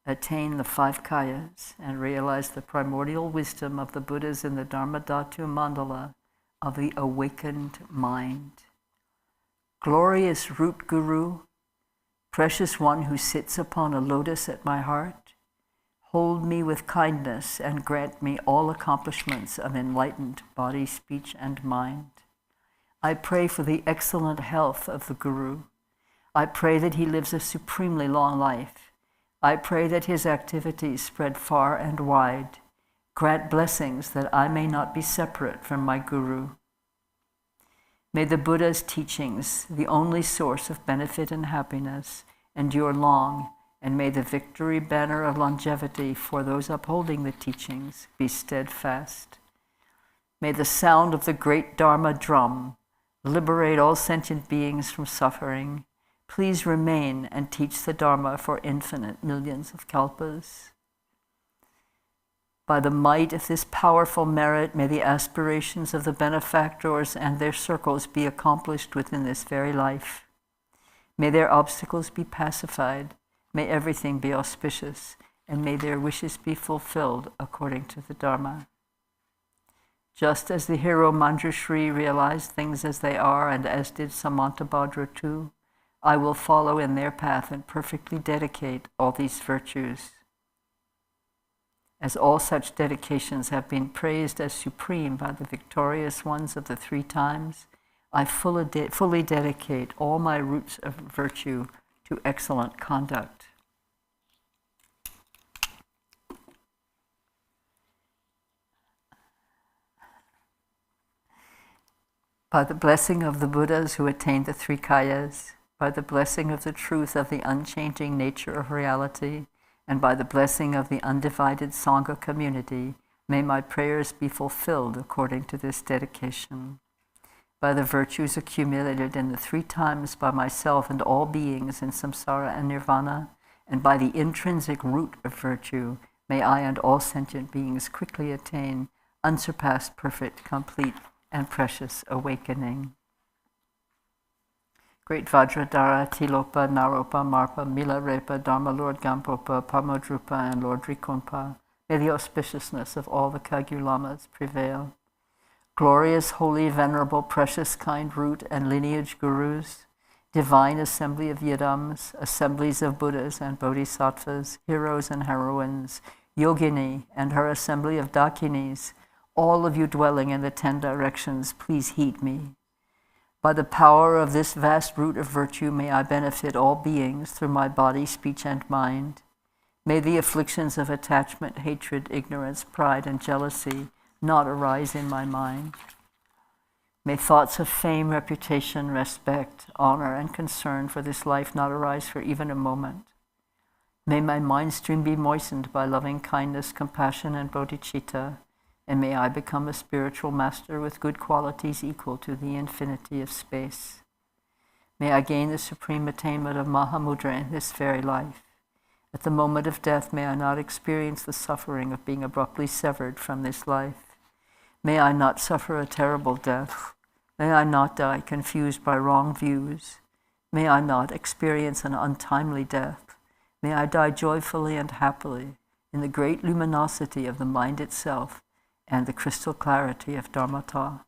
attain the 5 kayas and realize the primordial wisdom of the Buddhas in the Dharmadhatu mandala of the awakened mind. Glorious root guru, precious one who sits upon a lotus at my heart, hold me with kindness and grant me all accomplishments of enlightened body, speech, and mind. I pray for the excellent health of the Guru. I pray that he lives a supremely long life. I pray that his activities spread far and wide. Grant blessings that I may not be separate from my Guru. May the Buddha's teachings, the only source of benefit and happiness, endure long, and may the victory banner of longevity for those upholding the teachings be steadfast. May the sound of the great Dharma drum liberate all sentient beings from suffering. Please remain and teach the Dharma for infinite millions of kalpas. By the might of this powerful merit, may the aspirations of the benefactors and their circles be accomplished within this very life. May their obstacles be pacified. May everything be auspicious, and may their wishes be fulfilled according to the Dharma. Just as the hero Manjushri realized things as they are, and as did Samantabhadra too, I will follow in their path and perfectly dedicate all these virtues. As all such dedications have been praised as supreme by the victorious ones of the 3 times, I fully dedicate all my roots of virtue to excellent conduct. By the blessing of the Buddhas who attained the three kayas, by the blessing of the truth of the unchanging nature of reality, and by the blessing of the undivided Sangha community, may my prayers be fulfilled according to this dedication. By the virtues accumulated in the 3 times by myself and all beings in samsara and nirvana, and by the intrinsic root of virtue, may I and all sentient beings quickly attain unsurpassed, perfect, complete, and precious awakening. Great Vajradhara, Tilopa, Naropa, Marpa, Milarepa, Dharma Lord Gampopa, Pamodrupa, and Lord Rikonpa, may the auspiciousness of all the Kagyu Lamas prevail. Glorious, holy, venerable, precious, kind root and lineage gurus, divine assembly of Yidams, assemblies of Buddhas and Bodhisattvas, heroes and heroines, Yogini and her assembly of Dakinis, all of you dwelling in the 10 directions, please heed me. By the power of this vast root of virtue, may I benefit all beings through my body, speech, and mind. May the afflictions of attachment, hatred, ignorance, pride, and jealousy not arise in my mind. May thoughts of fame, reputation, respect, honor, and concern for this life not arise for even a moment. May my mind stream be moistened by loving kindness, compassion, and bodhicitta, and may I become a spiritual master with good qualities equal to the infinity of space. May I gain the supreme attainment of Mahamudra in this very life. At the moment of death, may I not experience the suffering of being abruptly severed from this life. May I not suffer a terrible death. May I not die confused by wrong views. May I not experience an untimely death. May I die joyfully and happily in the great luminosity of the mind itself and the crystal clarity of Dharmata.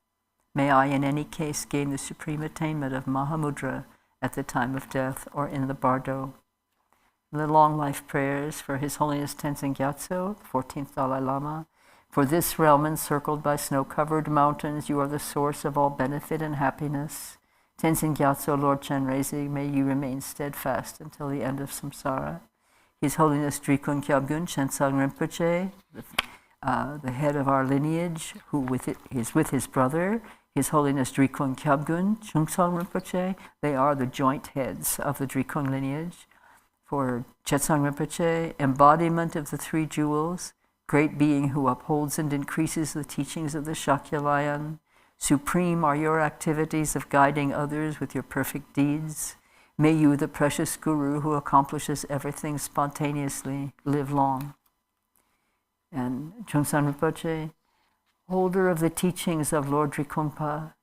May I in any case gain the supreme attainment of Mahamudra at the time of death or in the bardo. The long life prayers for His Holiness Tenzin Gyatso, 14th Dalai Lama. For this realm encircled by snow-covered mountains, you are the source of all benefit and happiness. Tenzin Gyatso, Lord Chenrezig, may you remain steadfast until the end of samsara. His Holiness Drikung Kyabgun Chensang Rinpoche, the head of our lineage, who is with his brother, His Holiness Drikung Kyabgun Chungsang Rinpoche. They are the joint heads of the Drikung lineage. For Chetsang Rinpoche, embodiment of the 3 jewels, great being who upholds and increases the teachings of the Shakyalayan. Supreme are your activities of guiding others with your perfect deeds. May you, the precious Guru who accomplishes everything spontaneously, live long. And Chungsang Rinpoche, holder of the teachings of Lord Drikungpa,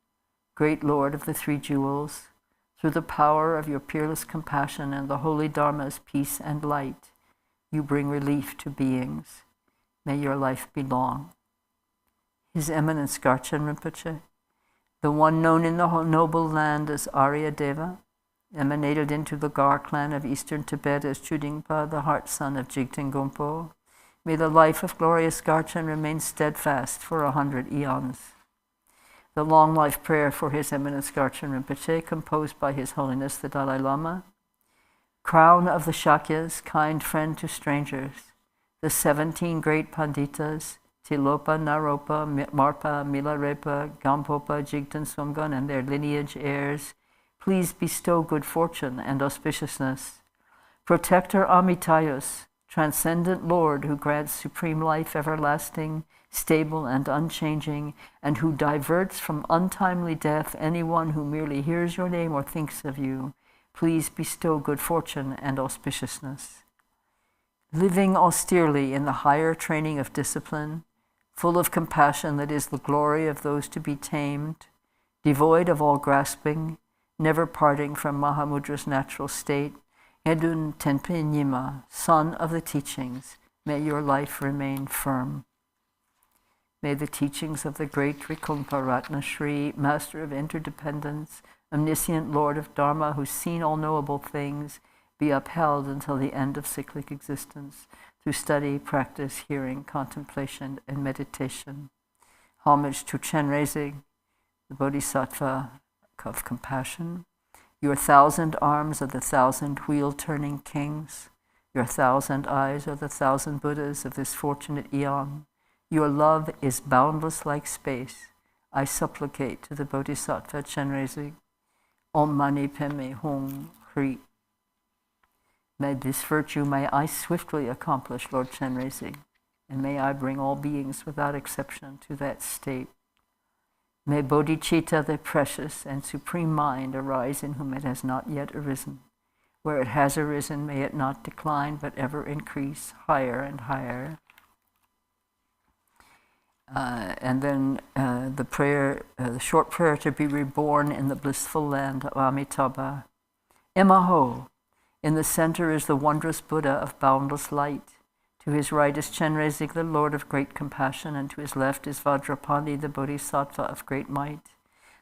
great Lord of the 3 jewels, through the power of your peerless compassion and the holy Dharma's peace and light, you bring relief to beings. May your life be long. His Eminence Garchen Rinpoche, the one known in the noble land as Arya Deva, emanated into the Gar clan of eastern Tibet as Chudingpa, the heart son of Jigten Gompo. May the life of glorious Garchen remain steadfast for 100 eons. The long life prayer for His Eminence Garchen Rinpoche, composed by His Holiness the Dalai Lama. Crown of the Shakyas, kind friend to strangers, the 17 great Panditas, Tilopa, Naropa, Marpa, Milarepa, Gampopa, Jigten Sumgon, and their lineage heirs, please bestow good fortune and auspiciousness. Protector Amitayus, transcendent Lord who grants supreme life everlasting, stable and unchanging, and who diverts from untimely death anyone who merely hears your name or thinks of you, please bestow good fortune and auspiciousness. Living austerely in the higher training of discipline, full of compassion that is the glory of those to be tamed, devoid of all grasping, never parting from Mahamudra's natural state, Edun Tenpe Nyima, son of the teachings, may your life remain firm. May the teachings of the great Drikungpa Ratna Shri, Master of Interdependence, omniscient Lord of Dharma, who's seen all knowable things, be upheld until the end of cyclic existence through study, practice, hearing, contemplation, and meditation. Homage to Chenrezig, the Bodhisattva of compassion. Your 1,000 arms are the 1,000 wheel-turning kings. Your 1,000 eyes are the 1,000 Buddhas of this fortunate eon. Your love is boundless like space. I supplicate to the Bodhisattva Chenrezig. Om Mani Padme Hum Hri. May this virtue may I swiftly accomplish, Lord Chenrezig, and may I bring all beings without exception to that state. May bodhicitta, the precious and supreme mind, arise in whom it has not yet arisen. Where it has arisen, may it not decline, but ever increase higher and higher. And then the prayer, the short prayer to be reborn in the blissful land of Amitabha. Imaho, in the center is the wondrous Buddha of boundless light. To his right is Chenrezig, the Lord of great compassion, and to his left is Vajrapani, the Bodhisattva of great might.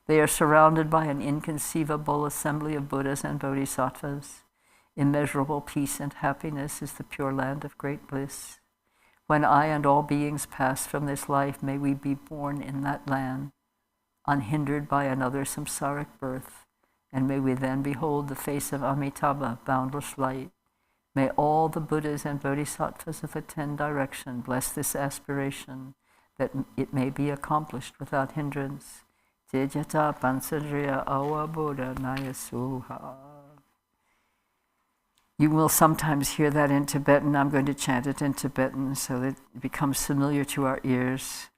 They are surrounded by an inconceivable assembly of Buddhas and Bodhisattvas. Immeasurable peace and happiness is the pure land of great bliss. When I and all beings pass from this life, may we be born in that land, unhindered by another samsaric birth, and may we then behold the face of Amitabha, boundless light. May all the Buddhas and Bodhisattvas of the 10 directions bless this aspiration, that it may be accomplished without hindrance. Tejata Pansadriya Awa Buddha Nayasuha. You will sometimes hear that in Tibetan. I'm going to chant it in Tibetan so that it becomes familiar to our ears.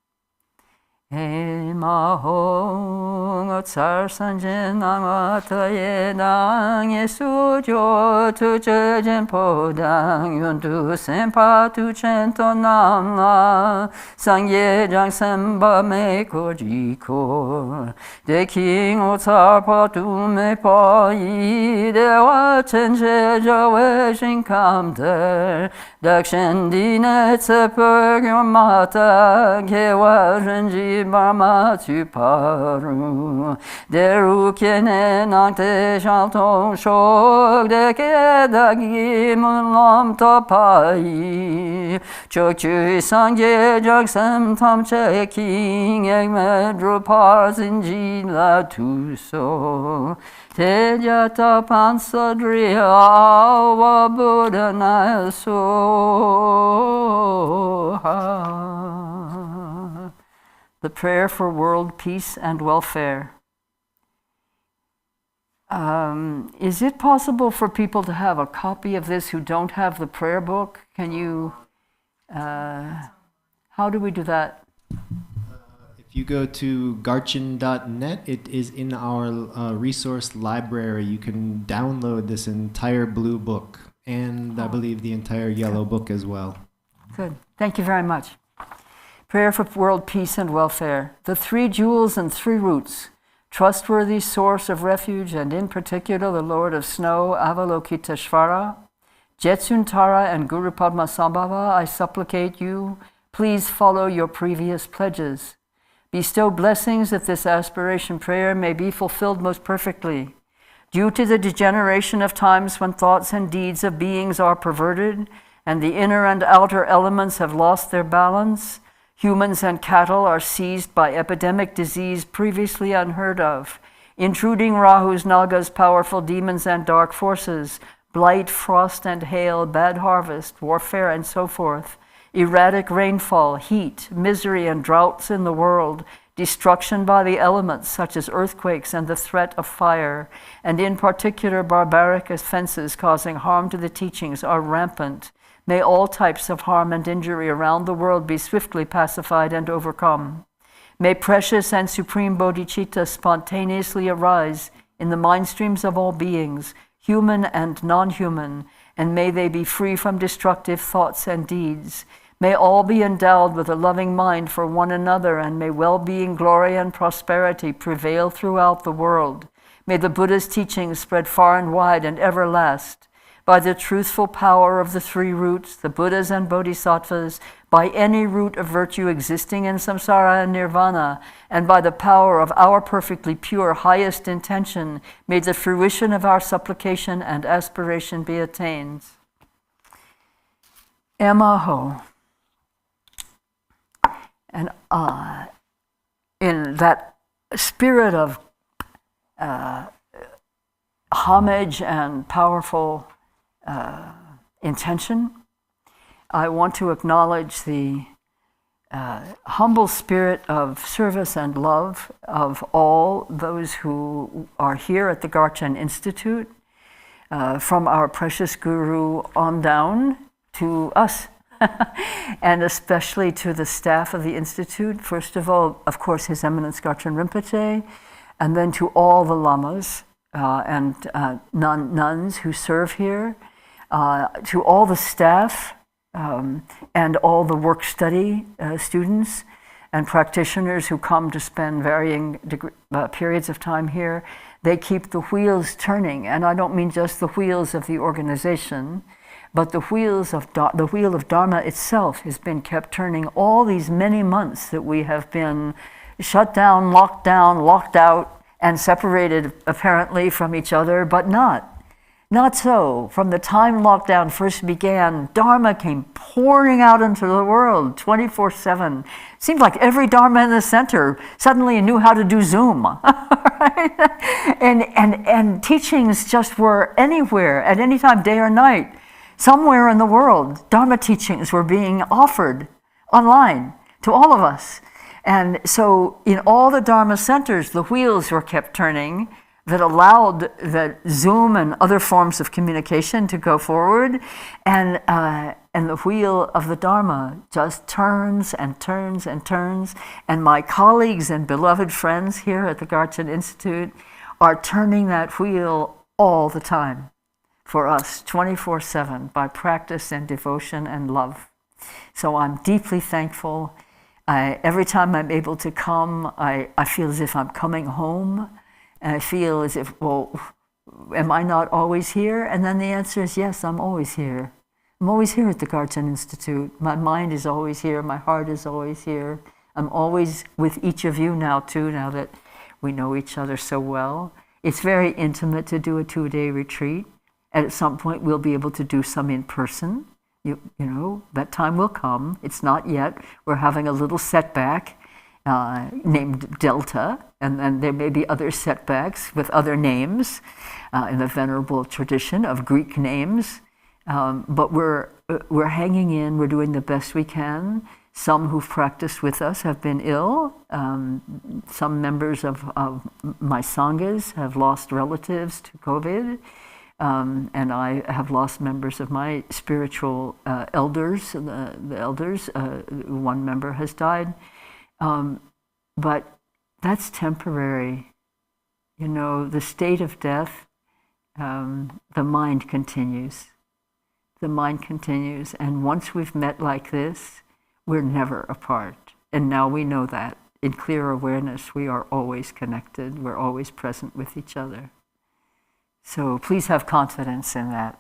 Mahong tsar sanjin namataye dang yesu jo tu chen podang yun tu senpa tu chen to nam la sang ye jang semba me ko ji ko de king o tsar pa tu me pa yi de wa chen che jo we shin kam de dak shen di ne tse per mata ke wa ren ji Mama tu paru deru kene nante chanton shok de kedagi mulam to pai chok chu sangye jak sam tam che king ek medru par sinji la tu so tejata pansadri awa buddha na so The prayer for world peace and welfare. Is it possible for people to have a copy of this who don't have the prayer book? Can you, how do we do that? If you go to garchin.net, it is in our resource library. You can download this entire blue book and I believe the entire yellow book as well. Good. Thank you very much. Prayer for world peace and welfare. The 3 jewels and 3 roots, trustworthy source of refuge, and in particular the Lord of Snow, Avalokiteshvara, Jetsuntara, and Guru Padmasambhava, I supplicate you, please follow your previous pledges. Bestow blessings that this aspiration prayer may be fulfilled most perfectly. Due to the degeneration of times when thoughts and deeds of beings are perverted, and the inner and outer elements have lost their balance, humans and cattle are seized by epidemic disease previously unheard of, intruding Rahu's, Naga's, powerful demons and dark forces, blight, frost and hail, bad harvest, warfare and so forth, erratic rainfall, heat, misery and droughts in the world, destruction by the elements such as earthquakes and the threat of fire, and in particular barbaric offenses causing harm to the teachings are rampant. May all types of harm and injury around the world be swiftly pacified and overcome. May precious and supreme bodhicitta spontaneously arise in the mind streams of all beings, human and non-human, and may they be free from destructive thoughts and deeds. May all be endowed with a loving mind for one another, and may well-being, glory, and prosperity prevail throughout the world. May the Buddha's teachings spread far and wide and ever last. By the truthful power of the 3 roots, the Buddhas and Bodhisattvas, by any root of virtue existing in samsara and nirvana, and by the power of our perfectly pure highest intention, may the fruition of our supplication and aspiration be attained. Emaho. And in that spirit of homage and powerful intention, I want to acknowledge the humble spirit of service and love of all those who are here at the Garchen Institute, from our precious Guru on down to us, and especially to the staff of the Institute. First of all, of course, His Eminence Garchen Rinpoche, and then to all the lamas and nuns who serve here, to all the staff, and all the work-study students and practitioners who come to spend varying periods of time here. They keep the wheels turning, and I don't mean just the wheels of the organization, but the wheel of Dharma itself has been kept turning all these many months that we have been shut down, locked out, and separated apparently from each other, but not. Not so. From the time lockdown first began, Dharma came pouring out into the world 24/7. Seemed like every Dharma in the center suddenly knew how to do Zoom. Right? And teachings just were anywhere, at any time, day or night. Somewhere in the world, Dharma teachings were being offered online to all of us. And so in all the Dharma centers, the wheels were kept turning that allowed the Zoom and other forms of communication to go forward, and the wheel of the Dharma just turns and turns and turns. And my colleagues and beloved friends here at the Garchen Institute are turning that wheel all the time for us, 24/7, by practice and devotion and love. So I'm deeply thankful. Every time I'm able to come, I feel as if I'm coming home. And I feel as if, well, am I not always here? And then the answer is yes, I'm always here. I'm always here at the Garchen Institute. My mind is always here. My heart is always here. I'm always with each of you now, too, now that we know each other so well. It's very intimate to do a 2-day retreat. And at some point, we'll be able to do some in person. You know, that time will come. It's not yet. We're having a little setback named Delta, and then there may be other setbacks with other names in the venerable tradition of Greek names. But we're hanging in. We're doing the best we can. Some who've practiced with us have been ill. Some members of my sanghas have lost relatives to COVID. And I have lost members of my spiritual elders. The elders, one member has died. But that's temporary. You know, the state of death, the mind continues. The mind continues. And once we've met like this, we're never apart. And now we know that. In clear awareness, we are always connected. We're always present with each other. So please have confidence in that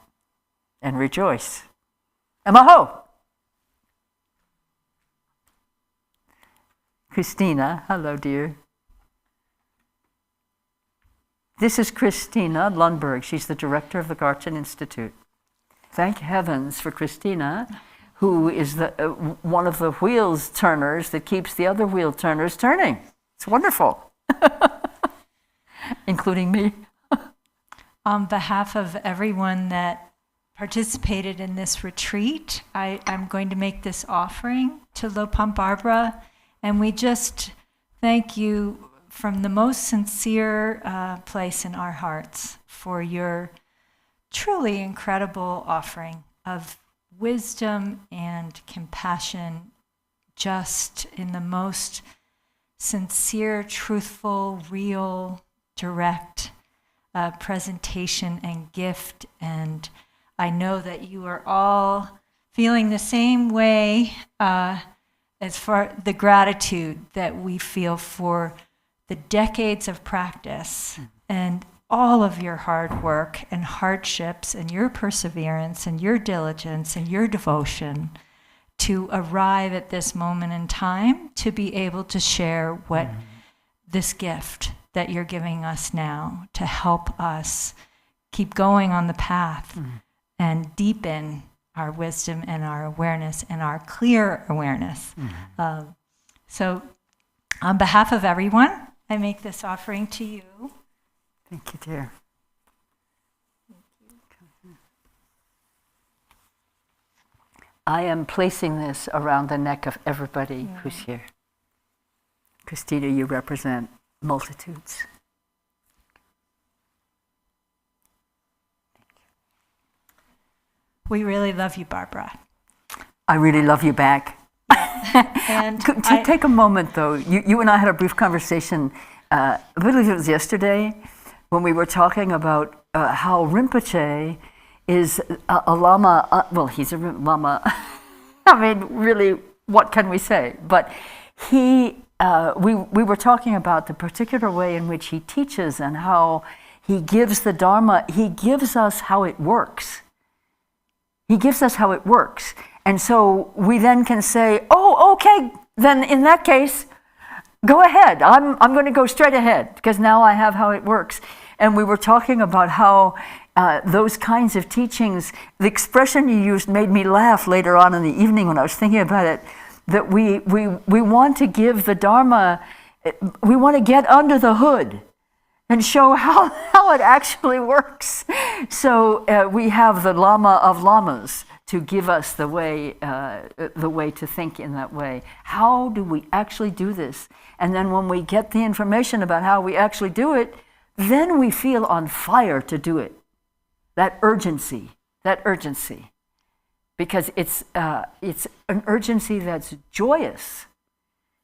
and rejoice. Emaho! Christina, hello, dear. This is Christina Lundberg. She's the director of the Garchen Institute. Thank heavens for Christina, who is the one of the wheels turners that keeps the other wheel turners turning. It's wonderful, including me. On behalf of everyone that participated in this retreat, I'm going to make this offering to Lopon Barbara, and we just thank you from the most sincere place in our hearts for your truly incredible offering of wisdom and compassion, just in the most sincere, truthful, real, direct presentation and gift. And I know that you are all feeling the same way as far the gratitude that we feel for the decades of practice and all of your hard work and hardships and your perseverance and your diligence and your devotion to arrive at this moment in time to be able to share what this gift that you're giving us now to help us keep going on the path and deepen our wisdom and our awareness and our clear awareness. So on behalf of everyone, I make this offering to you. Thank you, dear. I am placing this around the neck of everybody who's here. Christina, you represent multitudes. We really love you, Barbara. I really love you back. And take a moment, though. You and I had a brief conversation, I believe it was yesterday, when we were talking about how Rinpoche is a lama. Well, he's a lama. I mean, really, what can we say? But we were talking about the particular way in which he teaches and how he gives the Dharma. He gives us how it works. He gives us how it works. And so we then can say, oh, okay, then in that case, go ahead. I'm going to go straight ahead because now I have how it works. And we were talking about how those kinds of teachings, the expression you used made me laugh later on in the evening when I was thinking about it, that we want to give the Dharma, we want to get under the hood and show how it actually works. So we have the Lama of Lamas to give us the way to think in that way. How do we actually do this? And then when we get the information about how we actually do it, then we feel on fire to do it. That urgency. Because it's an urgency that's joyous.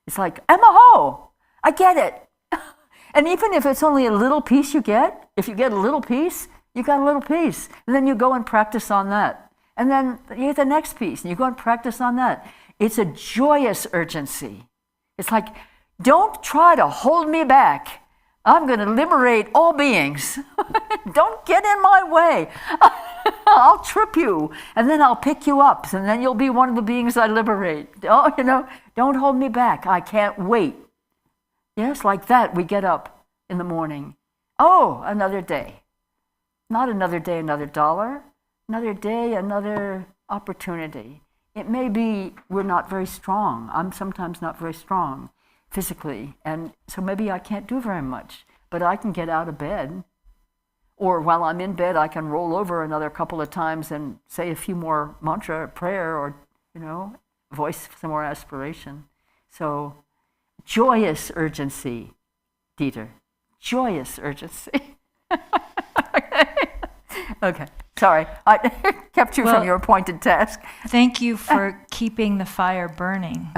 It's like, Emaho, I get it. And even if it's only a little piece you get, if you get a little piece, you got a little piece. And then you go and practice on that. And then you get the next piece, and you go and practice on that. It's a joyous urgency. It's like, don't try to hold me back. I'm going to liberate all beings. Don't get in my way. I'll trip you, and then I'll pick you up, and then you'll be one of the beings I liberate. Oh, don't hold me back. I can't wait. Yes, like that, we get up in the morning. Oh, another day. Not another day, another dollar. Another day, another opportunity. It may be we're not very strong. I'm sometimes not very strong physically, and so maybe I can't do very much, but I can get out of bed. Or while I'm in bed, I can roll over another couple of times and say a few more mantra, prayer, or, voice some more aspiration. So, joyous urgency, Dieter. Joyous urgency. Okay. Sorry, I kept you from your appointed task. Thank you for keeping the fire burning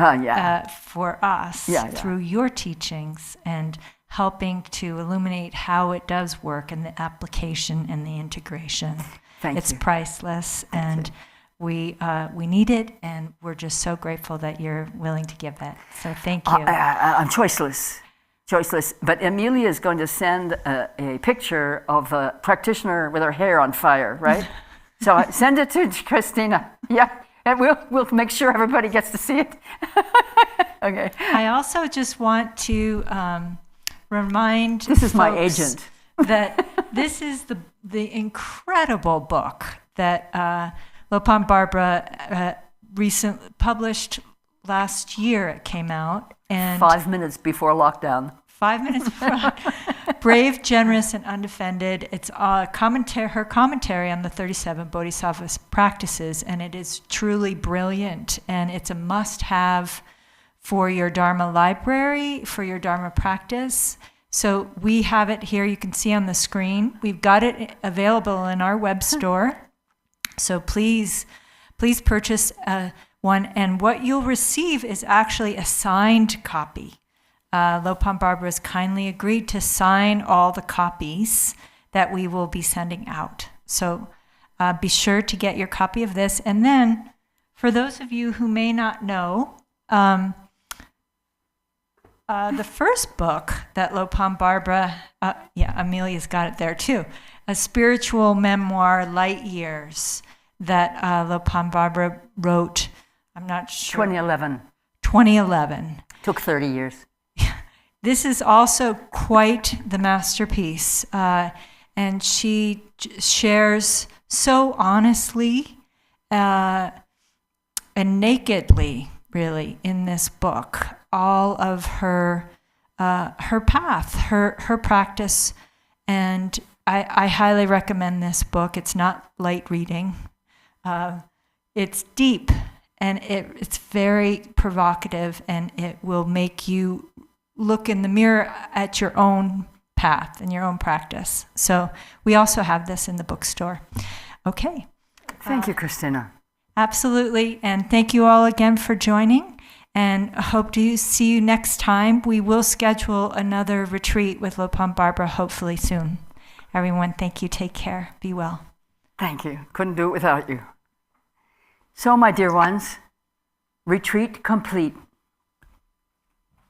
for us through your teachings and helping to illuminate how it does work in the application and the integration. It's priceless, and we need it, and we're just so grateful that you're willing to give that. So thank you. I'm choiceless. But Amelia is going to send a picture of a practitioner with her hair on fire, right? So send it to Christina. Yeah, and we'll make sure everybody gets to see it. Okay. I also just want to remind this is my agent that this is the incredible book that Lopon Barbara recently published last year. It came out. And 5 minutes before lockdown. 5 minutes before. Brave, Generous, and Undefended. It's her commentary on the 37 Bodhisattva practices, and it is truly brilliant. And it's a must-have for your Dharma library, for your Dharma practice. So we have it here. You can see on the screen. We've got it available in our web store. So please purchase one, and what you'll receive is actually a signed copy. Lopon Barbara has kindly agreed to sign all the copies that we will be sending out. So be sure to get your copy of this. And then, for those of you who may not know, the first book that Lopon Barbara, Amelia's got it there too, a spiritual memoir, Light Years, that Lopon Barbara wrote. I'm not sure. 2011. Took 30 years. This is also quite the masterpiece. And she shares so honestly and nakedly, really, in this book, all of her path, her practice. And I highly recommend this book. It's not light reading. It's deep. And it's very provocative, and it will make you look in the mirror at your own path and your own practice. So we also have this in the bookstore. Okay. Thank you, Christina. Absolutely. And thank you all again for joining, and I hope to see you next time. We will schedule another retreat with Lopon Barbara hopefully soon. Everyone, thank you. Take care. Be well. Thank you. Couldn't do it without you. So, my dear ones, retreat complete.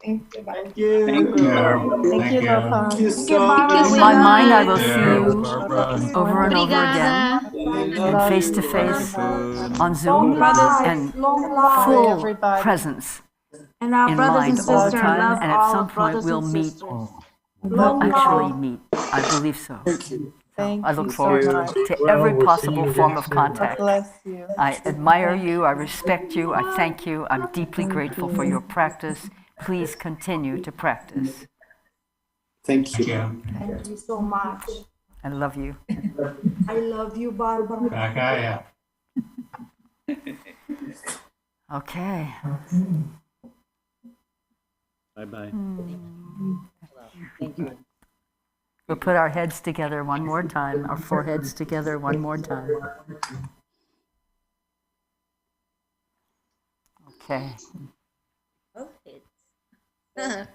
Thank you. Thank you. Thank you, Lopon. Thank you so much. In my mind, I will Yeah, see you Barbara. over and over again, Obrigada. and face to face, on Zoom, and Long full everybody. presence And our in brothers mind and all the sisters, time. love And at all some point, brothers we'll and meet. sisters. We'll actually meet. I believe so. Thank I look you forward so much. to every possible form of contact. Bless you. I admire you, I respect you, I thank you, I'm deeply grateful for your practice. Please continue to practice. Thank you. Thank you so much. I love you. I love you, Barbara. Dharmakaya. Okay. Bye-bye. We'll put our heads together one more time, our foreheads together one more time. Okay. Oh, it's